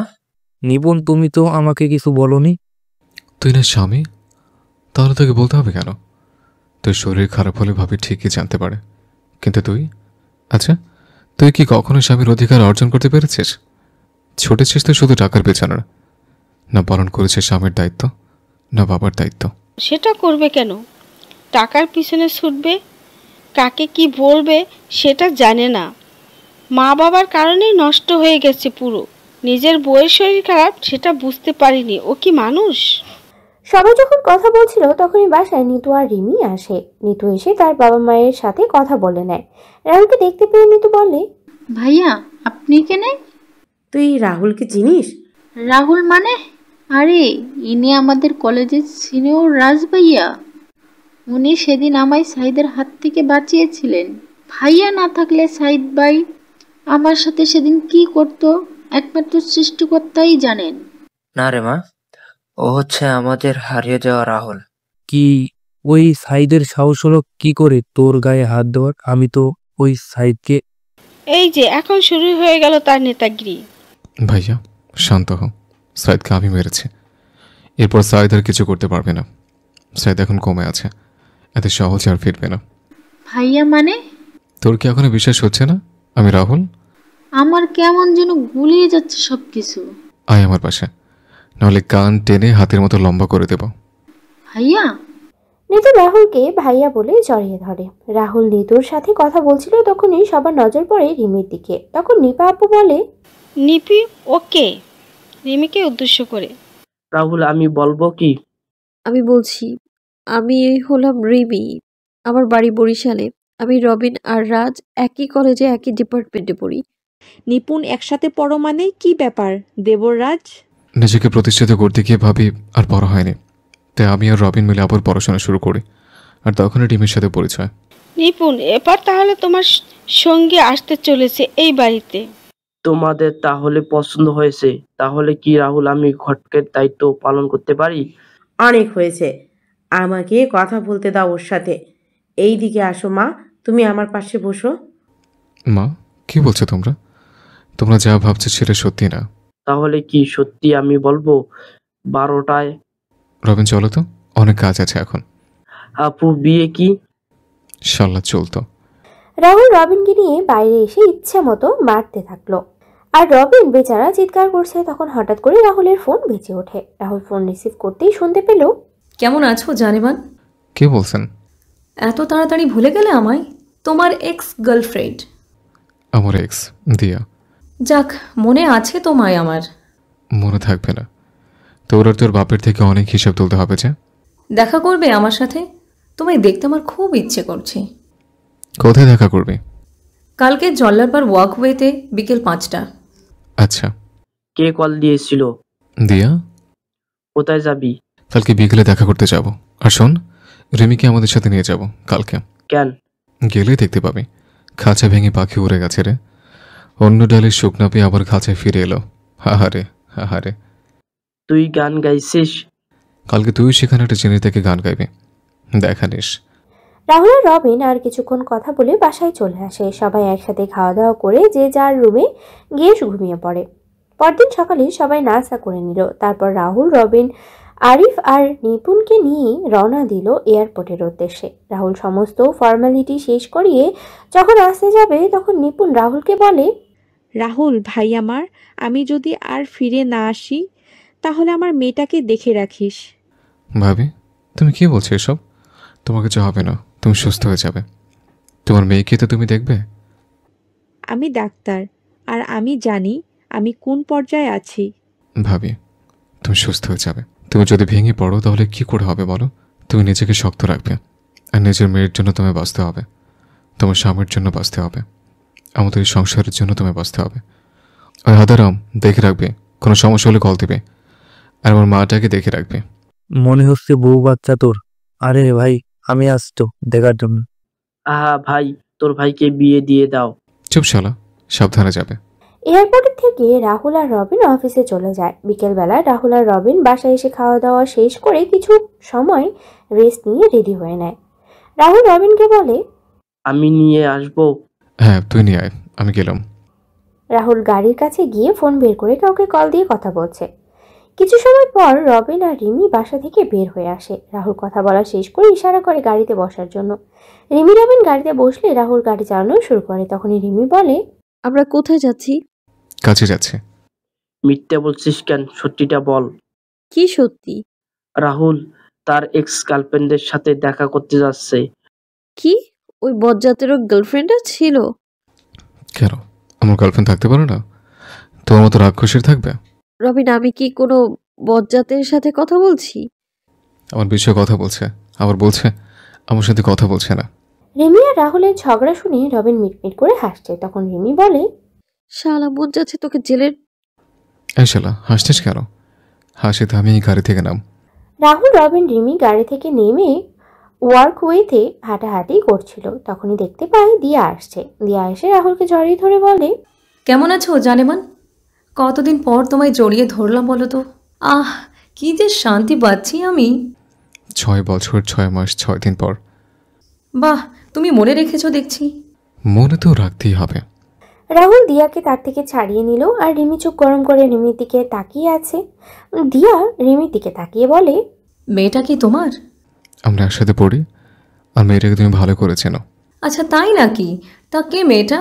নিপুণ, তুমি তো আমাকে কিছু বলনি। তুই না স্বামী, তাহলে তোকে বলতে হবে কেন? তোর শরীর খারাপ হলে ভাবি ঠিকই জানতে পারে, কিন্তু তুই, আচ্ছা তুই কি কখনো স্বামীর অধিকার অর্জন করতে পেরেছিস? ছুটেছিস তো শুধু টাকার পেছনে, না পালন করেছিস স্বামীর দায়িত্ব, না বাবার দায়িত্ব? সেটা করবে কেন? টাকার পিছনে ছুটবে, কাকে কি বলবে সেটা জানে না। মা বাবার কারণেই নষ্ট হয়ে গেছে পুরো। নিজের বউয়ের শরীর খারাপ সেটা বুঝতে পারিনি। ও কি মানুষ? সবাই যখন কথা বলছিল তখনই বাসায় নিতু আর রিমি আসে। নিতু এসে তার বাবা মায়ের সাথে কথা বলে নেয়। রাহুলকে দেখতে পেয়ে নিতু বলে, ভাইয়া আপনি এখানে? তুই রাহুলকে চিনিস? রাহুল মানে? আরে ইনি আমাদের কলেজের সিনিয়র রাজ ভাইয়া। উনি সেদিন আমায় সাইদের হাত থেকে বাঁচিয়েছিলেন। ভাইয়া না থাকলে সাইদ ভাই আমার সাথে সেদিন কি করতো একমাত্র সৃষ্টিকর্তাই জানেন। না রে মা, ও হচ্ছে আমাদের হারিয়ে যাওয়া রাহুল। কি ওই সাইদের সাহস হলো কি করে তোর গায়ে হাত দেওয়ার? আমি তো ওই সাইদকে... এই যে এখন শুরু হয়ে গেল তার নেতাগিরি। ভাইয়া শান্ত হও, সাইদকে আমি মেরেছি। এরপর সাইদ আর কিছু করতে পারবে না। সাইদ এখন কমে আছে, এত সহজে আর ফিরবে না। ভাইয়া মানে? তোর কি এখনো বিশ্বাস হচ্ছে না আমি রাহুল? আমার কেমন যেন গুলিয়ে যাচ্ছে সবকিছু। আয় আমার পাশে, নাহলে কান টেনে হাতের মতো লম্বা করে দেব। ভাইয়া? নিতু রাহুলকে ভাইয়া বলে জড়িয়ে ধরে। রাহুল নিতুর সাথে কথা বলছিল, তখনই সবার নজর পড়ে রিমির দিকে। তখন নিপা আপু বলে, নিপি ওকে, রিমিকে উদ্দেশ্য করে। রাহুল, আমি বলবো কি? আমি বলছি, আমি হলাম রিমি, আমার বাড়ি বরিশালে। আমি রবিন আর রাজ একই কলেজে একই ডিপার্টমেন্টে পড়ি। নিপুণ একসাথে পড়ো মানে কি ব্যাপার দেবরাজ? নিজেকে প্রতিষ্ঠিত করতে গিয়ে ভাবি আর পড়া হয়নি, তাই আমি আর রবিন মিলে আবার পড়াশোনা শুরু করি, আর তখনই টিমের সাথে পরিচয়। নিপুণ এবার তাহলে তোমার সঙ্গে আসতে চলেছে এই বাড়িতে। তোমাদের তাহলে পছন্দ হয়েছে? তাহলে কি রাহুল আমি ঘটকের দায়িত্ব পালন করতে পারি? অনেক হয়েছে, আমাকে কথা বলতে দাও ওর সাথে। এই দিকে আসো মা, তুমি আমার পাশে বসো। মা, কি বলছো তোমরা? তোমরা যা ভাবছো সেটা সত্যি না। তাহলে কি সত্যি আমি বলবো 12টায়? রবিন চলো তো, অনেক কাজ আছে এখন। আপু বিয়ে কি? শাল্লা চলতো। রাহুল রবিনকে নিয়ে বাইরে এসে ইচ্ছা মতো মারতে থাকলো, আর রবিন বেচারা চিৎকার করছে। তখন হঠাৎ করে রাহুলের ফোন বেজে ওঠে। রাহুল ফোন রিসিভ করতেই শুনতে পেল, কেমন আছো জানেমান? কে বলছেন? এত তাড়াতাড়ি ভুলে গেলে আমায়? তোমার এক্স গার্লফ্রেন্ড। আমার এক্স দিয়া। যাক, মনে আছে তোমায় আমার। মনে থাকবে না? তোর আর তোর বাপের থেকে অনেক হিসাব তুলতে হবে যে। দেখা করবে আমার সাথে? তোমায় দেখতে আমার খুব ইচ্ছে করছে। কোথায় দেখা করবে? কালকে জল্লারপার ওয়াকওয়েতে বিকেল 5টা। আচ্ছা। কে কল দিয়েছিল? দিয়া। কোথায় যাবি? কালকে বিকেলে দেখা করতে যাব। আর শোন, রিমিকে আমাদের সাথে নিয়ে যাব কালকে। কেন? গেলে দেখতে পাবি খাঁচা ভেঙে পাখি উড়ে গেছে রে। অন্য ডালের শুকনা পেয়ে আবার খাঁচায় ফিরে এলো। হাহারে হাহারে। তুই গান গাইছিস? কালকে তুই সেখানে একটা জিনিস থেকে গান গাইবি, দেখা নিস। রাহুল আর রবিন আর কিছুক্ষণ কথা বলে বাসায় চলে আসে। সবাই একসাথে খাওয়া দাওয়া করে যে যার রুমে গিয়ে ঘুমিয়ে পড়ে। পরদিন সকালে সবাই নাস্তা করে নিল। তারপর রাহুল, রবিন, আরিফ আর নিপুণকে নিয়ে রওনা দিল এয়ারপোর্টের উদ্দেশ্যে। রাহুল সমস্ত ফর্মালিটি শেষ করিয়ে যখন আসতে যাবে তখন নিপুণ রাহুলকে বলে, রাহুল ভাই আমার, আমি যদি আর ফিরে না আসি তাহলে আমার মেয়েটাকে দেখে রাখিস। ভাবি, তুমি কি বলছো এসব? তোমাকে যা হবে না, তুমি সুস্থ হয়ে যাবে। তোমার মেয়েকে তো তুমি দেখবে। আমি ডাক্তার, আর আমি জানি আমি কোন পর্যায়ে আছি। ভাবি, তুমি সুস্থ হয়ে যাবে। তুমি যদি ভেঙে পড়ো তাহলে কি করে হবে বলো? তুমি নিজেকে শক্ত রাখবে, আর নিজের মেয়ের জন্য তোমায় বাঁচতে হবে, তোমার স্বামীর জন্য বাঁচতে হবে, আমাদের এই সংসারের জন্য তোমায় বাঁচতে হবে। ওই হাদারাম দেখে রাখবে, কোনো সমস্যা হলে কল দিবে, আর আমার মাটাকে দেখে রাখবে। মনে হচ্ছে বউ বাচ্চা তোর। আরে ভাই, আমি আসতো দেখার জন্য। আহা ভাই, তোর ভাইকে বিয়ে দিয়ে দাও। চুপ শালা, সাবধানে যাবে। এয়ারপোর্ট থেকে রাহুল আর রবিন অফিসে চলে যায়। বিকেলবেলা রাহুল আর রবিন বাসায় এসে খাওয়া দাওয়া শেষ করে কিছু সময় রেস্ট নিয়ে রেডি হয়ে নেয়। রাহুল রবিনকে বলে, আমি নিয়ে আসবো। হ্যাঁ, তুই নিয়ে আয়, আমি গেলাম। রাহুল গাড়ির কাছে গিয়ে ফোন বের করে কাউকে কল দিয়ে কথা বলছে। কিছু সময় পর রবিন আর রিমি বাসা থেকে বের হয়ে আসে। রাহুল কথা বলা শেষ করে ইশারা করে গাড়িতে বসার জন্য। রিমি রবিন গাড়িতে বসলে রাহুল গাড়ি চালানো শুরু করে। তখনই রিমি বলে, আমরা কোথায় যাচ্ছি? কাছে যাচ্ছে। মিথ্যে বলছিস কেন? সত্যিটা বল। কি সত্যি? রাহুল তার এক্স গার্লফ্রেন্ডের সাথে দেখা করতে যাচ্ছে। কি? ওই বজ্জাতেরও গার্লফ্রেন্ডটা ছিল? কেন, আমার গার্লফ্রেন্ড থাকতে পারে না? তোমার মতো রাক্ষসের থাকবে? রবিন, আমি কি কোনো বজ্জাতের সাথে কথা বলছি? আমার বিষয়ে কথা বলছে, আবার বলছে আমার সাথে কথা বলছে না। রিমি আর রাহুলের ঝগড়া শুনে রবিন মিটমিট করে হাসছে। তখন রিমি বলে, শালা মন যাচ্ছে তোকে জেলের। এই শালা, হাসছিস কেন? হাসিতে আমি এই গাড়ি থেকে নাম। রাহুল রবিন রিমি গাড়ি থেকে নেমে ওয়ার্কওয়েতে হাঁটাহাঁটি করছিল। তখনই দেখতে পায় দিয়া আসছে। দিয়া এসে রাহুলকে জড়িয়ে ধরে বলে, কেমন আছো জানেমান? কতদিন পর তোমায় জড়িয়ে ধরলাম বলো তো। আহ, কি যে শান্তি পাচ্ছি আমি। 6 বছর 6 মাস 6 দিন পর। বাহ, তুমি মনে রেখেছো দেখছি। মনে তো রাখতেই হবে। রাহুল দিয়াকে তার থেকে ছাড়িয়ে নিল আর রিমি চোখ গরম করে রিমির দিকে তাকিয়ে আছে। দিয়া রিমির দিকে তাকিয়ে বলে, মেয়েটা কি তোমার? আমরা একসাথে পড়ি, আর মেয়েটাকে তুমি ভালো করে চেনো। আচ্ছা, তাই নাকি? তা কে মেয়েটা?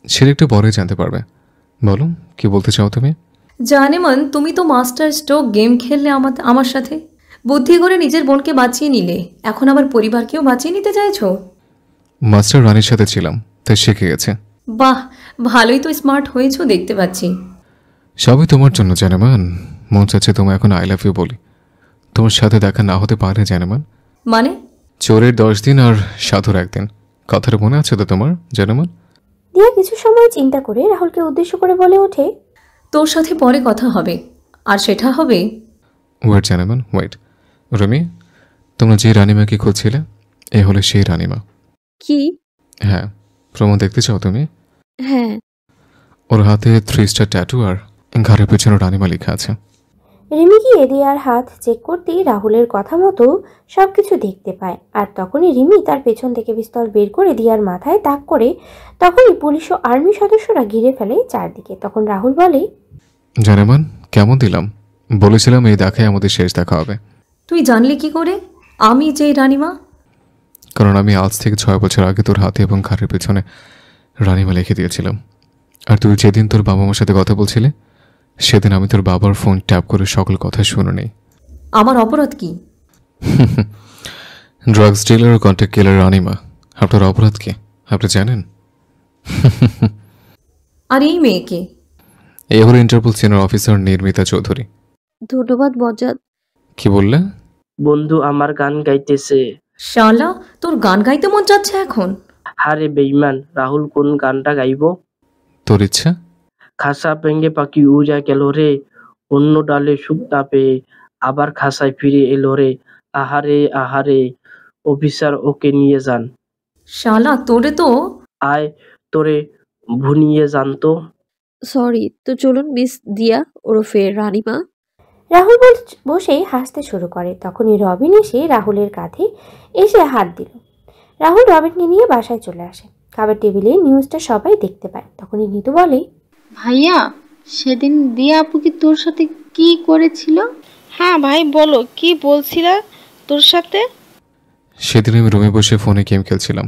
সেটা একটু পরে জানতে পারবে। বলো, কি বলতে চাও তুমি? জানেমান, তুমি তো মাস্টার স্ট্রোক গেম খেললে আমার সাথে। বুদ্ধি করে নিজের বোনকে বাঁচিয়ে নিলে, এখন আবার পরিবারকেও বাঁচিয়ে নিতে চাইছো? মাস্টার রানীর সাথে ছিলাম, তাই শিখে গেছে। বাহ, ভালোই তো স্মার্ট হয়েছো দেখতে পাচ্ছি। সবই তোমার জন্য জানেমান। মন চাচ্ছে তোমায় এখন আই লাভ ইউ বলি। তোমার সাথে দেখা না হতে পারে জানেমান। মানে? চোরের 10 দিন আর সাধুর 1 দিন, কথাটা মনে আছে তো তোমার জানেমান? দিয়া কিছু সময় চিন্তা করে রাহুলকে উদ্দেশ্য করে বলে ওঠে, তোর সাথে পরে কথা হবে, আর সেটা হবে। Wait জানেমান, wait. রমি, তোমরা যে রানীমাকে খুঁজছিলে, এ হলো সেই রানীমা। কি? হ্যাঁ, প্রমাণ দেখতে চাও তুমি? হ্যাঁ। ওর হাতে 3 স্টার ট্যাটু আর ঘাড়ের পেছনে রানীমা লেখা আছে। রিমি গিয়ে দিয়ার হাত চেক করতেই রাহুলের কথা মতো সবকিছু দেখতে পায়। আর তখনই রিমি তার পেছন থেকে পিস্তল বের করে দিয়ার মাথায় তাক করে। তখনই পুলিশ ও আর্মি সদস্যরা ঘিরে ফেলে চারদিকে। তখন রাহুল বলে, জানেমান, কেমন দিলাম? বলেছিলাম এই দেখায় আমাদের শেষ দেখা হবে। তুই জানলি কি করে আমি যে রানীমা? কারণ আমি আজ থেকে 6 বছর আগে তোর হাতে এবং ঘাড়ের পেছনে রানীমা লিখে দিয়েছিলাম। আর তুই যেদিন তোর বাবা মার সাথে কথা বলছিলে, সেদিন আমি তোর বাবার ফোন ট্যাপ করে সকল কথা শুনে নেই। আমার অপরাধ কি? ড্রাগস ডিলার ও কন্ট্যাক্ট কিলার রানীমা, আপনার অপরাধ কি আপনি জানেন? আর এই মেয়েকে? এই হলো ইন্টারপোল সিনিয়র অফিসার নির্মিতা চৌধুরী। ধন্যবাদ বজ্জাত। কি বললে? বন্ধু আমার গান গাইতেছে। শালা, তোর গান গাইতে মন যাচ্ছে এখন? আরে বেঈমান, রাহুল কোন গানটা গাইবো? তোর ইচ্ছা। খাসা ভেঙে পাখি উড়ে গেল রে, অন্য ডালে সুখ না পেয়ে আবার খাসায় ফিরে এলো রে। আহারে আহারে, অফিসার ওকে নিয়ে যান। শালা, তোরে তো আয় তোরে ভুনিয়ে জানতো। সরি, তো চলুন মিস দিয়া ওরফে রানীমা। রাহুল বসে হাসতে শুরু করে। তখনই রবিন এসে রাহুলের কাঁধে এসে হাত দিল। রাহুল রবিনকে নিয়ে বাসায় চলে আসে। খাবার টেবিলে নিউজটা সবাই দেখতে পায়। তখনই নিতু বলে, ভাইয়া, সেদিন দিয়া আপু কি তোর সাথে কি করেছিল? হ্যাঁ ভাই, বলো কি বলছিল তোর সাথে? সেদিন আমি রুমে বসে ফোনে গেম খেলছিলাম।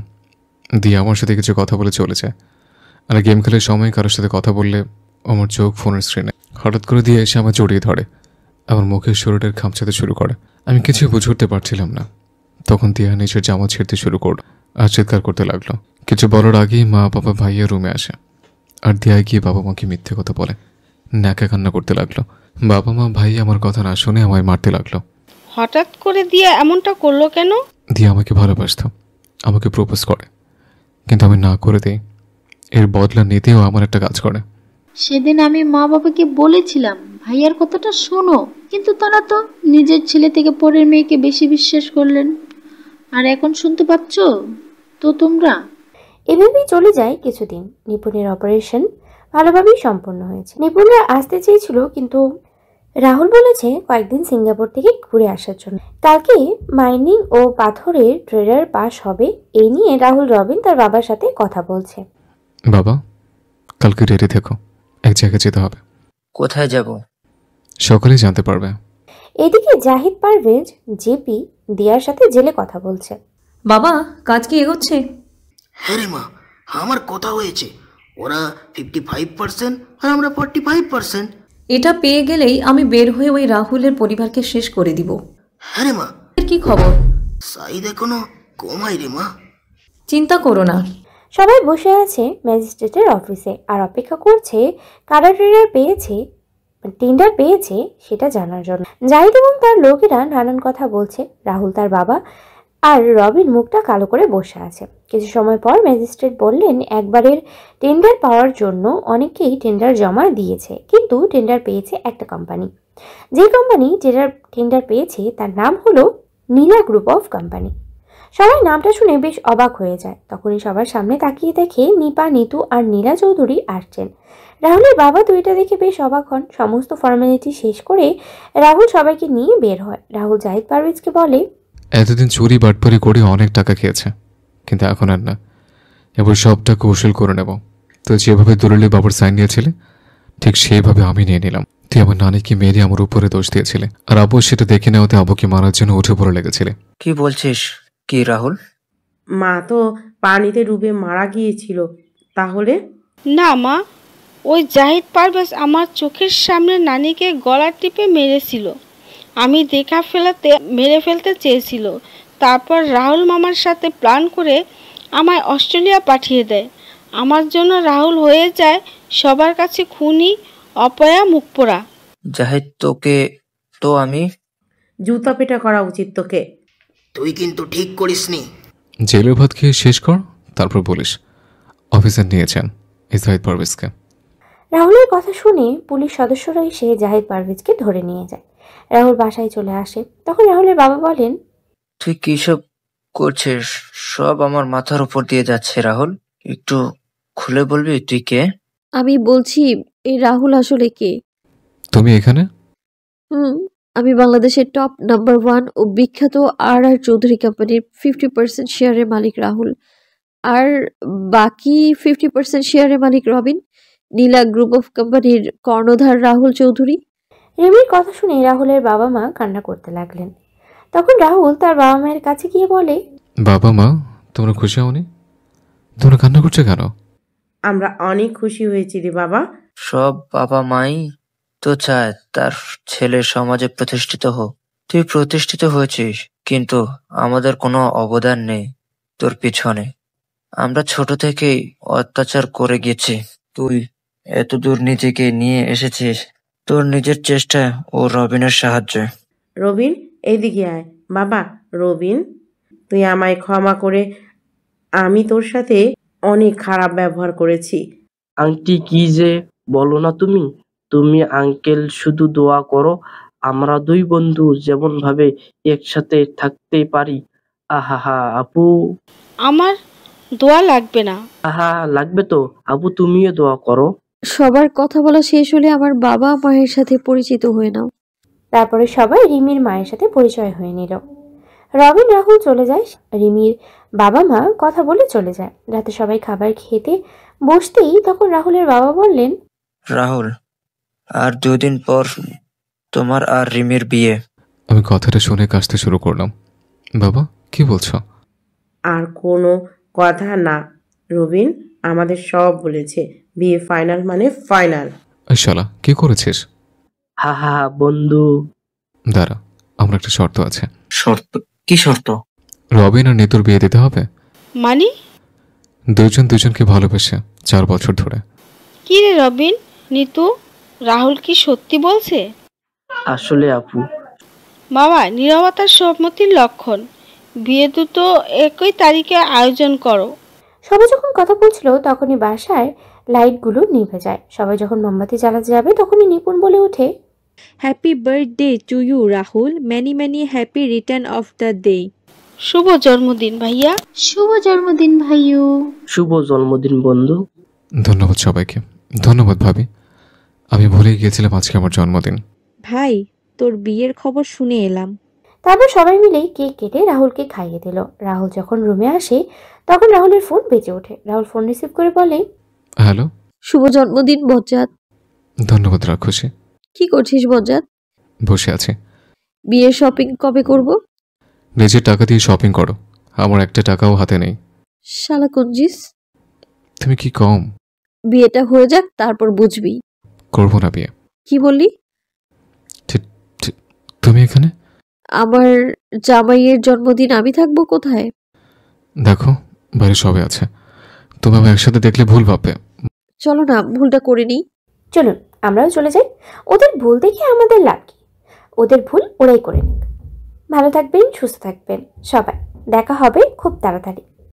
দিয়ে আমার সাথে কিছু কথা বলে চলে যায়। আর গেম খেলার সময় কারোর সাথে কথা বললে আমার চোখ ফোনের স্ক্রিনে। হঠাৎ করে দিয়ে এসে আমার জড়িয়ে ধরে, আমার মুখের শরীরের খামচাতে শুরু করে। আমি কিছু বুঝে উঠতে পারছিলাম না। তখন দিয়া নিজের জামা ছিঁড়তে শুরু করলো আর চিৎকার করতে লাগলো। কিছু বলার আগেই মা বাবা ভাইয়া রুমে আসে। আর দিয়া গিয়ে বাবা মাকে মিথ্যে কথা বলে। ন্যাকা কান্না করতে লাগলো। বাবা মা ভাই আমার কথা না শুনে আমায় মারতে লাগলো। হঠাৎ করে দিয়ে এমনটা করলো কেন? দিয়ে আমাকে ভালোবাসত, আমাকে প্রপোজ করে, কিন্তু আমি না করে দিই। এর বদলা নিতেও আমার একটা কাজ করে। সেদিন আমি মা বাবাকে বলেছিলাম ভাইয়ার কথাটা শোনো, কিন্তু তারা তো নিজের ছেলে থেকে পরের মেয়েকে বেশি বিশ্বাস করলেন। আর এখন শুনতে পাচ্ছ তো তোমরা? এভাবেই চলে যায় কিছুদিন। নিপুণের অপারেশন ভালোভাবেই সম্পন্ন হয়েছে। নিপুণরা আসতে চেয়েছিল, কিন্তু রাহুল বলেছে কয়েকদিন সিঙ্গাপুর থেকে ঘুরে আসার জন্য। কালকে মাইনিং ও পাথরের ট্রেডার পাস হবে, এই নিয়ে রাহুল রবিন তার বাবার সাথে কথা বলছে। বাবা, কালকে রেডি থেকো, এক জায়গায় যেতে হবে। কোথায় যাব? সকালেই জানতে পারবে। এদিকে জাহিদ পারভেজ জেপি দিয়ার সাথে জেলে কথা বলছে। বাবা, কাজ কি এগোচ্ছে? হ্যাঁ রে মা, আমার কথা হয়েছে। ওরা 55% আর আমরা 45%। এটা পেয়ে গেলেই আমি বের হয়ে ওই রাহুলের পরিবারকে শেষ করে দিব। হ্যাঁ রে মা। এর কি খবর? সাইদ এখনো কমাই রে মা। চিন্তা করো না। সবাই বসে আছে ম্যাজিস্ট্রেটের অফিসে আর অপেক্ষা করছে কারা টেন্ডার পেয়েছে সেটা জানার জন্য। জাহিদ এবং তার লোকেরা নানান কথা বলছে। রাহুল, তার বাবা আর রবিন মুখটা কালো করে বসে আছে। কিছু সময় পর ম্যাজিস্ট্রেট বললেন, একবারের টেন্ডার পাওয়ার জন্য অনেকেই টেন্ডার জমা দিয়েছে, কিন্তু টেন্ডার পেয়েছে একটা কোম্পানি। যে কোম্পানি টেন্ডার পেয়েছে তার নাম হলো নীলা গ্রুপ অফ কোম্পানি। সবাই নামটা শুনে বেশ অবাক হয়ে যায়। তখনই সবার সামনে তাকিয়ে দেখে নিপা, নিতু আর নীলা চৌধুরী আসছেন। রাহুলের বাবা তো এটা দেখে বেশ অবাক হন। সমস্ত ফর্মালিটি শেষ করে রাহুল সবাইকে নিয়ে বের হয়। রাহুল জাহিদ পারভেজকে বলে, এতদিন চুরি বাটপারি করে অনেক টাকা খেয়েছে, কিন্তু এখন আর না। এবার সবটা কৌশল করে নেব। তো যেভাবে দলিলে বাবার সাইন নিয়েছিলে ঠিক সেভাবে আমি নিয়ে নিলাম। তুই আমার নানিকে মেরে আমার উপরে দোষ দিয়েছিলে, আর আব্বু সেটা দেখে নেওয়াতে আব্বুকে মারার জন্য উঠে পড়ে লেগেছিলে। কি বলছিস কি রাহুল? মা তো পানিতে ডুবে মারা গিয়েছিল। তাহলে? না মা, ওই জাহিদ পারভেজ আমার চোখের সামনে নানিকে গলা টিপে মেরেছিল। আমি মেরে ফেলতে চেয়েছিল। তারপর রাহুল মামার সাথে প্ল্যান করে আমায় অস্ট্রেলিয়া পাঠিয়ে দেয়। আমার জন্য রাহুল হয়ে যায় সবার কাছে খুনি, অপয়া, মুখপোড়া। জাহিদ, তোকে তো আমি জুতা পেটা করা উচিত তোকে। তুই কিন্তু ঠিক করিসনি। জেলের ভাত খেয়ে শেষ কর, তারপর বলিস অফিসার নিয়েছেন জাহিদ পারভেজকে। রাহুলের কথা শুনে পুলিশ সদস্যরা এসে জাহিদ পারভেজকে ধরে নিয়ে যায়। রাহুল বাসায় চলে আসে। তখন রাহুলের বাবা বলেন, তুই কি সব করছিস? সব আমার মাথার উপর দিয়ে যাচ্ছে। রাহুল, একটু খুলে বলবি তুই কে? আমি বলছি, এই রাহুল আসলে কে? তুমি এখানে? আমি বাংলাদেশের টপ নাম্বার 1 ও বিখ্যাত আর চৌধুরী কোম্পানির 50% শেয়ারের মালিক রাহুল, আর বাকি 50% শেয়ারের মালিক রবিন, নীলা গ্রুপ অফ কোম্পানির কর্ণধার রাহুল চৌধুরী। রিমির কথা শুনে রাহুলের বাবা মা কান্না করতে লাগলেন। তখন রাহুল তার বাবা মায়ের কাছে গিয়ে বলে, বাবা মা, তোমরা খুশি হওনি? তোমরা কান্না করছো কেন? আমরা অনেক খুশি হয়েছি রে বাবা। সব বাবা মাই তো চায় তার ছেলে সমাজে প্রতিষ্ঠিত হোক। তুই প্রতিষ্ঠিত হয়েছিস, কিন্তু আমাদের কোনো অবদান নেই তোর পিছনে। আমরা ছোট থেকেই অত্যাচার করে গেছি। তুই এতদূর নিজেকে নিয়ে এসেছিস তোর নিজের চেষ্টায় ও রবিনের সাহায্যে। রবিন, এইদিকে আয়। বাবা রবিন, তুই আমায় ক্ষমা করে। আমি তোর সাথে অনেক খারাপ ব্যবহার করেছি। আংটি কি যে বলো না তুমি। তুমি আঙ্কেল শুধু দোয়া করো আমরা দুই বন্ধু যেমন ভাবে একসাথে থাকতে পারি। আহা আপু। আমার দোয়া লাগবে না। আহা লাগবে তো। আপু তুমিও দোয়া করো। সবার কথা বলা শেষ হলে আমার বাবা মায়ের সাথে পরিচিত হয়ে নাও। তারপরে সবাই রিমির মায়ের সাথে পরিচয় হয়ে নিল। রবিন রাহুল চলে যায়। রিমির বাবা মা কথা বলে চলে যায়। রাতে সবাই খাবার খেতে বসতেই তখন রাহুলের বাবা বললেন, রাহুল, আর 2 দিন পর তোমার আর রিমির বিয়ে। আমি কথাটা শুনে কাশতে শুরু করলাম। বাবা, কি বলছো? আর কোনো কথা না রবিন, আমাদের সব বলেছে। বিয়ে ফাইনাল মানে ফাইনাল। শালা, কি করেছিস? হা বন্ধু। দাঁড়া, আমার একটা শর্ত আছে। শর্ত? কি শর্ত? রবিন আর নিতুর বিয়ে দিতে হবে। মানে? দুজনকে ভালোবেসে 4 বছর ধরে। কি রে রবিন, নিতু, রাহুল কি সত্যি বলছে? আসলে আপু, বাবা, নীরবতার সম্মতির লক্ষণ। বিয়ে দুটো একই তারিখে আয়োজন করো। সবাই যখন কথা বলছিল তখনই বাসায় লাইটগুলো নিভে যায়। সবাই যখন মোমবাতি জ্বালাতে যাবে তখনই নিপুণ বলে ওঠে, happy birthday to you Rahul, many many happy return of the day. শুভ জন্মদিন ভাইয়া। শুভ জন্মদিন ভাইউ। শুভ জন্মদিন বন্ধু। ধন্যবাদ সবাইকে। ধন্যবাদ ভাবি, আমি ভুলেই গিয়েছিলাম আজকে আমার জন্মদিন। ভাই, তোর বিয়ের খবর শুনে এলাম। তারপর সবাই মিলে কেক কেটে রাহুলকে খাইয়ে দিল। রাহুল যখন রুমে আসে তখন রাহুলের ফোন বেজে ওঠে। রাহুল ফোন রিসিভ করে বলে, হ্যালো। শুভ জন্মদিন বজ্জাত। ধন্যবাদ রাক্ষসী। কি করছিস বজ্জাত? বসে আছি। বিয়ের শপিং কবে করব? নিজের টাকা দিয়ে শপিং করো, আমার একটা টাকাও হাতে নেই। শালা কঞ্জিস। তুমি কি কম? বিয়েটা হয়ে যাক তারপর বুঝবি। করবো না বিয়ে। কি বললি? তুমি এখানে? আমার জামাইয়ের জন্মদিন আমি থাকবো কোথায়? দেখো, বাইরে সবাই আছে, তুমি আমি একসাথে দেখলে ভুল ভাববে। চলো না, ভুলটা করে নিই। চলুন আমরাও চলে যাই। ওদের ভুল দেখে আমাদের লাভ কি? ওদের ভুল ওরাই করে নিক। ভালো থাকবেন, সুস্থ থাকবেন সবাই। দেখা হবে খুব তাড়াতাড়ি।